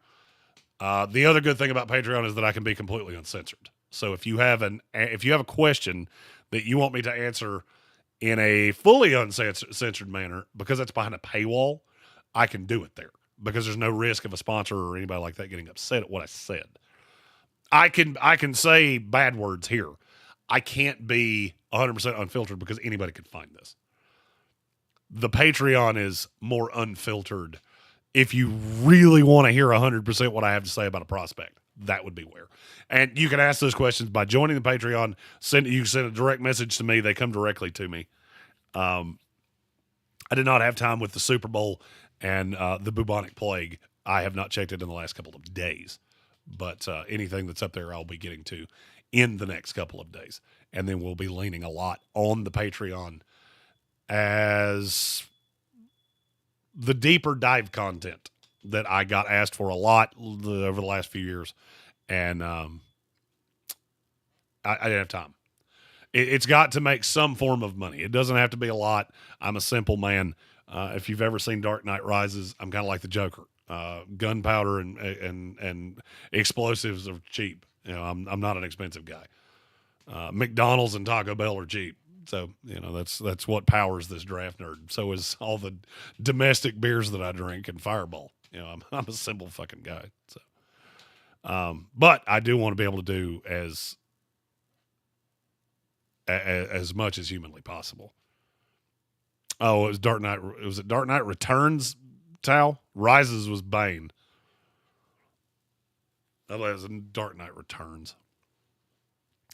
The other good thing about Patreon is that I can be completely uncensored. So if you have a question that you want me to answer in a fully uncensored manner, because that's behind a paywall, I can do it there because there's no risk of a sponsor or anybody like that getting upset at what I said. I can say bad words here. I can't be 100% unfiltered because anybody could find this. The Patreon is more unfiltered. If you really want to hear 100% what I have to say about a prospect, that would be where. And you can ask those questions by joining the Patreon. You can send a direct message to me. They come directly to me. I did not have time with the Super Bowl and the bubonic plague. I have not checked it in the last couple of days. But anything that's up there I'll be getting to in the next couple of days. And then we'll be leaning a lot on the Patreon as the deeper dive content that I got asked for a lot over the last few years. And I didn't have time. It's got to make some form of money. It doesn't have to be a lot. I'm a simple man. If you've ever seen Dark Knight Rises, I'm kind of like the Joker. Gunpowder and explosives are cheap. You know, I'm not an expensive guy. McDonald's and Taco Bell are cheap. So, you know, that's what powers this draft nerd. So is all the domestic beers that I drink and Fireball. You know, I'm a simple fucking guy. So, but I do want to be able to do as much as humanly possible. Oh, it was Dark Knight. Was it Dark Knight Returns, Tal? Rises was Bane. That was Dark Knight Returns.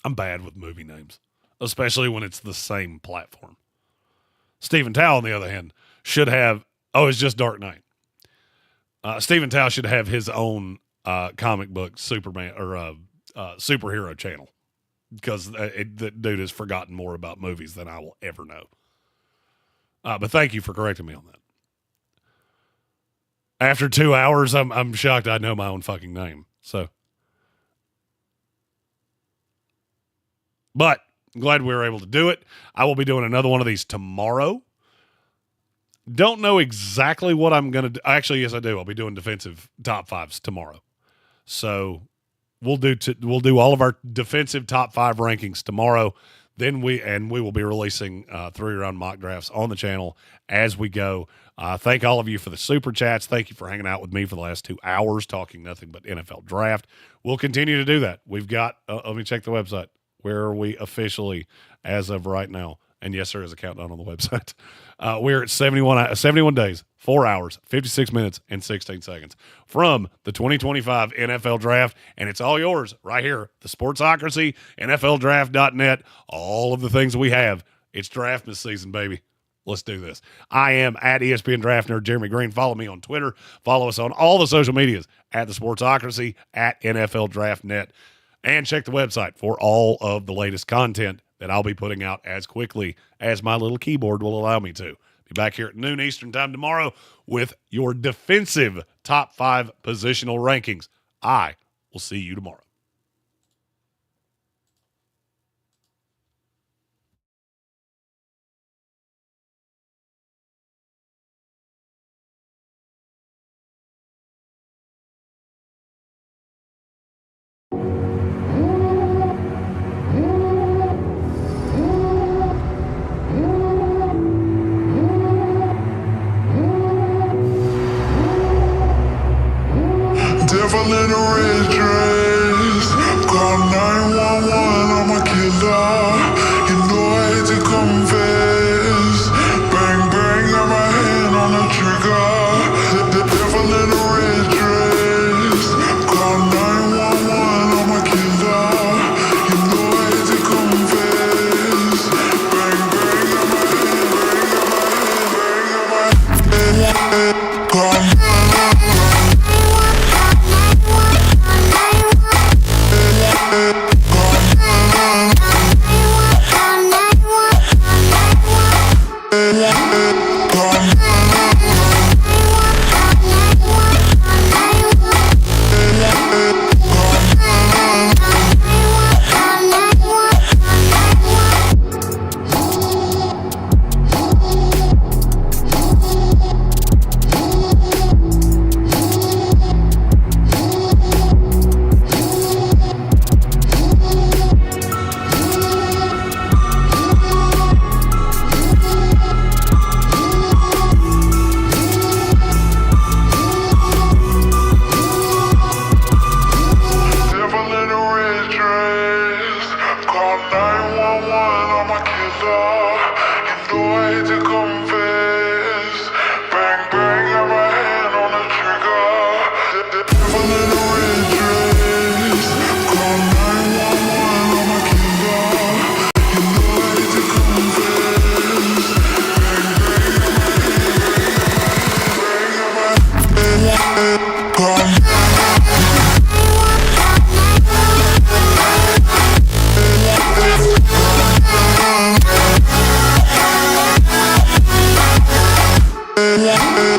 I'm bad with movie names, especially when it's the same platform. Stephen Tao, on the other hand, should have, it's just Dark Knight. Stephen Tao should have his own comic book Superman or superhero channel, because the dude has forgotten more about movies than I will ever know. But thank you for correcting me on that. After 2 hours, I'm shocked I know my own fucking name. So, but I'm glad we were able to do it. I will be doing another one of these tomorrow. Don't know exactly what I'm going to do. Actually, yes, I do. I'll be doing defensive top fives tomorrow. So we'll do all of our defensive top five rankings tomorrow. Then we will be releasing 3-round mock drafts on the channel as we go. Thank all of you for the super chats. Thank you for hanging out with me for the last 2 hours talking nothing but NFL draft. We'll continue to do that. We've got, let me check the website. Where are we officially as of right now? And yes, there is a countdown on the website. We're at 71 days, 4 hours, 56 minutes, and 16 seconds from the 2025 NFL Draft, and it's all yours right here. The Sportsocracy, NFLDraft.net, all of the things we have. It's Draftmas season, baby. Let's do this. I am at ESPN Draft Nerd Jeremy Greene. Follow me on Twitter. Follow us on all the social medias at the Sportsocracy, at NFL.net, and check the website for all of the latest content that I'll be putting out as quickly as my little keyboard will allow me to. Be back here at noon Eastern time tomorrow with your defensive top 5 positional rankings. I will see you tomorrow. Devil in a red dress, call 911, I'm a killer. You know I hate to confess. Bang, bang, got my hand on the trigger. The devil in a red dress, call 911, I'm a killer. You know I hate to confess. Bang, bang, got my hand, bang, got my hand, call Yeah.